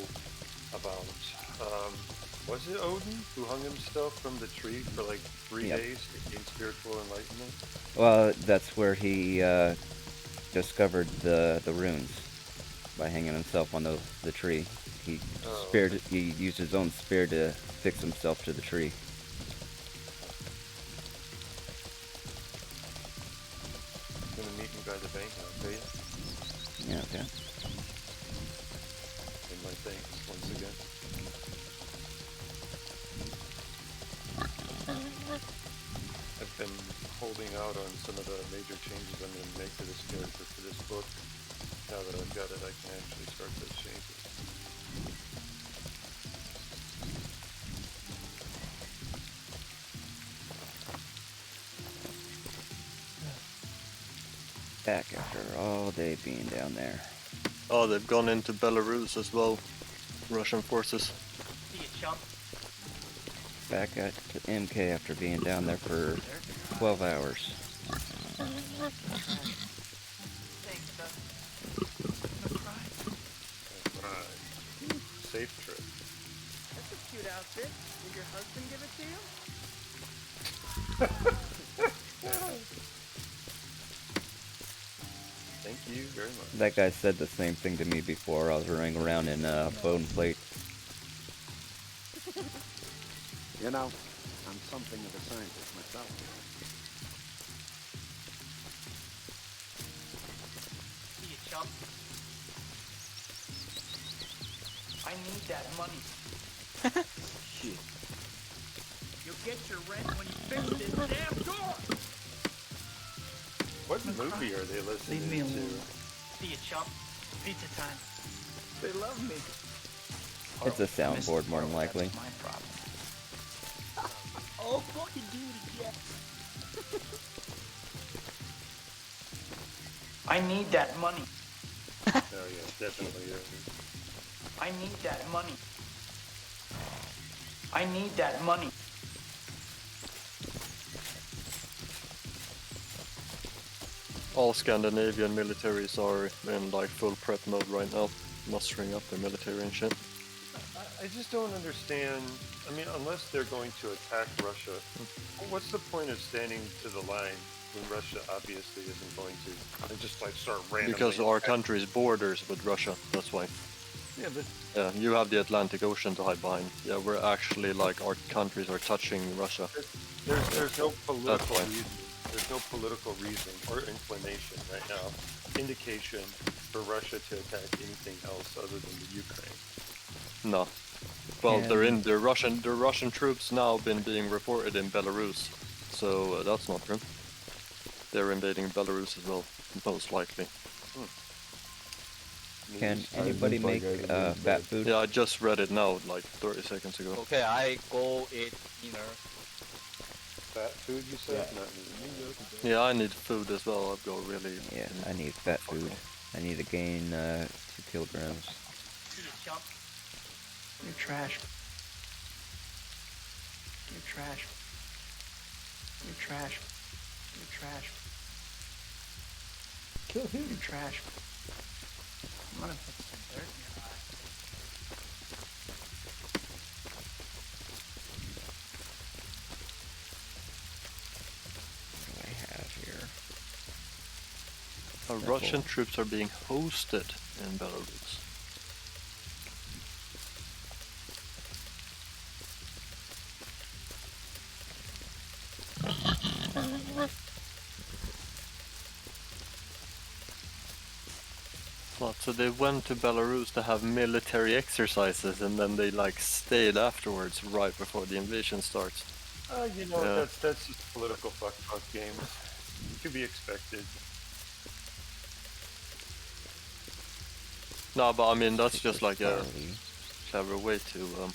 [SPEAKER 5] about, was it Odin who hung himself from the tree for like 3
[SPEAKER 1] Yep.
[SPEAKER 5] days to gain spiritual enlightenment?
[SPEAKER 1] Well, that's where he discovered the runes by hanging himself on the tree. He used his own spear to fix himself to the tree.
[SPEAKER 5] I'm gonna meet you by the bank and I'll pay you.
[SPEAKER 1] Yeah, okay.
[SPEAKER 5] And my thanks once again. I've been holding out on some of the major changes I'm going to make to this character for this book. Now that I've got it, I can actually start those changes.
[SPEAKER 1] Back after all day being down there.
[SPEAKER 8] Oh, they've gone into Belarus as well. Russian forces.
[SPEAKER 1] Back at MK after being down there for 12 hours.
[SPEAKER 5] Alright. Safe trip.
[SPEAKER 12] That's a cute outfit. Did your husband give it to you?
[SPEAKER 5] Thank you very much.
[SPEAKER 1] That guy said the same thing to me before. I was running around in bone plate.
[SPEAKER 13] You know, I'm something of a scientist myself.
[SPEAKER 12] See you, chump. I need that money.
[SPEAKER 13] Shit.
[SPEAKER 12] You'll get your rent when you fix this damn door!
[SPEAKER 5] What movie are they listening
[SPEAKER 12] Leave me
[SPEAKER 5] to?
[SPEAKER 12] alone. See you, chump. Pizza time. They love me.
[SPEAKER 1] It's a soundboard, more than likely.
[SPEAKER 12] That's my problem. Oh, fucking do it again. I need that money.
[SPEAKER 5] Oh yeah, definitely. Yeah.
[SPEAKER 12] I need that money. I need that money.
[SPEAKER 8] All Scandinavian militaries are in like full prep mode right now, mustering up their military and shit.
[SPEAKER 5] I just don't understand. I mean, unless they're going to attack Russia, what's the point of standing to the line when Russia obviously isn't going to? And just like start randomly.
[SPEAKER 8] Because our country's borders with Russia, that's why.
[SPEAKER 5] Yeah, but
[SPEAKER 8] Yeah, you have the Atlantic Ocean to hide behind. Yeah, we're actually like our countries are touching Russia.
[SPEAKER 5] there's no political
[SPEAKER 8] fine.
[SPEAKER 5] reason. There's no political reason or inclination right now, indication for Russia to attack anything else other than the Ukraine.
[SPEAKER 8] No. Well, the Russian troops now been being reported in Belarus, so that's not true. They're invading Belarus as well, most likely.
[SPEAKER 1] Can anybody make bat food?
[SPEAKER 8] Yeah, I just read it now, like 30 seconds ago.
[SPEAKER 14] Okay, I go eat dinner.
[SPEAKER 5] Fat food, you said?
[SPEAKER 14] Yeah.
[SPEAKER 5] Not meat.
[SPEAKER 8] Yeah, I need food as well. I've got really.
[SPEAKER 1] Yeah, I need fat food. I need to gain 2 kilograms.
[SPEAKER 12] See you, chump. You're trash. You're trash. You're trash. You're trash. Kill him. You're trash. I'm gonna put some dirt in your eye.
[SPEAKER 1] What do I have here?
[SPEAKER 8] Russian troops are being hosted in Belarus. What, so they went to Belarus to have military exercises and then they like stayed afterwards right before the invasion starts.
[SPEAKER 5] You know,
[SPEAKER 8] Yeah.
[SPEAKER 5] that's just political fuck games. It could be expected.
[SPEAKER 8] No, but I mean that's just like a clever way to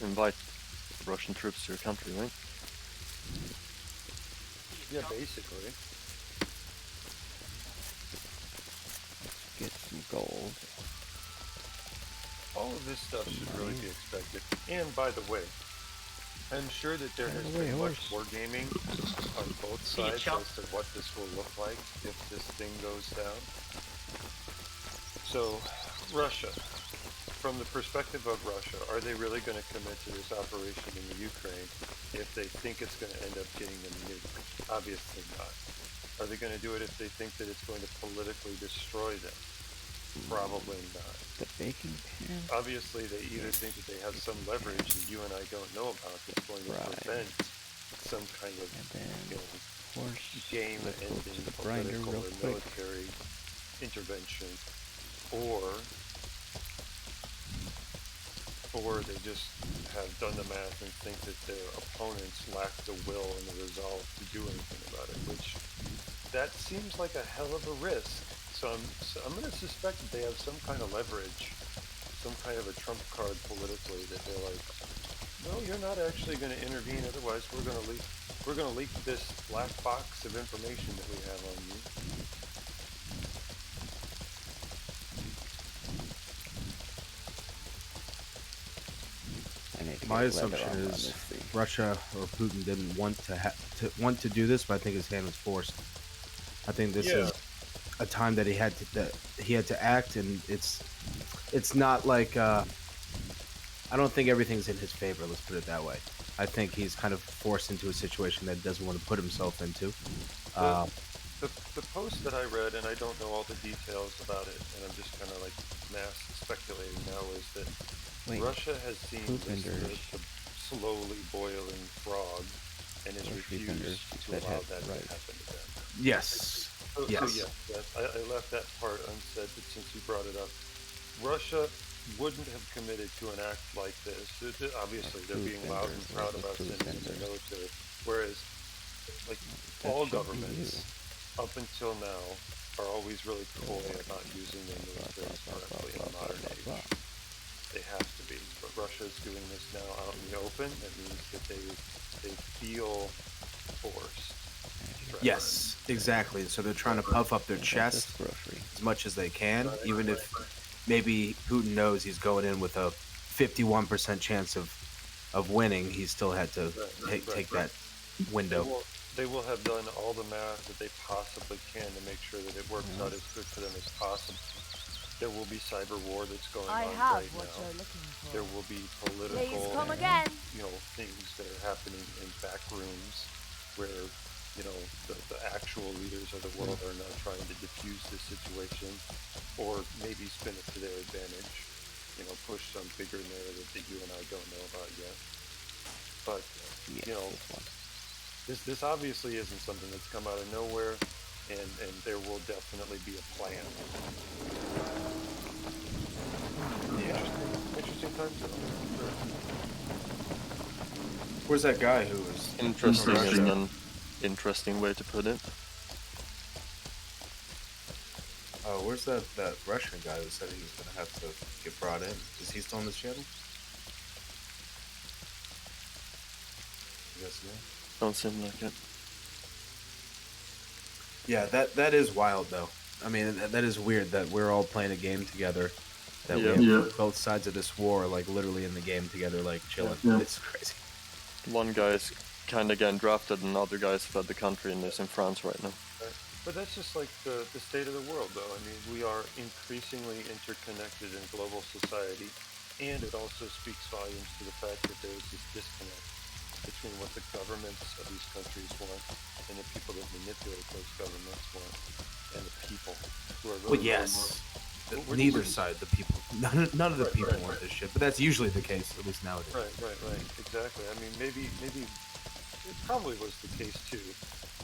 [SPEAKER 8] invite Russian troops to your country, right?
[SPEAKER 5] Yeah, basically.
[SPEAKER 1] Get some gold.
[SPEAKER 5] All of this stuff should really be expected. And by the way, I'm sure that there has been much wargaming on both sides as to what this will look like if this thing goes down. So, Russia, from the perspective of Russia, are they really going to commit to this operation in the Ukraine if they think it's going to end up getting them nuked? Obviously not. Are they going to do it if they think that it's going to politically destroy them? Probably not.
[SPEAKER 1] baking pan?
[SPEAKER 5] Obviously, they either think that they have some leverage that you and I don't know about that's going to prevent some kind of, game-ending political or military intervention, or they just have done the math and think that their opponents lack the will and the resolve to do anything about it, which that seems like a hell of a risk. So I'm going to suspect that they have some kind of leverage, some kind of a trump card politically, that they're like, no, you're not actually going to intervene. Otherwise, we're going to leak this black box of information that we have on you.
[SPEAKER 10] My assumption is Russia or Putin didn't want to do this, but I think his hand was forced. I think this is a time that he had to act, and it's not like I don't think everything's in his favor. Let's put it that way. I think he's kind of forced into a situation that he doesn't want to put himself into.
[SPEAKER 5] The post that I read, and I don't know all the details about it, and I'm just kind of like mass speculating now, is that Russia has seen the slowly boiling frog and has refused to allow that to happen to them.
[SPEAKER 10] Yes.
[SPEAKER 5] So yes, I left that part unsaid, but since you brought it up, Russia wouldn't have committed to an act like this. Obviously, they're being loud and proud about sending in the military, whereas, like, all governments up until now are always really coy about using their military correctly in the modern age. They have to be, but Russia's doing this now out in the open. That means that they feel forced.
[SPEAKER 10] Yes, exactly. So they're trying to puff up their chest as much as they can, even if maybe Putin knows he's going in with a 51% chance of winning. He still had to take that window.
[SPEAKER 5] They will have done all the math that they possibly can to make sure that it works out as good for them as possible. There will be cyber war that's going on right now. There will be political, things that are happening in back rooms where, the actual leaders of the world are now trying to diffuse the situation, or maybe spin it to their advantage. Push some bigger narrative that you and I don't know about yet. But this obviously isn't something that's come out of nowhere. And there will definitely be a plan. Yeah. Interesting time zone.
[SPEAKER 10] Where's that guy who was...
[SPEAKER 8] Interesting is an interesting way to put it.
[SPEAKER 10] Oh, where's that Russian guy who said he was going to have to get brought in? Is he still on this channel? I guess no.
[SPEAKER 8] Don't seem like it.
[SPEAKER 10] Yeah, that is wild, though. I mean, that is weird that we're all playing a game together. That we have both sides of this war, like, literally in the game together, like, chilling. Yeah. It's crazy.
[SPEAKER 8] One guy's kind of getting drafted, and other guy's fled the country and is in France right now.
[SPEAKER 5] But that's just like the state of the world, though. I mean, we are increasingly interconnected in global society, and it also speaks volumes to the fact that there is this disconnect between what the governments of these countries want and the people that manipulate those governments want, and the people who are really
[SPEAKER 10] neither side, the people, none of the people want this shit, but that's usually the case, at least nowadays.
[SPEAKER 5] Right, exactly. I mean, maybe it probably was the case too.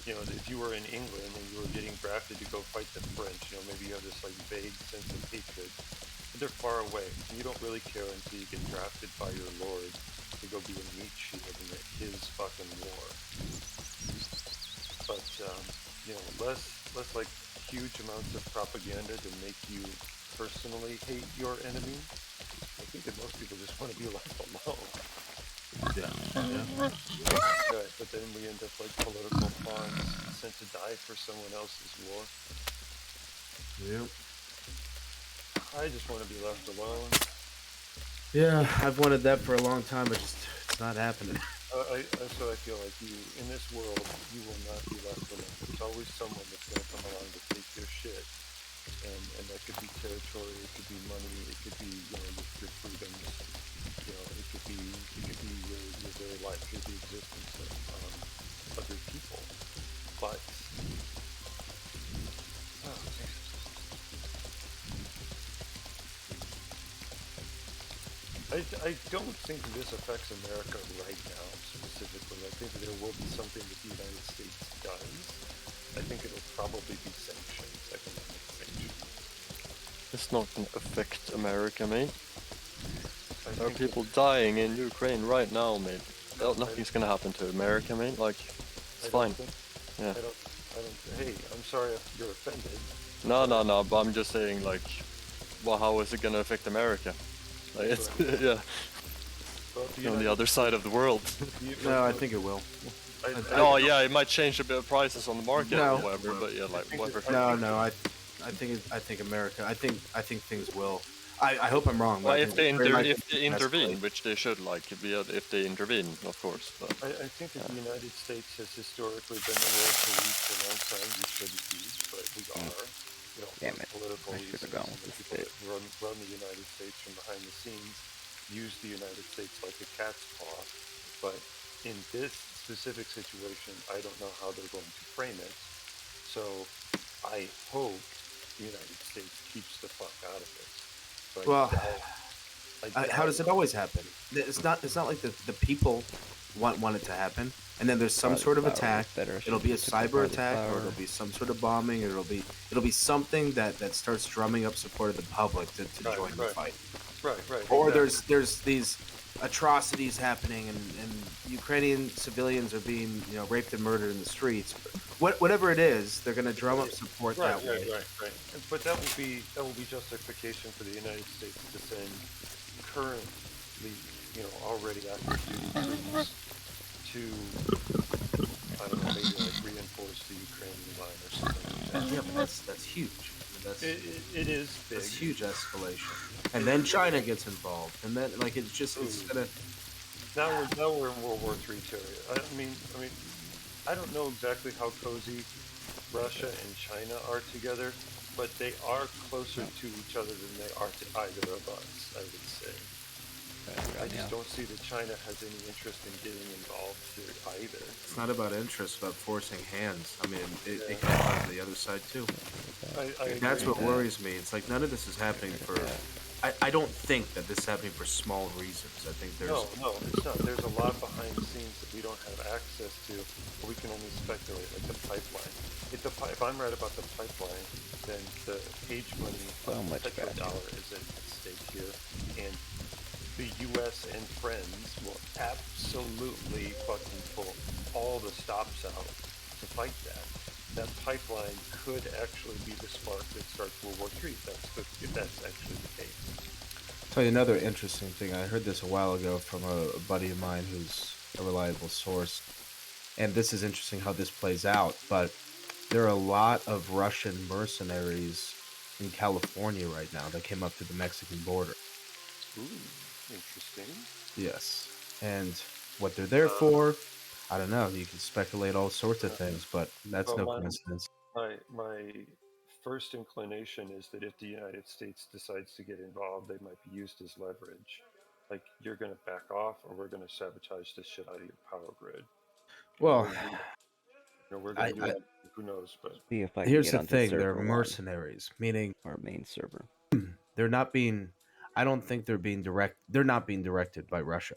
[SPEAKER 5] If you were in England and you were getting drafted to go fight the French, maybe you have this like vague sense of hatred, but they're far away, and you don't really care until you get drafted by your lord to go be a meat shield in his fucking war. But less like huge amounts of propaganda to make you personally hate your enemy. I think that most people just want to be left alone. But then we end up like political pawns sent to die for someone else's war.
[SPEAKER 10] Yep.
[SPEAKER 5] I just want to be left alone.
[SPEAKER 10] Yeah, I've wanted that for a long time, but it's not happening.
[SPEAKER 5] So I feel like in this world, you will not be left alone. There's always someone that's going to come along to take your shit. And that could be territory, it could be money, it could be, your freedoms, it could be your very life, it could be the existence of other people. But, I don't think this affects America right now specifically. I think there will be something that the United States does. I think it'll probably be sanctions, economic sanctions.
[SPEAKER 8] It's not gonna affect America, mate. There are people dying in Ukraine right now, mate. Nothing's gonna happen to America, mate. Like, it's fine. Yeah.
[SPEAKER 5] Hey, I'm sorry if you're offended.
[SPEAKER 8] No, but I'm just saying, like, well, how is it gonna affect America? Like, it's, yeah.
[SPEAKER 5] Well,
[SPEAKER 8] On the other side of the world.
[SPEAKER 10] No, I think it will.
[SPEAKER 8] Oh yeah, it might change a bit of prices on the market
[SPEAKER 10] No.
[SPEAKER 8] or whatever, but yeah, like whatever.
[SPEAKER 10] No, I think America. I think things will. I hope I'm wrong.
[SPEAKER 8] Well,
[SPEAKER 10] but I
[SPEAKER 8] if they
[SPEAKER 10] think very likely
[SPEAKER 8] intervene,
[SPEAKER 10] escalate.
[SPEAKER 8] which they should, like, if they intervene, of course. But
[SPEAKER 5] I think that the United States has historically been the world police for a long time. We shouldn't be, but we are. You know,
[SPEAKER 1] Damn
[SPEAKER 5] for
[SPEAKER 1] it.
[SPEAKER 5] political
[SPEAKER 1] I should've
[SPEAKER 5] reasons.
[SPEAKER 1] gone
[SPEAKER 5] And
[SPEAKER 1] with
[SPEAKER 5] the
[SPEAKER 1] this
[SPEAKER 5] people that run the United States from behind the scenes use the United States like a cat's paw. But in this specific situation, I don't know how they're going to frame it. So I hope the United States keeps the fuck out of it. But
[SPEAKER 10] Well,
[SPEAKER 5] I
[SPEAKER 10] how does it always happen? It's not like the people want it to happen, and then there's some
[SPEAKER 1] Farther
[SPEAKER 10] sort of
[SPEAKER 1] flower
[SPEAKER 10] attack.
[SPEAKER 1] is better.
[SPEAKER 10] It'll be a
[SPEAKER 1] Should we
[SPEAKER 10] cyber
[SPEAKER 1] farther
[SPEAKER 10] attack, or
[SPEAKER 1] flower?
[SPEAKER 10] it'll be some sort of bombing, or it'll be something that starts drumming up support of the public to
[SPEAKER 5] Right,
[SPEAKER 10] join the
[SPEAKER 5] right.
[SPEAKER 10] fight.
[SPEAKER 5] Right.
[SPEAKER 10] Or
[SPEAKER 5] exactly.
[SPEAKER 10] there's these atrocities happening, and Ukrainian civilians are being raped and murdered in the streets. Whatever it is, they're going to drum up support
[SPEAKER 5] Right.
[SPEAKER 10] that way.
[SPEAKER 5] But that will be justification for the United States to send currently, already active duty troops to, I don't know, maybe like reinforce the Ukrainian line or something like that.
[SPEAKER 10] Yeah, but that's huge.
[SPEAKER 5] It is big.
[SPEAKER 10] It's huge escalation, and then China gets involved, and then it's gonna.
[SPEAKER 5] Now we're in World War III territory. I mean, I don't know exactly how cozy Russia and China are together, but they are closer to each other than they are to either of us, I would say. I just don't see that China has any interest in getting involved here either.
[SPEAKER 10] It's not about interest, but forcing hands. I mean, it can happen on the other side too. That's what worries me. It's like none of this is happening for. I don't think that this is happening for small reasons. I think there's.
[SPEAKER 5] No, it's not. There's a lot behind the scenes that we don't have access to, or we can only speculate, like the pipeline. If I'm right about the pipeline, then the age money of the petrodollar is at stake here, and the U.S. and friends will absolutely fucking pull all the stops out to fight that. That pipeline could actually be the spark that starts World War III if that's actually the case.
[SPEAKER 10] Tell you another interesting thing. I heard this a while ago from a buddy of mine who's a reliable source, and this is interesting how this plays out. But there are a lot of Russian mercenaries in California right now that came up to the Mexican border.
[SPEAKER 5] Ooh, interesting.
[SPEAKER 10] Yes, and what they're there for, I don't know. You can speculate all sorts of things, but that's no coincidence.
[SPEAKER 5] My first inclination is that if the United States decides to get involved, they might be used as leverage. Like, you're going to back off, or we're going to sabotage the shit out of your power grid.
[SPEAKER 10] Well,
[SPEAKER 5] we're going to do it. Who knows? But
[SPEAKER 1] See if I
[SPEAKER 10] here's
[SPEAKER 1] can
[SPEAKER 10] the
[SPEAKER 1] get
[SPEAKER 10] thing:
[SPEAKER 1] onto
[SPEAKER 10] they're
[SPEAKER 1] server one,
[SPEAKER 10] mercenaries, meaning
[SPEAKER 1] our main server.
[SPEAKER 10] they're not being. I don't think they're being direct. They're not being directed by Russia.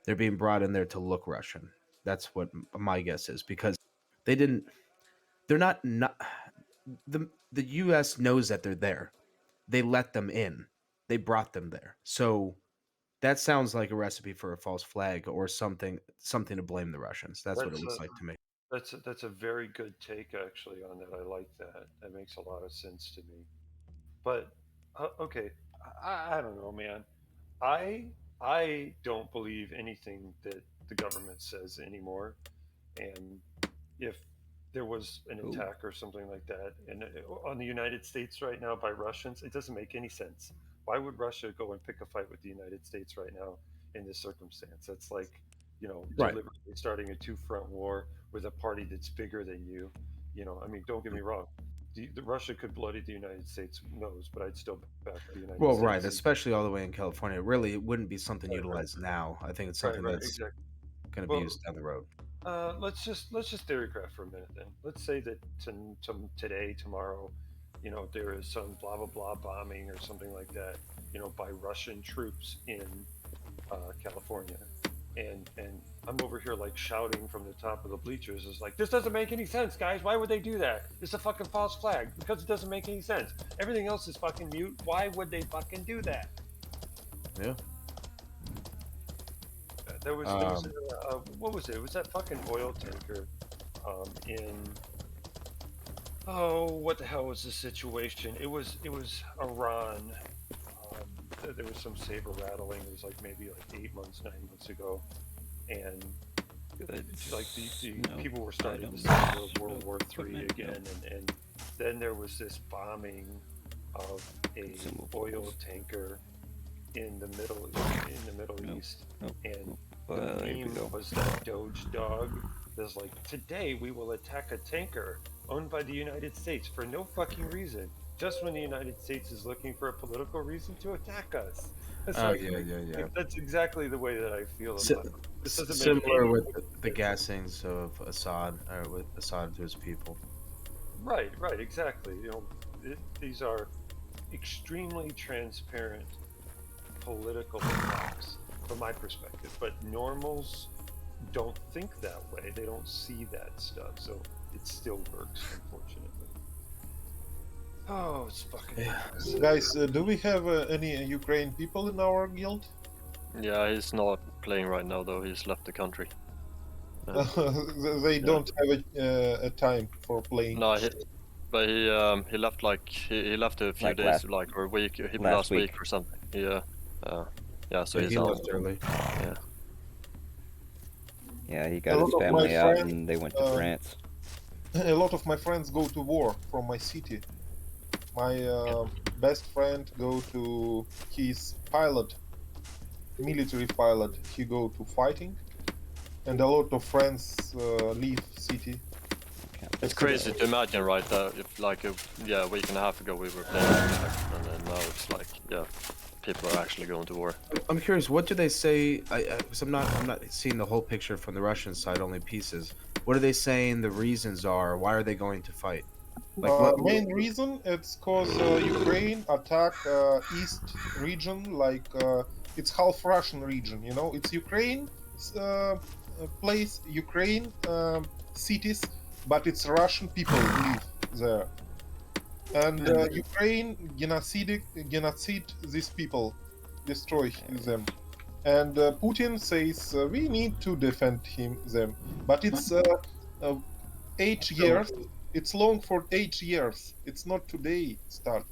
[SPEAKER 10] They're being brought in there to look Russian. That's what my guess is, because they didn't. They're not. The U.S. knows that they're there. They let them in. They brought them there. So that sounds like a recipe for a false flag or something to blame the Russians. That's what it looks like to me.
[SPEAKER 5] That's a very good take, actually, on that. I like that. That makes a lot of sense to me. But okay, I don't know, man. I don't believe anything that the government says anymore. And if there was an attack or something like that, and on the United States right now by Russians, it doesn't make any sense. Why would Russia go and pick a fight with the United States right now in this circumstance? That's like, deliberately starting a two-front war with a party that's bigger than you. I mean, don't get me wrong. The Russia could bloody the United States, who knows, but I'd still back the United States.
[SPEAKER 10] Well, right, especially all the way in California. Really, it wouldn't be something utilized now. I think it's something that's going to be used down the road.
[SPEAKER 5] Let's just theorycraft for a minute then. Let's say that today, tomorrow, there is some blah blah blah bombing or something like that, by Russian troops in California, and I'm over here like shouting from the top of the bleachers. It's like, this doesn't make any sense, guys. Why would they do that? It's a fucking false flag because it doesn't make any sense. Everything else is fucking mute. Why would they fucking do that?
[SPEAKER 10] Yeah.
[SPEAKER 5] There was what was it? It was that fucking oil tanker in what the hell was the situation? It was Iran. There was some saber rattling. It was like maybe like 8 months, 9 months ago, and it's like the people were starting to see World War III again, and then there was this bombing of a oil tanker in the Middle East, and the meme was that Doge dog. There's like, today we will attack a tanker owned by the United States for no fucking reason, just when the United States is looking for a political reason to attack us.
[SPEAKER 10] Yeah.
[SPEAKER 5] That's exactly the way that I feel about it. This doesn't make
[SPEAKER 10] Similar
[SPEAKER 5] any
[SPEAKER 10] with the gassings of Assad, or with Assad to his people.
[SPEAKER 5] Right, exactly. These are extremely transparent political attacks from my perspective, but normals don't think that way. They don't see that stuff, so it still works, unfortunately. Oh, it's fucking
[SPEAKER 9] Guys, do we have any Ukraine people in our guild?
[SPEAKER 8] Yeah, he's not playing right now though. He's left the country.
[SPEAKER 9] They don't have a time for playing.
[SPEAKER 8] No, but he left like he left a few days, like, or a week, last week or something. Yeah, So he's
[SPEAKER 10] he
[SPEAKER 8] out.
[SPEAKER 10] left early.
[SPEAKER 8] Yeah.
[SPEAKER 1] Yeah, he got his family out and they went to France.
[SPEAKER 9] A lot of my friends go to war from my city. My best friend go to his pilot, military pilot. He go to fighting, and a lot of friends leave city.
[SPEAKER 8] It's crazy to imagine, right? That if like a week and a half ago we were playing, and then now it's like people are actually going to war.
[SPEAKER 10] I'm curious, what do they say? Because I'm not seeing the whole picture from the Russian side, only pieces. What are they saying the reasons are? Why are they going to fight? Like,
[SPEAKER 9] main reason it's cause Ukraine attack east region, like it's half Russian region. It's Ukraine place, Ukraine cities, but it's Russian people live there. And Ukraine genocide these people, destroy them. And Putin says we need to defend them, but it's 8 years. It's long for 8 years. It's not today start.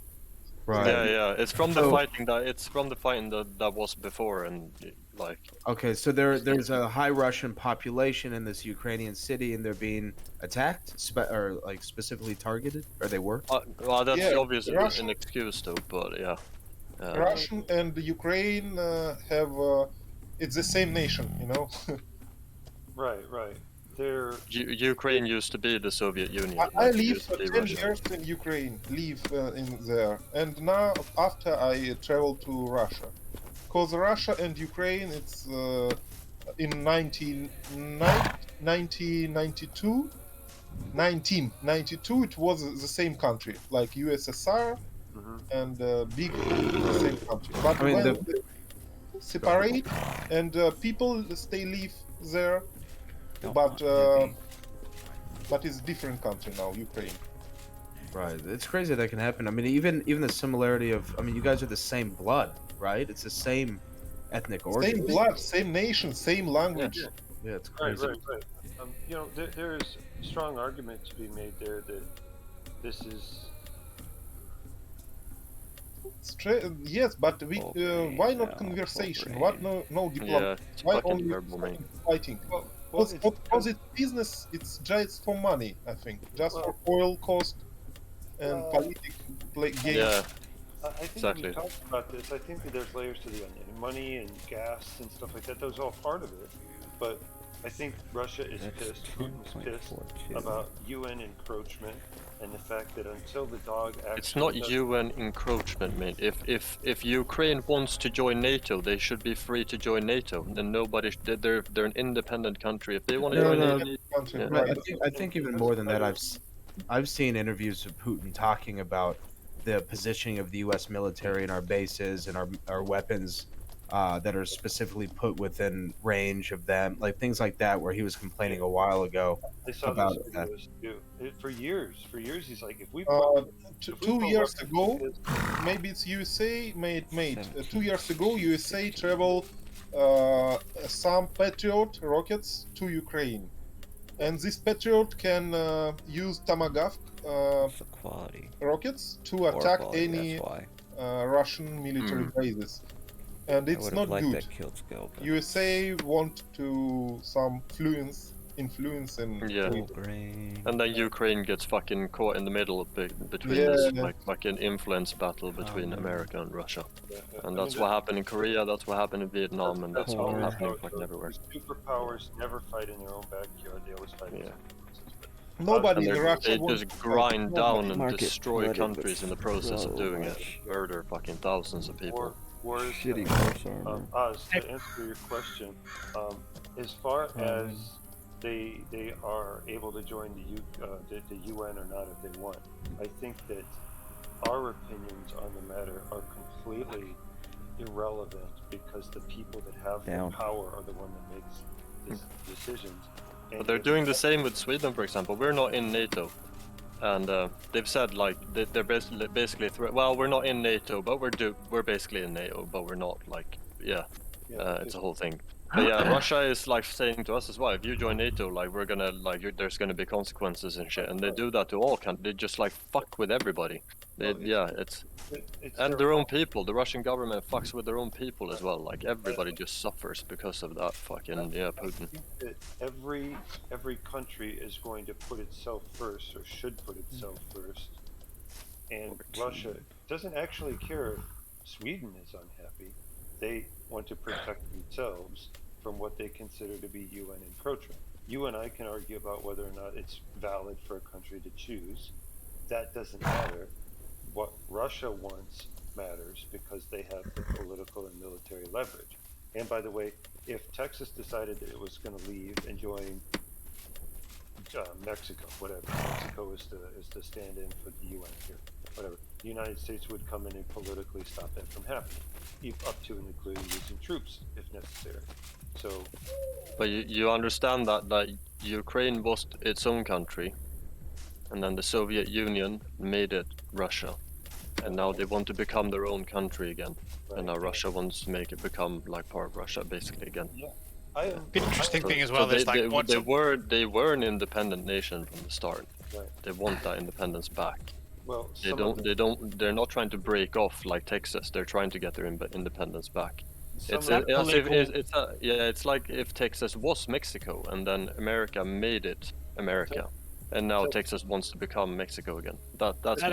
[SPEAKER 10] Right.
[SPEAKER 8] Yeah. It's from the fighting that was before, and like.
[SPEAKER 10] Okay, so there's a high Russian population in this Ukrainian city, and they're being attacked, or like specifically targeted, or they were.
[SPEAKER 8] Well, that's obviously an excuse, though. But yeah.
[SPEAKER 9] Russian and Ukraine have it's the same nation,
[SPEAKER 5] Right.
[SPEAKER 8] Ukraine used to be the Soviet Union.
[SPEAKER 9] I lived for 10 years in Ukraine, live in there, and now after I traveled to Russia, because Russia and Ukraine, it's in 1992, it was the same country, like USSR, and big same country. But when they separate and people stay live there. But it's different country now, Ukraine.
[SPEAKER 10] Right, it's crazy that can happen. I mean, even the similarity of, you guys are the same blood, right? It's the same ethnic origin.
[SPEAKER 9] Same blood, same nation, same language.
[SPEAKER 10] Yeah, it's crazy.
[SPEAKER 5] Right. There is a strong argument to be made there that this is.
[SPEAKER 9] Yes, but why not conversation? What no diplomacy? Why only fighting? Because it's business, it's just for money, I think. Just for oil cost and political games.
[SPEAKER 8] Yeah,
[SPEAKER 5] I think
[SPEAKER 8] exactly.
[SPEAKER 5] when we talk about this, I think that there's layers to the onion. Money and gas and stuff like that, those are all part of it. But I think Russia is pissed, Putin's pissed about UN encroachment and the fact that until the dog actually...
[SPEAKER 8] It's not UN encroachment, mate. If Ukraine wants to join NATO, they should be free to join NATO. Then they're an independent country. If they want to join NATO...
[SPEAKER 10] I think even more than that, I've seen interviews of Putin talking about the positioning of the U.S. military and our bases and our weapons that are specifically put within range of them, like things like that, where he was complaining a while ago
[SPEAKER 5] I saw
[SPEAKER 10] about
[SPEAKER 5] those
[SPEAKER 10] that.
[SPEAKER 5] videos too. For years, he's like, if we
[SPEAKER 9] Two years ago, maybe it's USA made. 2 years ago, USA traveled some Patriot rockets to Ukraine, and this Patriot can use Tomahawk rockets to attack any Russian military bases, and it's not good.
[SPEAKER 1] That killed Skill, but
[SPEAKER 9] USA want to some influence in
[SPEAKER 8] and then Ukraine gets fucking caught in the middle of between this like fucking influence battle between America and Russia, and that's what happened in Korea, that's what happened in Vietnam, and that's what happened fucking everywhere.
[SPEAKER 5] Superpowers never fight in their own backyard; they always fight.
[SPEAKER 9] Nobody in Russia
[SPEAKER 8] they
[SPEAKER 9] wants
[SPEAKER 8] just
[SPEAKER 9] to
[SPEAKER 8] grind
[SPEAKER 9] fight.
[SPEAKER 8] down and
[SPEAKER 1] Market
[SPEAKER 8] destroy
[SPEAKER 1] flooded
[SPEAKER 8] countries in
[SPEAKER 1] with
[SPEAKER 8] the process of doing it,
[SPEAKER 1] slow
[SPEAKER 8] murder fucking thousands of people.
[SPEAKER 5] Wars,
[SPEAKER 1] Shitty horse armor.
[SPEAKER 5] Oz, to answer your question, as far as they are able to join the UN or not if they want, I think that our opinions on the matter are completely irrelevant because the people that have the power are the one that makes these decisions.
[SPEAKER 8] But they're doing the same with Sweden, for example. We're not in NATO, and they've said like they're basically well, we're not in NATO, but we're basically in NATO, but we're not, like, it's a whole thing. But yeah, Russia is like saying to us as well, if you join NATO, like we're gonna there's gonna be consequences and shit, and they do that to all countries. They just like fuck with everybody. It's and their own people. The Russian government fucks with their own people as well. Like everybody just suffers because of that fucking Putin.
[SPEAKER 5] That every country is going to put itself first, or should put itself first, and Russia doesn't actually care if Sweden is unhappy. They want to protect themselves from what they consider to be UN encroachment. You and I can argue about whether or not it's valid for a country to choose. That doesn't matter. What Russia wants matters because they have the political and military leverage. And by the way, if Texas decided that it was going to leave and join Mexico, whatever, Mexico is the stand-in for the UN here, whatever, the United States would come in and politically stop that from happening, up to and including using troops if necessary. So,
[SPEAKER 8] but you understand that Ukraine was its own country, and then the Soviet Union made it Russia, and now they want to become their own country again, and now Russia wants to make it become like part of Russia basically again.
[SPEAKER 2] Yeah. Interesting thing as well is like
[SPEAKER 8] they were an independent nation from the start.
[SPEAKER 5] Right.
[SPEAKER 8] They want that independence back.
[SPEAKER 5] Well,
[SPEAKER 8] they're not trying to break off like Texas. They're trying to get their independence back. It's like if Texas was Mexico and then America made it America, and now Texas wants to become Mexico again. That's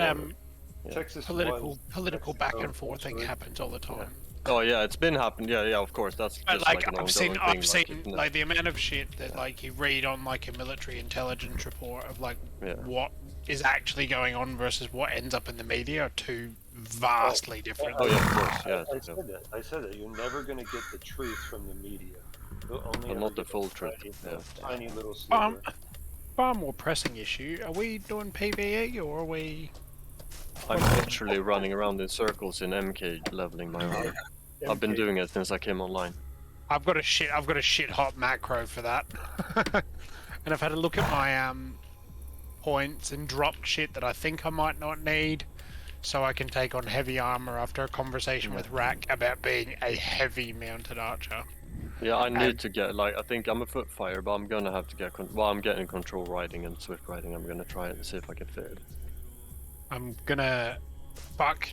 [SPEAKER 5] Texas
[SPEAKER 2] political back and forth thing happens all the time.
[SPEAKER 8] Oh yeah, it's been happening. Yeah, of course. That's
[SPEAKER 2] but
[SPEAKER 8] just like an
[SPEAKER 2] I've seen
[SPEAKER 8] thing,
[SPEAKER 2] like the amount of shit that like you read on like a military intelligence report of like what is actually going on versus what ends up in the media are two vastly different.
[SPEAKER 8] Oh yeah, of course. Yeah.
[SPEAKER 5] I said that you're never going to get the truth from the media.
[SPEAKER 8] But not the full truth.
[SPEAKER 5] Tiny little sliver.
[SPEAKER 2] Far more pressing issue. Are we doing PvE or are we?
[SPEAKER 8] I'm literally running around in circles in MK leveling my armor. I've been doing it since I came online.
[SPEAKER 2] I've got a shit hot macro for that, and I've had a look at my points and dropped shit that I think I might not need, so I can take on heavy armor after a conversation with Rack about being a heavy mounted archer.
[SPEAKER 8] Yeah, I need to get I think I'm a footfire, but I'm gonna have to get I'm getting control riding and swift riding. I'm gonna try it and see if I can fit it.
[SPEAKER 2] I'm gonna fuck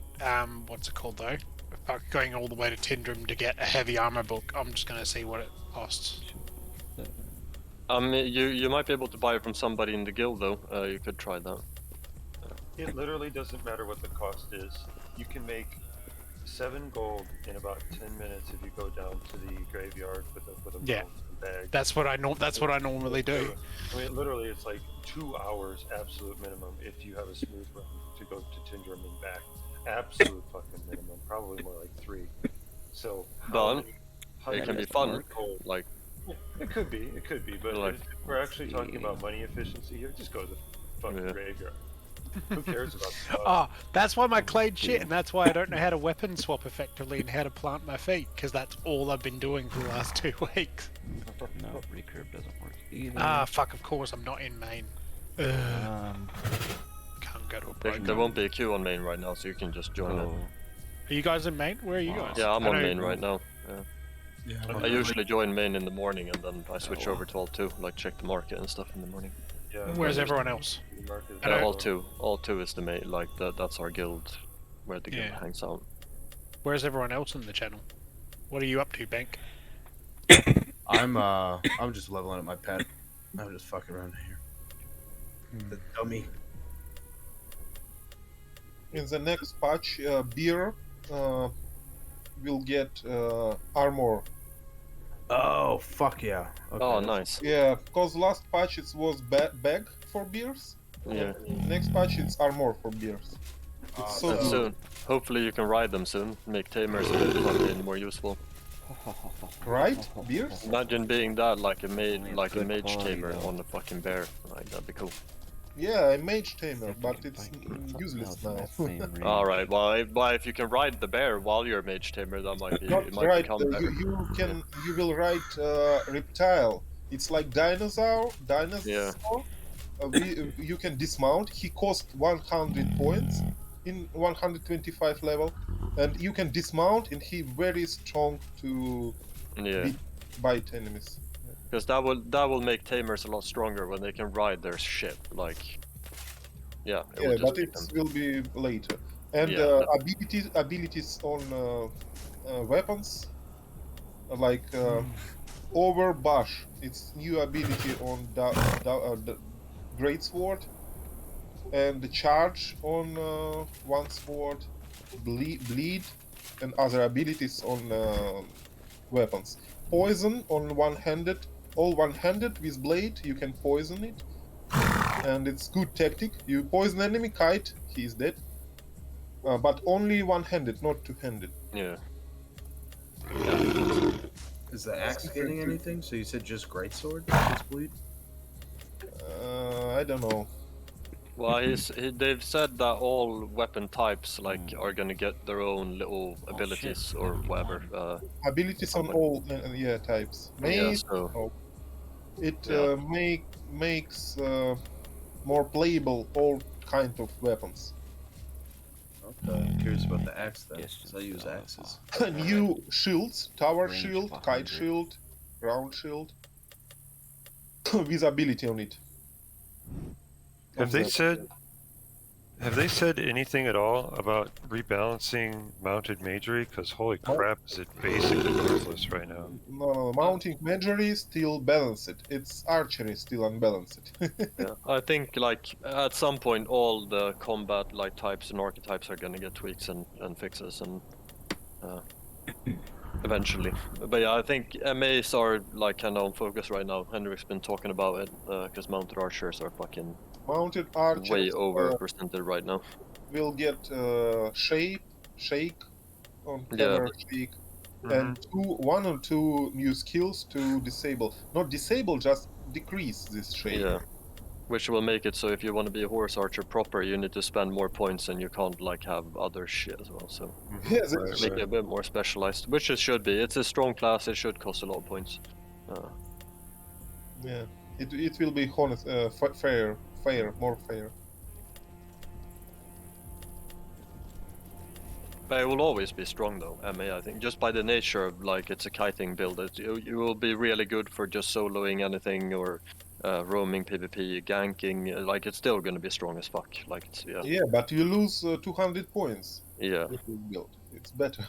[SPEAKER 2] what's it called though? Fuck going all the way to Tindrum to get a heavy armor book. I'm just gonna see what it costs.
[SPEAKER 8] You might be able to buy it from somebody in the guild though. You could try that.
[SPEAKER 5] It literally doesn't matter what the cost is. You can make 7 gold in about 10 minutes if you go down to the graveyard with a bag.
[SPEAKER 2] That's what I normally do.
[SPEAKER 5] I mean, literally, it's like 2 hours absolute minimum if you have a smooth run to go to Tindrum and back. Absolute fucking minimum, probably more like 3. So,
[SPEAKER 8] but it can be fun. Like,
[SPEAKER 5] it could be, but if we're actually talking about money efficiency here, just go to the fucking graveyard.
[SPEAKER 10] Who cares about stuff?
[SPEAKER 2] Oh, that's why my clade shit, and that's why I don't know how to weapon swap effectively and how to plant my feet, because that's all I've been doing for the last 2 weeks.
[SPEAKER 1] No, recurve doesn't work either.
[SPEAKER 2] Ah, fuck, of course, I'm not in main. Can't go to a break.
[SPEAKER 8] There won't be a queue on main right now, so you can just join it.
[SPEAKER 2] Are you guys in main? Where are you guys?
[SPEAKER 8] Yeah, I'm on
[SPEAKER 2] I know-
[SPEAKER 8] main right now.
[SPEAKER 10] Yeah,
[SPEAKER 8] I usually join main in the morning and then I switch over to alt 2, like check the market and stuff in the morning.
[SPEAKER 5] Yeah.
[SPEAKER 2] Where's everyone else?
[SPEAKER 8] Alt 2. Alt 2 is the main, like that's our guild where the guild hangs out.
[SPEAKER 2] Where's everyone else in the channel? What are you up to, Bank?
[SPEAKER 10] I'm just leveling up my pet. I'm just fucking around here. The dummy.
[SPEAKER 9] In the next patch, beer will get armor.
[SPEAKER 10] Oh fuck yeah! Okay.
[SPEAKER 8] Oh nice.
[SPEAKER 9] Yeah, because last patch it was bag for beers.
[SPEAKER 8] Yeah.
[SPEAKER 9] Next patch it's armor for beers. It's so
[SPEAKER 8] And
[SPEAKER 9] good.
[SPEAKER 8] soon, hopefully you can ride them soon. Make tamers a bit fucking more useful.
[SPEAKER 9] Right? Beers?
[SPEAKER 8] Imagine being that like a mage tamer on a fucking bear. Like that'd be cool.
[SPEAKER 9] Yeah, a mage tamer, but it's useless now.
[SPEAKER 8] Alright, well if you can ride the bear while you're a mage tamer, that might be
[SPEAKER 9] Not
[SPEAKER 8] it might
[SPEAKER 9] right.
[SPEAKER 8] become better.
[SPEAKER 9] You will ride reptile. It's like dinosaur.
[SPEAKER 8] Yeah.
[SPEAKER 9] You can dismount. He cost 100 points in 125 level, and you can dismount, and he very strong to bite enemies.
[SPEAKER 8] Because that will make tamers a lot stronger when they can ride their shit. Like, yeah.
[SPEAKER 9] Yeah, but it will be later. And
[SPEAKER 8] Yeah.
[SPEAKER 9] abilities on weapons, like Overbush. It's new ability on the Great Sword, and the charge on one sword, bleed, and other abilities on weapons. Poison on one-handed, all one-handed with blade. You can poison it, and it's good tactic. You poison enemy, kite, he is dead. But only one-handed, not two-handed.
[SPEAKER 8] Yeah.
[SPEAKER 10] Is the axe getting anything? So you said just greatsword? Just bleed?
[SPEAKER 9] I don't know.
[SPEAKER 8] Well, they've said that all weapon types are gonna get their own little abilities or whatever.
[SPEAKER 9] Abilities on all types. Mace, it makes more playable all kind of weapons.
[SPEAKER 10] Okay, I'm curious about the axe then. So I use axes.
[SPEAKER 9] New shields, tower shield, kite shield, ground shield, with ability on it.
[SPEAKER 5] Have they said anything at all about rebalancing mounted magery? Because holy crap, is it basically worthless right now?
[SPEAKER 9] No, mounting magery still balanced. It's archery still unbalanced.
[SPEAKER 8] Yeah, I think like at some point all the combat types and archetypes are gonna get tweaks and fixes and eventually. But yeah, I think MAs are kind of on focus right now. Henrik's been talking about it because mounted archers are fucking
[SPEAKER 9] mounted archers
[SPEAKER 8] way over-represented right now.
[SPEAKER 9] Will get shake on camera shake, and one or two new skills to disable. Not disable, just decrease this shake.
[SPEAKER 8] Yeah. Which will make it so if you want to be a horse archer proper, you need to spend more points and you can't have other shit as well. So make it a bit more specialized, which it should be. It's a strong class. It should cost a lot of points.
[SPEAKER 9] Yeah, it will be honest, fair, more fair.
[SPEAKER 8] But it will always be strong though, MA. I think just by the nature of it's a kiting build, you will be really good for just soloing anything or. Roaming PvP, ganking, it's still gonna be strong as fuck.
[SPEAKER 9] Yeah, but you lose 200 points.
[SPEAKER 8] Yeah.
[SPEAKER 9] It's better.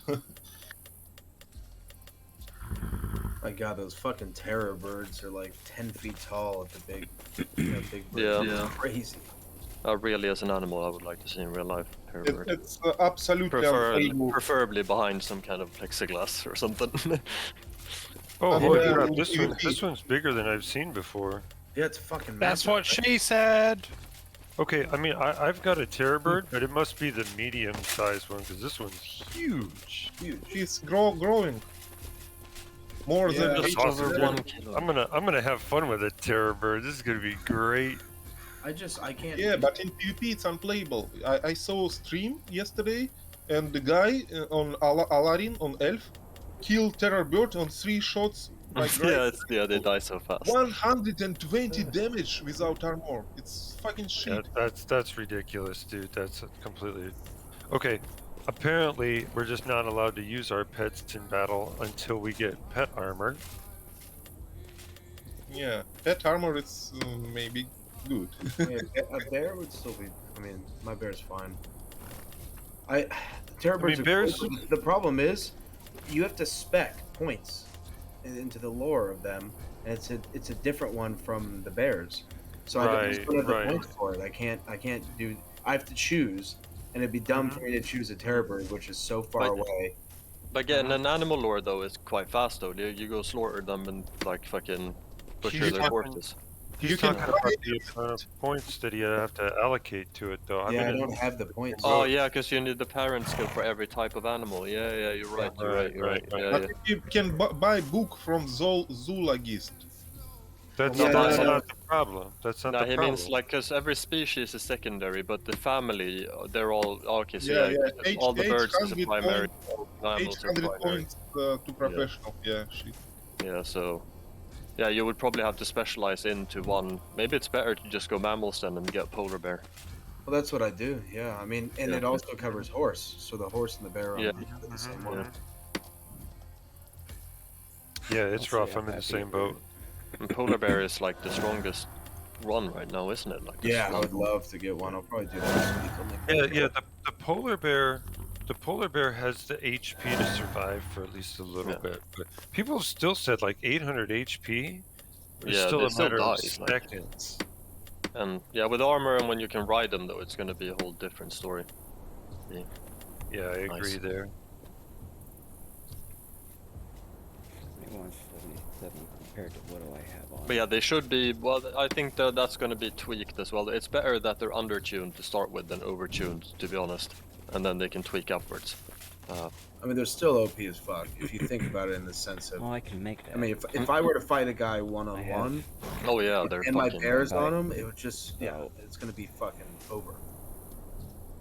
[SPEAKER 10] My god, those fucking terror birds are 10 feet tall at the big birds.
[SPEAKER 8] Yeah.
[SPEAKER 10] It's crazy.
[SPEAKER 8] Really, as an animal, I would like to see in real life.
[SPEAKER 9] It's absolutely unplayable.
[SPEAKER 8] Preferably behind some kind of plexiglass or something.
[SPEAKER 5] Oh, holy crap, this one's bigger than I've seen before.
[SPEAKER 10] Yeah, it's fucking massive.
[SPEAKER 2] That's what she said!
[SPEAKER 5] Okay, I mean, I've got a terror bird, but it must be the medium-sized one, because this one's huge.
[SPEAKER 9] She's growing. More than
[SPEAKER 5] that's awesome. I'm gonna have fun with a terror bird. This is gonna be great.
[SPEAKER 4] I can't.
[SPEAKER 9] Yeah, but in PvP it's unplayable. I saw a stream yesterday, and the guy on Alarin on Elf killed Terror Bird on 3 shots.
[SPEAKER 8] Yeah, they die so fast.
[SPEAKER 9] 120 damage without armor. It's fucking shit.
[SPEAKER 5] Yeah, that's ridiculous, dude. That's completely. Okay, apparently we're just not allowed to use our pets in battle until we get pet armor.
[SPEAKER 9] Yeah, pet armor is maybe good.
[SPEAKER 10] Yeah, a bear would still be. I mean, my bear's fine. Terror birds are
[SPEAKER 5] bears.
[SPEAKER 10] cool, but the problem is, you have to spec points into the lore of them, and it's a different one from the bears. So I don't have the points for it. I can't do. I have to choose, and it'd be dumb for me to choose a terror bird, which is so far away.
[SPEAKER 8] But getting an animal lore though is quite fast though. You go slaughter them and like fucking butcher their horses.
[SPEAKER 5] He's talking about the amount of points that you have to allocate to it, though.
[SPEAKER 10] Yeah, I don't have the points.
[SPEAKER 8] Oh yeah, because you need the parent skill for every type of animal. Yeah, you're right. You're right.
[SPEAKER 9] But you can buy book from Zoologist.
[SPEAKER 5] That's not the problem. That's not the problem.
[SPEAKER 8] He means like because every species is secondary, but the family they're all okay. So all the birds is a primary.
[SPEAKER 9] 800 points to professional. Yeah, shit.
[SPEAKER 8] Yeah, so. Yeah, you would probably have to specialize into one. Maybe it's better to just go mammals then and get polar bear.
[SPEAKER 10] Well, that's what I do. Yeah, I mean, and it also covers horse. So the horse and the bear are the same one.
[SPEAKER 5] Yeah, it's rough. I'm in the same boat.
[SPEAKER 8] And polar bear is like the strongest one right now, isn't it? Like
[SPEAKER 10] I would love to get one. I'll probably do that.
[SPEAKER 5] Yeah. The polar bear. The polar bear has the HP to survive for at least a little bit, but people still said like 800 HP. It's still a matter of seconds.
[SPEAKER 8] And with armor and when you can ride them though, it's going to be a whole different story.
[SPEAKER 5] Yeah, I agree there.
[SPEAKER 1] 177 compared to what do I have on?
[SPEAKER 8] But yeah, they should be. Well, I think that's going to be tweaked as well. It's better that they're undertuned to start with than overtuned, to be honest. And then they can tweak upwards.
[SPEAKER 10] I mean, they're still OP as fuck if you think about it in the sense of.
[SPEAKER 1] Well, I can make that.
[SPEAKER 10] I mean, if I were to fight a guy one-on-one,
[SPEAKER 8] oh yeah, they're
[SPEAKER 10] and my bear's on him, it would just it's gonna be fucking over.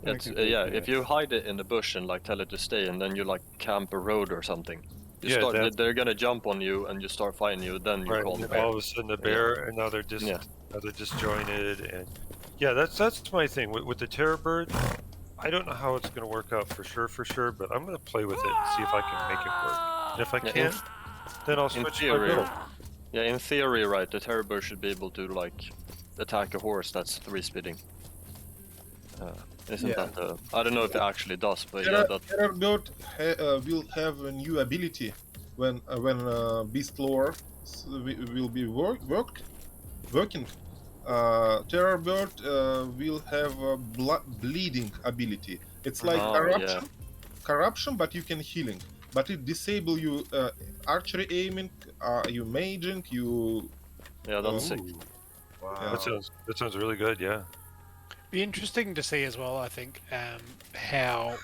[SPEAKER 8] It's, if you hide it in the bush and like tell it to stay, and then you like camp a road or something, they're gonna jump on you and you start fighting you. Then you call the bear.
[SPEAKER 5] All of a sudden the bear, and now they're just disjointed, and that's my thing with the terror bird. I don't know how it's going to work out for sure, but I'm going to play with it and see if I can make it work. And if I can't, then I'll switch to my build.
[SPEAKER 8] Yeah, in theory, right, the terror bird should be able to, like, attack a horse that's 3-speeding. Isn't that the... I don't know if it actually does, but
[SPEAKER 9] Terror bird will have a new ability when beast lore will be working. Terror bird will have a bleeding ability. It's like corruption, but you can healing. But it disable you archery aiming, you maging, you.
[SPEAKER 8] Yeah, that's sick.
[SPEAKER 5] Wow. That sounds really good. Yeah.
[SPEAKER 2] Be interesting to see as well. I think how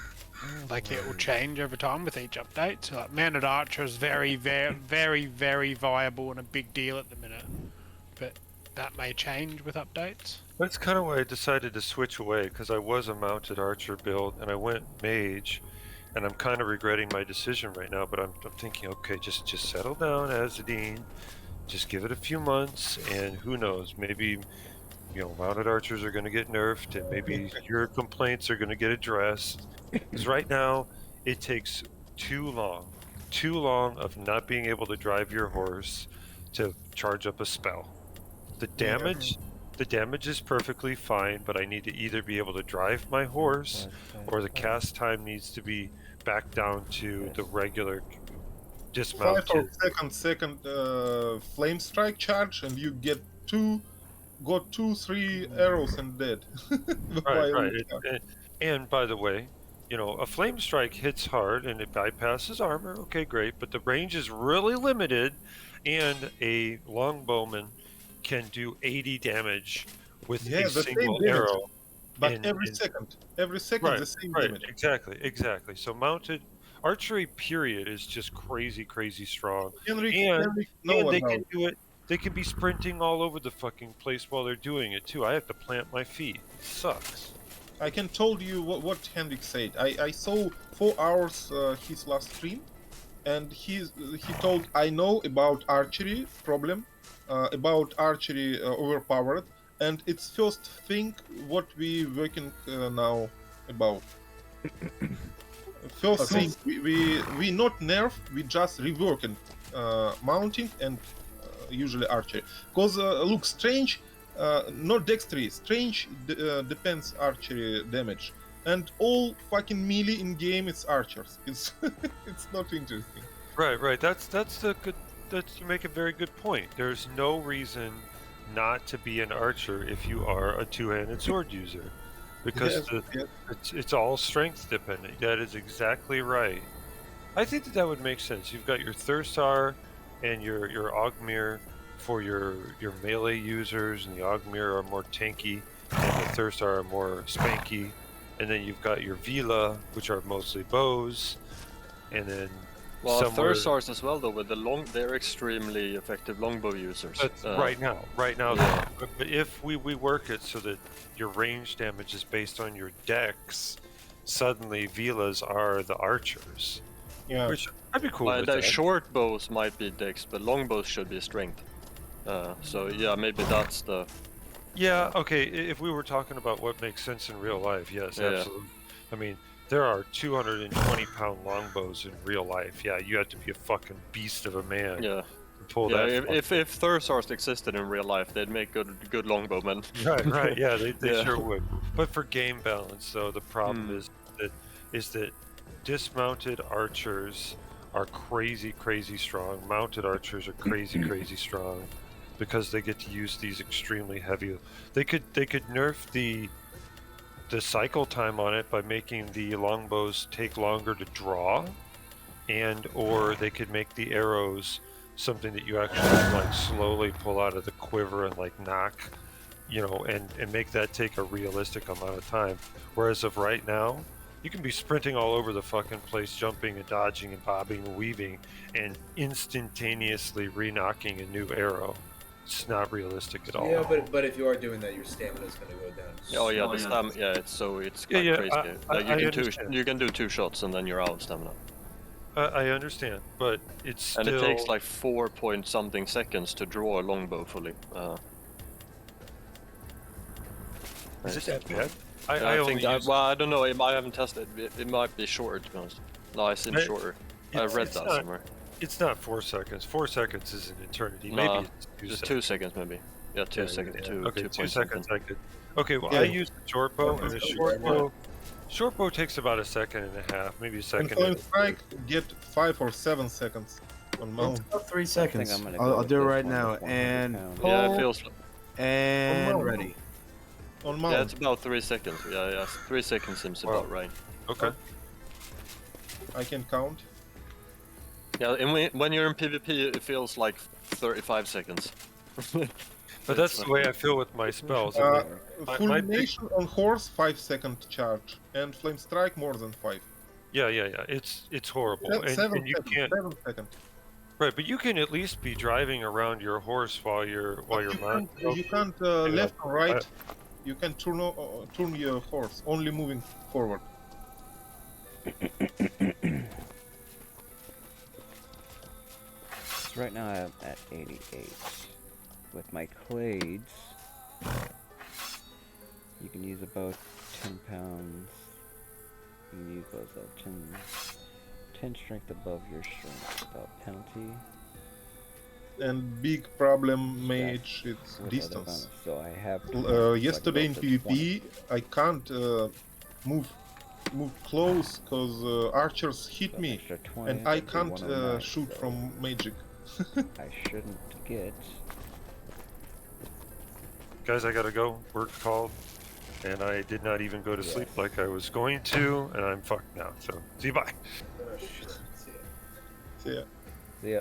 [SPEAKER 2] like it will change over time with each update. So like mounted archer is very, very, very, very viable and a big deal at the minute, but that may change with updates.
[SPEAKER 5] That's kind of why I decided to switch away, because I was a mounted archer build and I went mage, and I'm kind of regretting my decision right now. But I'm thinking, okay, just settle down, Azadine, just give it a few months, and who knows, maybe mounted archers are going to get nerfed, and maybe your complaints are going to get addressed. Because right now it takes too long of not being able to drive your horse to charge up a spell. The damage is perfectly fine, but I need to either be able to drive my horse, or the cast time needs to be back down to the regular dismount.
[SPEAKER 9] 5 or second flame strike charge, and you get 2, 3 arrows and dead.
[SPEAKER 5] right. And by the way, a flame strike hits hard and it bypasses armor. Okay, great, but the range is really limited, and a longbowman can do 80 damage with a single arrow.
[SPEAKER 9] But every second the same damage.
[SPEAKER 5] Exactly. So mounted archery period is just crazy strong.
[SPEAKER 9] Henrik
[SPEAKER 5] and they can do it they can be sprinting all over the fucking place while they're doing it too. I have to plant my feet. It sucks.
[SPEAKER 9] I can told you what Henrik said. I saw 4 hours his last stream, and he told I know about archery problem, about archery overpowered, and it's first thing what we working now about. First thing we not nerf, we just reworking mounting and usually archery. Because look, strange, not dexterity, strange depends archery damage, and all fucking melee in game is archers. It's it's not interesting.
[SPEAKER 5] Right. That's the good. You make a very good point. There's no reason not to be an archer if you are a two-handed sword user, because it's all strength dependent. That is exactly right. I think that would make sense. You've got your Thursar and your Ogmir for your melee users, and the Ogmir are more tanky, and the Thursar are more spanky, and then you've got your Vila, which are mostly bows, and then
[SPEAKER 8] Thursars as well, though, with they're extremely effective longbow users.
[SPEAKER 5] Right now.
[SPEAKER 8] Yeah.
[SPEAKER 5] But if we work it so that your range damage is based on your dex, suddenly Vilas are the archers.
[SPEAKER 9] Yeah.
[SPEAKER 5] Which I'd be cool with
[SPEAKER 8] The
[SPEAKER 5] that.
[SPEAKER 8] short bows might be dex, but longbows should be strength. So yeah, maybe that's the...
[SPEAKER 5] Yeah, okay, if we were talking about what makes sense in real life, yes, absolutely. I mean, there are 220-pound longbows in real life. Yeah, you have to be a fucking beast of a man to pull that.
[SPEAKER 8] If Thursars existed in real life, they'd make good longbowmen.
[SPEAKER 5] Right, yeah, they sure would. But for game balance, though, the problem is that dismounted archers are crazy strong. Mounted archers are crazy strong, because they get to use these extremely heavy. They could nerf the cycle time on it by making the longbows take longer to draw, or they could make the arrows something that you actually like slowly pull out of the quiver and like knock, and make that take a realistic amount of time. Whereas of right now, you can be sprinting all over the fucking place, jumping and dodging and bobbing and weaving, and instantaneously re-knocking a new arrow. It's not realistic at all.
[SPEAKER 4] Yeah, but if you are doing that, your stamina is going to go down.
[SPEAKER 8] Oh yeah, the stamina. Yeah, it's quite crazy. You can do 2 shots and then you're out of stamina.
[SPEAKER 5] I understand, but it's still...
[SPEAKER 8] And it takes like 4 point something seconds to draw a longbow fully.
[SPEAKER 5] Is it that bad?
[SPEAKER 8] I don't know. I haven't tested. It might be shorter, to be honest. No, I seem shorter. I read that somewhere.
[SPEAKER 5] It's not 4 seconds. 4 seconds is an eternity.
[SPEAKER 8] No,
[SPEAKER 5] maybe it's
[SPEAKER 8] 2 seconds, maybe. Yeah, 2 seconds.
[SPEAKER 5] Okay, 2 seconds. I could. Okay, well, I use the short bow, and the short bow takes about 1.5 seconds, maybe a second.
[SPEAKER 9] And Flame Strike get 5 or 7 seconds on mount.
[SPEAKER 3] About 3 seconds. I'll do it right now. And
[SPEAKER 8] yeah, it feels.
[SPEAKER 3] And ready.
[SPEAKER 9] On mount.
[SPEAKER 8] Yeah, it's about 3 seconds. Yeah. 3 seconds seems about right.
[SPEAKER 5] Okay.
[SPEAKER 9] I can count.
[SPEAKER 8] Yeah, and when you're in PvP, it feels like 35 seconds.
[SPEAKER 5] But that's the way I feel with my spells.
[SPEAKER 9] Fulmination on horse 5-second charge, and Flame Strike more than 5.
[SPEAKER 5] Yeah. It's horrible. And you can't.
[SPEAKER 9] 7 seconds.
[SPEAKER 5] Right, but you can at least be driving around your horse while you're mounted.
[SPEAKER 9] You can't left or right. You can turn your horse, only moving forward.
[SPEAKER 1] So right now I'm at 88. With my clades, you can use about 10 pounds. You can use those at 10 strength above your strength without penalty.
[SPEAKER 9] And big problem, mage, it's distance.
[SPEAKER 1] So I have
[SPEAKER 9] yesterday in PvP, I can't move close because archers hit me, and I can't shoot from magic.
[SPEAKER 1] I shouldn't get.
[SPEAKER 5] Guys, I gotta go. Work called, and I did not even go to sleep like I was going to, and I'm fucked now. So, see you, bye.
[SPEAKER 9] See ya.
[SPEAKER 1] See ya.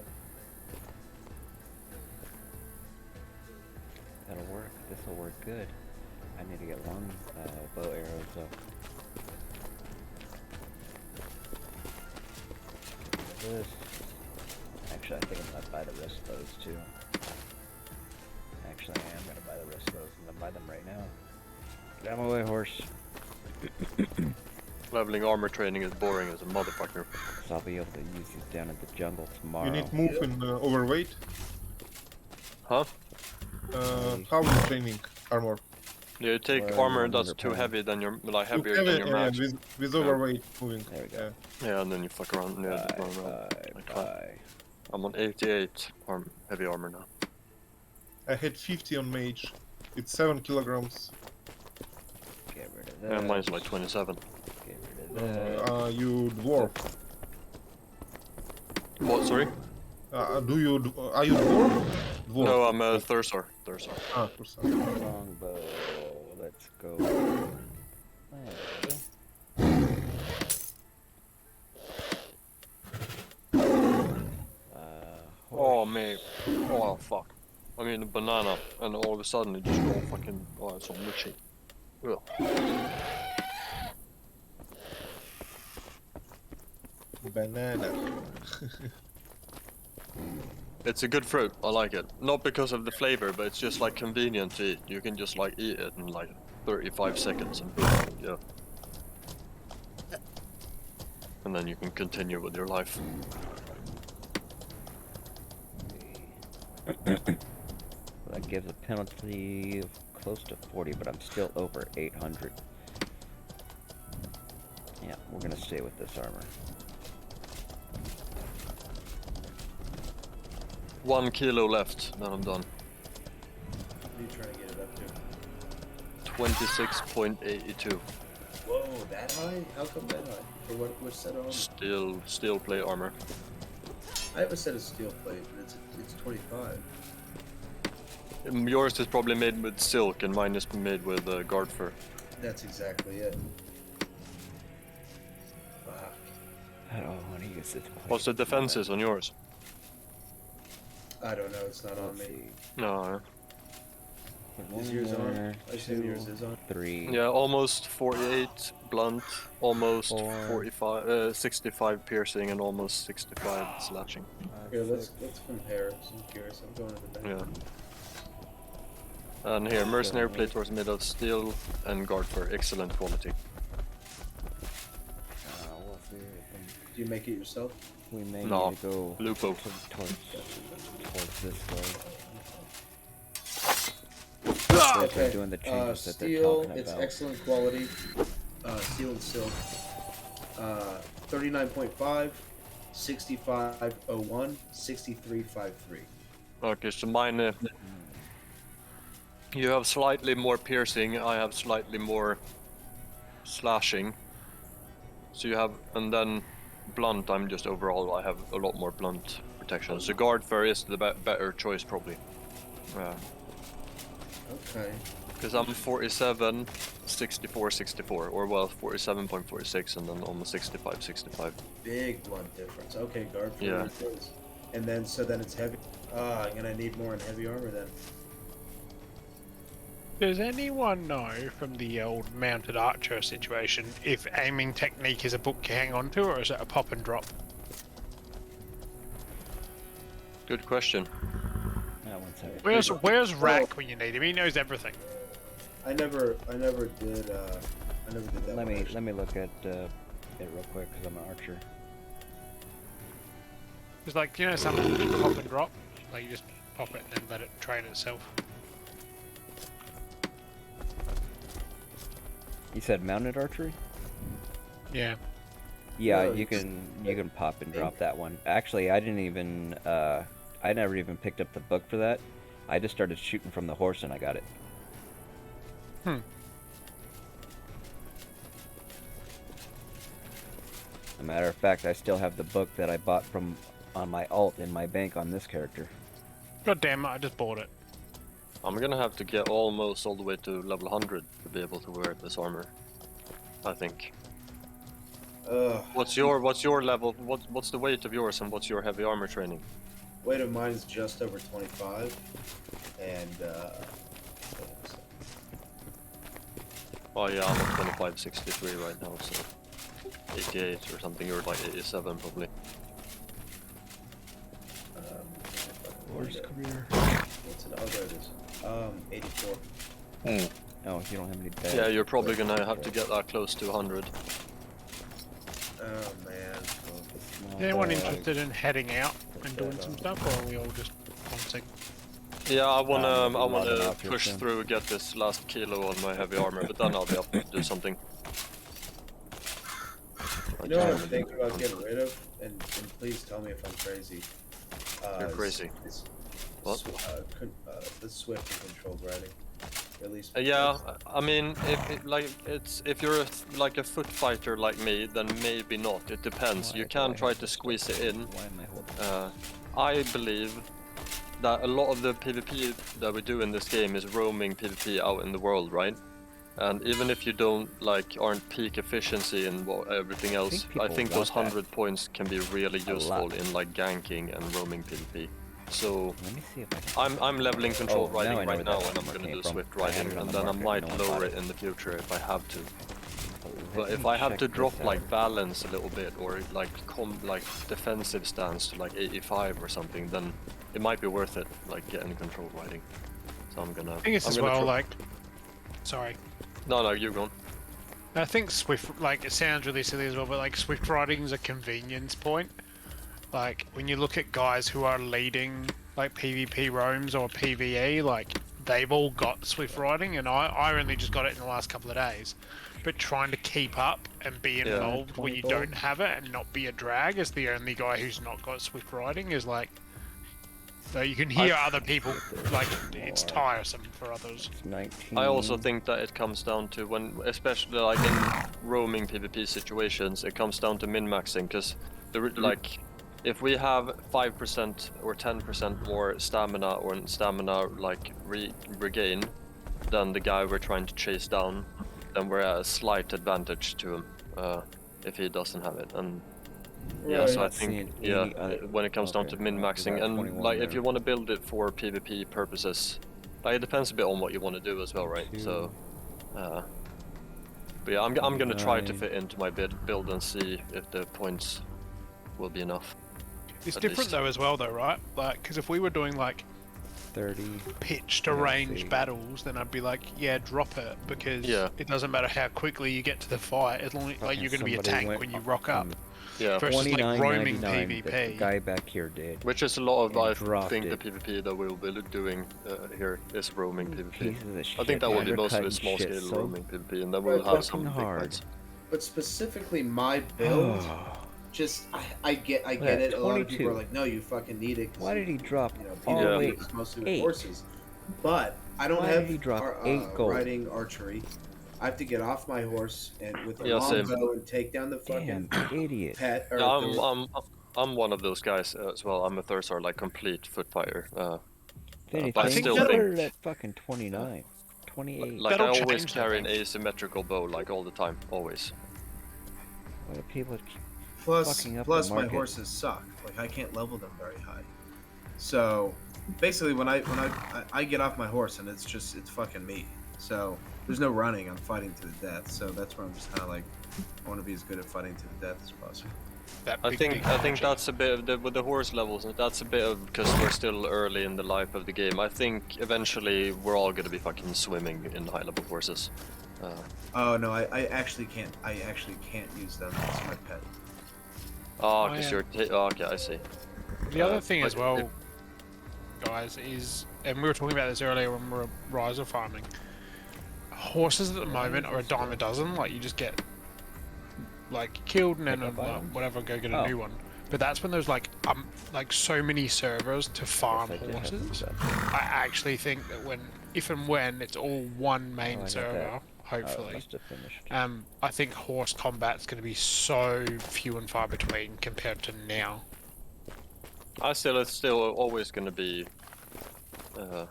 [SPEAKER 1] That'll work. This'll work good. I need to get long bow arrows though. This. Actually, I think I'm gonna buy the rest of those too. Actually, I am gonna buy the rest of those and then buy them right now. Get out of my way, horse.
[SPEAKER 8] Leveling armor training is boring as a motherfucker.
[SPEAKER 1] So I'll be able to use these down in the jungle tomorrow.
[SPEAKER 9] You need move in overweight.
[SPEAKER 8] Huh?
[SPEAKER 9] How is training armor?
[SPEAKER 8] Yeah, you take
[SPEAKER 1] Well,
[SPEAKER 8] armor that's
[SPEAKER 1] 100
[SPEAKER 8] too
[SPEAKER 1] pounds.
[SPEAKER 8] heavy than your like
[SPEAKER 9] Too
[SPEAKER 8] heavier
[SPEAKER 9] heavy,
[SPEAKER 8] than your match.
[SPEAKER 9] with overweight moving.
[SPEAKER 1] There we go.
[SPEAKER 8] Yeah, and then you fuck around. Yeah, just run around. Like that.
[SPEAKER 1] Bye.
[SPEAKER 8] I'm on 88 heavy armor now.
[SPEAKER 9] I had 50 on mage. It's 7 kilograms.
[SPEAKER 1] Get rid of
[SPEAKER 8] Yeah,
[SPEAKER 1] that.
[SPEAKER 8] mine's like 27.
[SPEAKER 1] Get rid of that.
[SPEAKER 9] You dwarf.
[SPEAKER 8] What? Sorry?
[SPEAKER 9] Are you dwarf? Dwarf.
[SPEAKER 8] No, I'm a Thursar.
[SPEAKER 9] Ah, Thursar.
[SPEAKER 1] Longbow. Let's go.
[SPEAKER 8] Oh, mate. Oh, fuck. I mean, a banana, and all of a sudden it just all fucking. Oh, it's so mushy. Ugh.
[SPEAKER 9] Banana.
[SPEAKER 8] It's a good fruit. I like it. Not because of the flavor, but it's just like convenient to eat. You can just like eat it in like 35 seconds and boom, yeah. And then you can continue with your life.
[SPEAKER 1] That gives a penalty of close to 40, but I'm still over 800. Yeah, we're gonna stay with this armor.
[SPEAKER 8] 1 kilo left, then I'm done.
[SPEAKER 4] What are you trying to get it up to?
[SPEAKER 8] 26.82.
[SPEAKER 4] Whoa, that high? How come that high? For what set of armor?
[SPEAKER 8] Steel plate armor.
[SPEAKER 4] I have a set of steel plate, but it's 25.
[SPEAKER 8] Yours is probably made with silk, and mine is made with guard fur.
[SPEAKER 4] That's exactly it. Fuck.
[SPEAKER 1] I don't want to use this.
[SPEAKER 8] What's the defenses on yours?
[SPEAKER 4] I don't know, it's not on me.
[SPEAKER 8] No.
[SPEAKER 4] Is yours on? I assume yours is on.
[SPEAKER 1] 3.
[SPEAKER 8] Yeah, almost 48 blunt, almost
[SPEAKER 1] 4.
[SPEAKER 8] 45, 65 piercing, and almost 65 slashing.
[SPEAKER 4] Here, let's compare. I'm curious. I'm going to the back.
[SPEAKER 8] Yeah. And here, mercenary plate was made of steel and guard fur, excellent quality.
[SPEAKER 1] We'll see.
[SPEAKER 4] Do you make it yourself?
[SPEAKER 1] We may
[SPEAKER 8] No,
[SPEAKER 1] need to go
[SPEAKER 8] Lupo.
[SPEAKER 1] towards this way.
[SPEAKER 4] Okay.
[SPEAKER 1] If they're doing the changes that they're
[SPEAKER 4] steel,
[SPEAKER 1] talking
[SPEAKER 4] it's
[SPEAKER 1] about.
[SPEAKER 4] excellent quality. Steel and silk. 39.5, 6501, 6353.
[SPEAKER 8] Okay, so mine, you have slightly more piercing, I have slightly more slashing. So you have, and then blunt, I'm just overall, I have a lot more blunt protection. So guard fur is the better choice probably.
[SPEAKER 4] Okay.
[SPEAKER 8] Because I'm 47, 64, 64, or well, 47.46 and then almost 65, 65.
[SPEAKER 4] Big blunt difference. Okay, guard for
[SPEAKER 8] Yeah.
[SPEAKER 4] refills. And then, so then it's heavy. I'm gonna need more in heavy armor then.
[SPEAKER 2] Does anyone know from the old mounted archer situation if aiming technique is a book you hang on to, or is it a pop and drop?
[SPEAKER 8] Good question.
[SPEAKER 2] Where's Rack when you need him? He knows everything.
[SPEAKER 4] I never did that.
[SPEAKER 1] Let me look at it real quick because I'm an archer.
[SPEAKER 2] It's like, you know, something you just pop and drop. Like you just pop it and then let it train itself.
[SPEAKER 1] You said mounted archery?
[SPEAKER 2] Yeah.
[SPEAKER 1] Yeah,
[SPEAKER 4] No,
[SPEAKER 1] you can pop and drop that one. Actually, I didn't even I never even picked up the book for that. I just started shooting from the horse and I got it.
[SPEAKER 2] Hmm.
[SPEAKER 1] As a matter of fact, I still have the book that I bought from on my alt in my bank on this character.
[SPEAKER 2] God damn it, I just bought it.
[SPEAKER 8] I'm gonna have to get almost all the way to level 100 to be able to wear this armor. I think. What's your level? What's the weight of yours and what's your heavy armor training?
[SPEAKER 4] Weight of mine is just over 25, and
[SPEAKER 8] Oh yeah, I'm at 25.63 right now, so 88 or something. You're like 87 probably.
[SPEAKER 1] Horse career.
[SPEAKER 4] what's it? Oh, there it is. 84.
[SPEAKER 1] Oh, you don't have any beds.
[SPEAKER 8] Yeah, you're probably gonna have to get that close to 100.
[SPEAKER 4] Oh man.
[SPEAKER 2] Is anyone interested in heading out and doing some stuff, or are we all just hunting?
[SPEAKER 8] Yeah, I wanna
[SPEAKER 1] logging off here
[SPEAKER 8] push
[SPEAKER 1] soon.
[SPEAKER 8] through, get this last kilo on my heavy armor, but then I'll be able to do something.
[SPEAKER 4] You know what I'm thinking about getting rid of? And please tell me if I'm crazy.
[SPEAKER 8] You're crazy. What?
[SPEAKER 4] The swift and controlled riding. At least.
[SPEAKER 8] Yeah, I mean, if you're like a foot fighter like me, then maybe not. It depends. You can try to squeeze it in. I believe that a lot of the PvP that we do in this game is roaming PvP out in the world, right? And even if you aren't peak efficiency and everything else, I think those 100 points can be really useful in like ganking and roaming PvP. So
[SPEAKER 1] Let me see if I can.
[SPEAKER 8] I'm leveling controlled
[SPEAKER 1] now I
[SPEAKER 8] riding
[SPEAKER 1] know
[SPEAKER 8] right
[SPEAKER 1] where
[SPEAKER 8] now,
[SPEAKER 1] that
[SPEAKER 8] and I'm
[SPEAKER 1] number
[SPEAKER 8] gonna
[SPEAKER 1] came
[SPEAKER 8] do
[SPEAKER 1] from.
[SPEAKER 8] swift
[SPEAKER 1] I had
[SPEAKER 8] riding,
[SPEAKER 1] it on
[SPEAKER 8] and
[SPEAKER 1] the
[SPEAKER 8] then I
[SPEAKER 1] market,
[SPEAKER 8] might
[SPEAKER 1] no one
[SPEAKER 8] lower
[SPEAKER 1] bought
[SPEAKER 8] it
[SPEAKER 1] it.
[SPEAKER 8] in the future if I have to. But
[SPEAKER 1] Let
[SPEAKER 8] if
[SPEAKER 1] me
[SPEAKER 8] I have
[SPEAKER 1] check
[SPEAKER 8] to
[SPEAKER 1] this
[SPEAKER 8] drop like
[SPEAKER 1] out.
[SPEAKER 8] balance a little bit, or like defensive stance to like 85 or something, then it might be worth it, like getting controlled riding. So I'm gonna.
[SPEAKER 2] I think it's
[SPEAKER 8] I'm
[SPEAKER 2] as
[SPEAKER 8] gonna
[SPEAKER 2] well
[SPEAKER 8] tr-
[SPEAKER 2] like. Sorry.
[SPEAKER 8] No, you're going.
[SPEAKER 2] I think Swift, like, it sounds really silly as well, but like Swift riding is a convenience point. Like, when you look at guys who are leading like PvP roams or PvE, like, they've all got Swift riding, and I only just got it in the last couple of days. But trying to keep up and be involved when you don't have it and not be a drag as the only guy who's not got Swift riding is like. So you can hear other people, like, it's tiresome for others.
[SPEAKER 1] 19.
[SPEAKER 8] I also think that it comes down to when, especially like in roaming PvP situations, it comes down to min-maxing, because like, if we have 5% or 10% more stamina or stamina like regain than the guy we're trying to chase down, then we're at a slight advantage to him if he doesn't have it. And yeah, so I think when it comes down to min-maxing, and like if you want to build it for PvP purposes, like it depends a bit on what you want to do as well, right? So, but yeah, I'm gonna try to fit into my build and see if the points will be enough.
[SPEAKER 2] It's
[SPEAKER 8] at
[SPEAKER 2] different
[SPEAKER 8] least.
[SPEAKER 2] though as well, though, right? Like, because if we were doing like
[SPEAKER 1] 30
[SPEAKER 2] pitch to range battles, then I'd be like, yeah, drop it, because it doesn't matter how quickly you get to the fight, as long as like you're gonna be a tank when you rock up.
[SPEAKER 8] Yeah,
[SPEAKER 2] versus like roaming
[SPEAKER 1] 29.99 that
[SPEAKER 2] PvP.
[SPEAKER 1] the guy back here did.
[SPEAKER 8] Which is a lot of, I
[SPEAKER 1] dropped
[SPEAKER 8] think,
[SPEAKER 1] it.
[SPEAKER 8] the PvP that we'll be doing here is roaming PvP.
[SPEAKER 1] Pieces of
[SPEAKER 8] I
[SPEAKER 1] shit,
[SPEAKER 8] think that will be
[SPEAKER 1] man.
[SPEAKER 8] most of
[SPEAKER 1] They're
[SPEAKER 8] it small
[SPEAKER 1] cutting
[SPEAKER 8] scale
[SPEAKER 1] shit so
[SPEAKER 8] roaming PvP, and then we'll have some big
[SPEAKER 1] hard.
[SPEAKER 8] fights.
[SPEAKER 4] But specifically my build, just I get it. A lot of people are
[SPEAKER 1] 22.
[SPEAKER 4] like, no, you fucking need it.
[SPEAKER 1] Why did he drop
[SPEAKER 4] all
[SPEAKER 1] all the way
[SPEAKER 4] mostly with
[SPEAKER 1] 8?
[SPEAKER 4] horses? But I don't
[SPEAKER 1] Why
[SPEAKER 4] have
[SPEAKER 1] did he drop 8 gold?
[SPEAKER 4] riding archery. I have to get off my horse and with a
[SPEAKER 8] Yeah, same.
[SPEAKER 4] longbow and take down the fucking
[SPEAKER 1] idiot.
[SPEAKER 4] pet. Or
[SPEAKER 8] Yeah, I'm one of those guys as well. I'm a Thursar, like complete foot fighter.
[SPEAKER 1] If
[SPEAKER 8] But I
[SPEAKER 1] anything,
[SPEAKER 8] still
[SPEAKER 1] better
[SPEAKER 8] think,
[SPEAKER 1] that fucking 29. 28.
[SPEAKER 8] like, I always carry an asymmetrical bow, like all the time, always.
[SPEAKER 1] Why do people
[SPEAKER 4] Plus
[SPEAKER 1] fucking up
[SPEAKER 4] my
[SPEAKER 1] the market?
[SPEAKER 4] horses suck. Like I can't level them very high. So basically, when I get off my horse and it's fucking me. So there's no running. I'm fighting to the death. So that's where I'm just kind of like, I want to be as good at fighting to the death as possible.
[SPEAKER 8] I think that's a bit of with the horse levels. That's a bit of because we're still early in the life of the game. I think eventually we're all gonna be fucking swimming in high level horses.
[SPEAKER 4] Oh no, I actually can't. I actually can't use them as my pet.
[SPEAKER 8] Oh, because you're. Okay, I see.
[SPEAKER 2] The other thing
[SPEAKER 8] but
[SPEAKER 2] as well, guys, is, and we were talking about this earlier when we were riser farming, horses at the moment are a dime a dozen. Like, you just get like killed and then whatever, go get a new one. But that's when there's like so many servers to farm horses. I actually think that if and when it's all one main server, hopefully, I think horse combat's going to be so few and far between compared to now.
[SPEAKER 8] It's still always gonna be a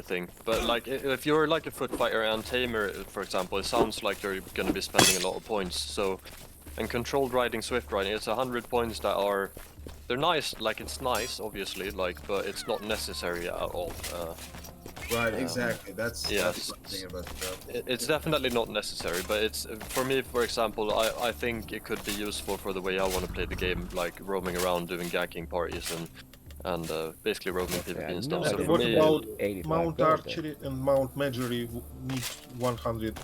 [SPEAKER 8] thing. But like, if you're like a foot fighter and tamer, for example, it sounds like you're gonna be spending a lot of points. So, and controlled riding, swift riding, it's 100 points that are, they're nice. Like, it's nice, obviously, like, but it's not necessary at all.
[SPEAKER 4] Right, exactly. That's
[SPEAKER 8] yeah.
[SPEAKER 4] the thing about the build.
[SPEAKER 8] It's definitely not necessary, but it's, for me, for example, I think it could be useful for the way I want to play the game, like roaming around doing ganking parties and basically roaming PvP and stuff.
[SPEAKER 1] I
[SPEAKER 8] So
[SPEAKER 1] didn't
[SPEAKER 8] for
[SPEAKER 9] What
[SPEAKER 8] me,
[SPEAKER 9] about
[SPEAKER 1] 85
[SPEAKER 9] Mount
[SPEAKER 1] gold
[SPEAKER 9] Archery and Mount Magery need 100 in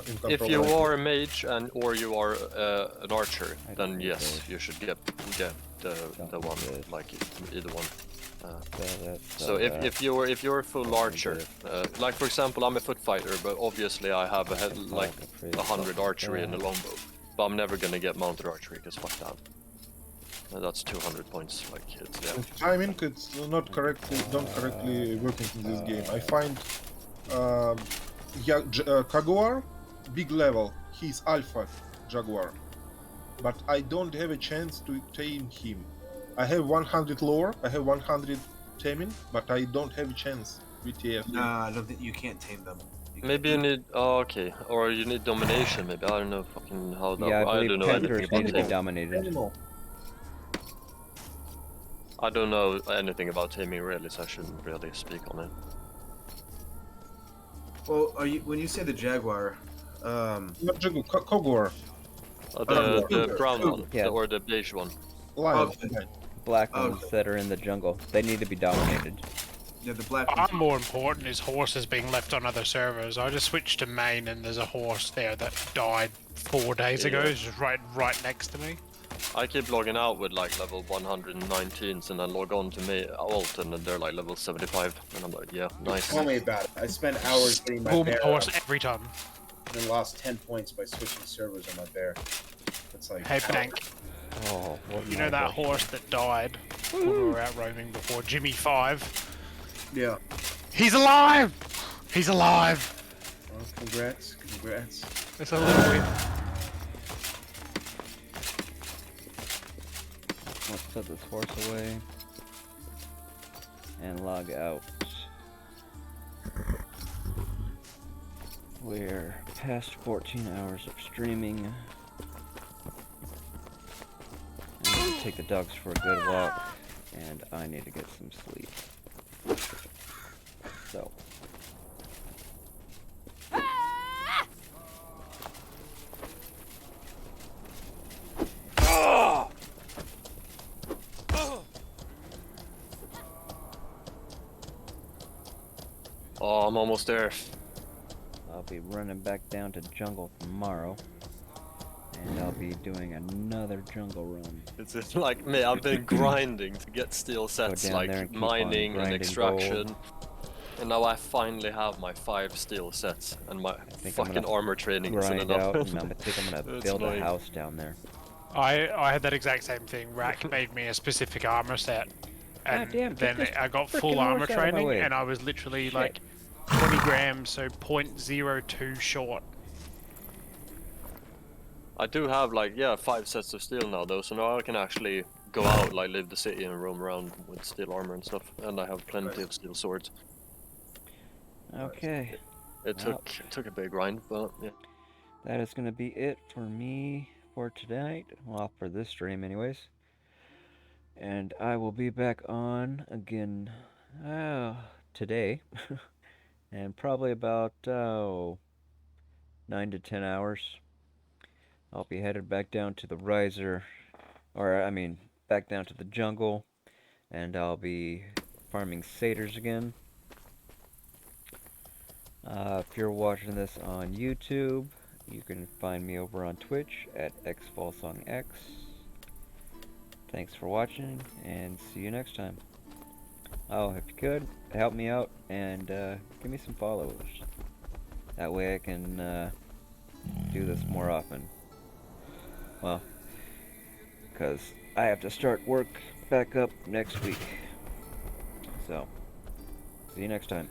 [SPEAKER 9] control?
[SPEAKER 8] if you
[SPEAKER 9] rifle?
[SPEAKER 8] are a mage or you are an archer, then yes, you should get the one, like either one. So if you're a full archer, like for example, I'm a foot fighter, but obviously I have like 100 archery and a longbow, but I'm never gonna get mounted archery because fuck that. That's 200 points. Like it's
[SPEAKER 9] Timing, it's not correctly, don't correctly working in this game. I find Kaguar, big level. He's alpha Jaguar, but I don't have a chance to tame him. I have 100 lore, I have 100 taming, but I don't have a chance with TF.
[SPEAKER 4] Nah, I don't think you can't tame them.
[SPEAKER 8] maybe you need okay, or you need domination. Maybe I don't know fucking how that.
[SPEAKER 1] Yeah, I
[SPEAKER 8] I
[SPEAKER 1] believe
[SPEAKER 8] don't know anything
[SPEAKER 1] Panthers
[SPEAKER 8] about
[SPEAKER 1] need to be
[SPEAKER 8] taming.
[SPEAKER 1] dominated.
[SPEAKER 8] I don't know anything about taming really, so I shouldn't really speak on it.
[SPEAKER 4] Well, are you when you say the Jaguar?
[SPEAKER 9] Not Jaguar, Kogor.
[SPEAKER 8] The brown one,
[SPEAKER 1] Yeah.
[SPEAKER 8] or the beige one.
[SPEAKER 9] Lion.
[SPEAKER 1] Black ones that are in the jungle. They need to be dominated.
[SPEAKER 4] Yeah, the black.
[SPEAKER 2] Far more important is horses being left on other servers. I just switched to main and there's a horse there that died 4 days ago. It's just right next to me.
[SPEAKER 8] I keep logging out with like level 119s and then log on to me alt and they're like level 75 and I'm like, yeah, nice.
[SPEAKER 15] Tell me about it. I spent hours getting my
[SPEAKER 2] Pull
[SPEAKER 15] bear
[SPEAKER 2] horse
[SPEAKER 15] up
[SPEAKER 2] every time.
[SPEAKER 15] and then lost 10 points by switching servers on my bear. It's like
[SPEAKER 2] Hey, Bank.
[SPEAKER 1] Oh,
[SPEAKER 2] You know that horse that died when we were out roaming before? Jimmy 5?
[SPEAKER 4] Yeah.
[SPEAKER 2] He's alive! He's alive!
[SPEAKER 4] Oh, congrats.
[SPEAKER 2] It's a little weird.
[SPEAKER 1] Let's set this horse away and log out. We're past 14 hours of streaming. I need to take the dogs for a good walk, and I need to get some sleep. So.
[SPEAKER 8] Oh, I'm almost there.
[SPEAKER 1] I'll be running back down to jungle tomorrow, and I'll be doing another jungle run.
[SPEAKER 8] It's just like me, I've been grinding to get steel sets,
[SPEAKER 1] down there and
[SPEAKER 8] like
[SPEAKER 1] keep on
[SPEAKER 8] mining and
[SPEAKER 1] grinding
[SPEAKER 8] extraction.
[SPEAKER 1] gold.
[SPEAKER 8] And now I finally have my 5 steel sets, and my
[SPEAKER 1] think I'm
[SPEAKER 8] fucking
[SPEAKER 1] gonna
[SPEAKER 8] armor training isn't
[SPEAKER 1] Grind
[SPEAKER 8] enough.
[SPEAKER 1] out, and I think I'm gonna
[SPEAKER 8] It's
[SPEAKER 1] build a
[SPEAKER 8] annoying.
[SPEAKER 1] house down there.
[SPEAKER 2] I had that exact same thing. Rack made me a specific armor set. And
[SPEAKER 1] damn, get
[SPEAKER 2] then
[SPEAKER 1] this
[SPEAKER 2] I got
[SPEAKER 1] frickin'
[SPEAKER 2] full armor
[SPEAKER 1] horse out of my
[SPEAKER 2] training,
[SPEAKER 1] way.
[SPEAKER 2] and I was literally
[SPEAKER 1] Shit.
[SPEAKER 2] like 20 grams, so 0.02 short.
[SPEAKER 8] I do have like 5 sets of steel now though, so now I can actually go out, like leave the city and roam around with steel armor and stuff, and I have plenty of steel swords.
[SPEAKER 1] Okay.
[SPEAKER 8] It took a big grind, but yeah.
[SPEAKER 1] That is gonna be it for me for tonight. Well, for this stream anyways. And I will be back on again today. And probably about 9 to 10 hours. I'll be headed back down to the riser, or I mean back down to the jungle, and I'll be farming satyrs again. If you're watching this on YouTube, you can find me over on Twitch at xfallsongx. Thanks for watching, and see you next time. Oh, if you could, help me out and give me some followers. That way I can do this more often. Well, because I have to start work back up next week. So, see you next time.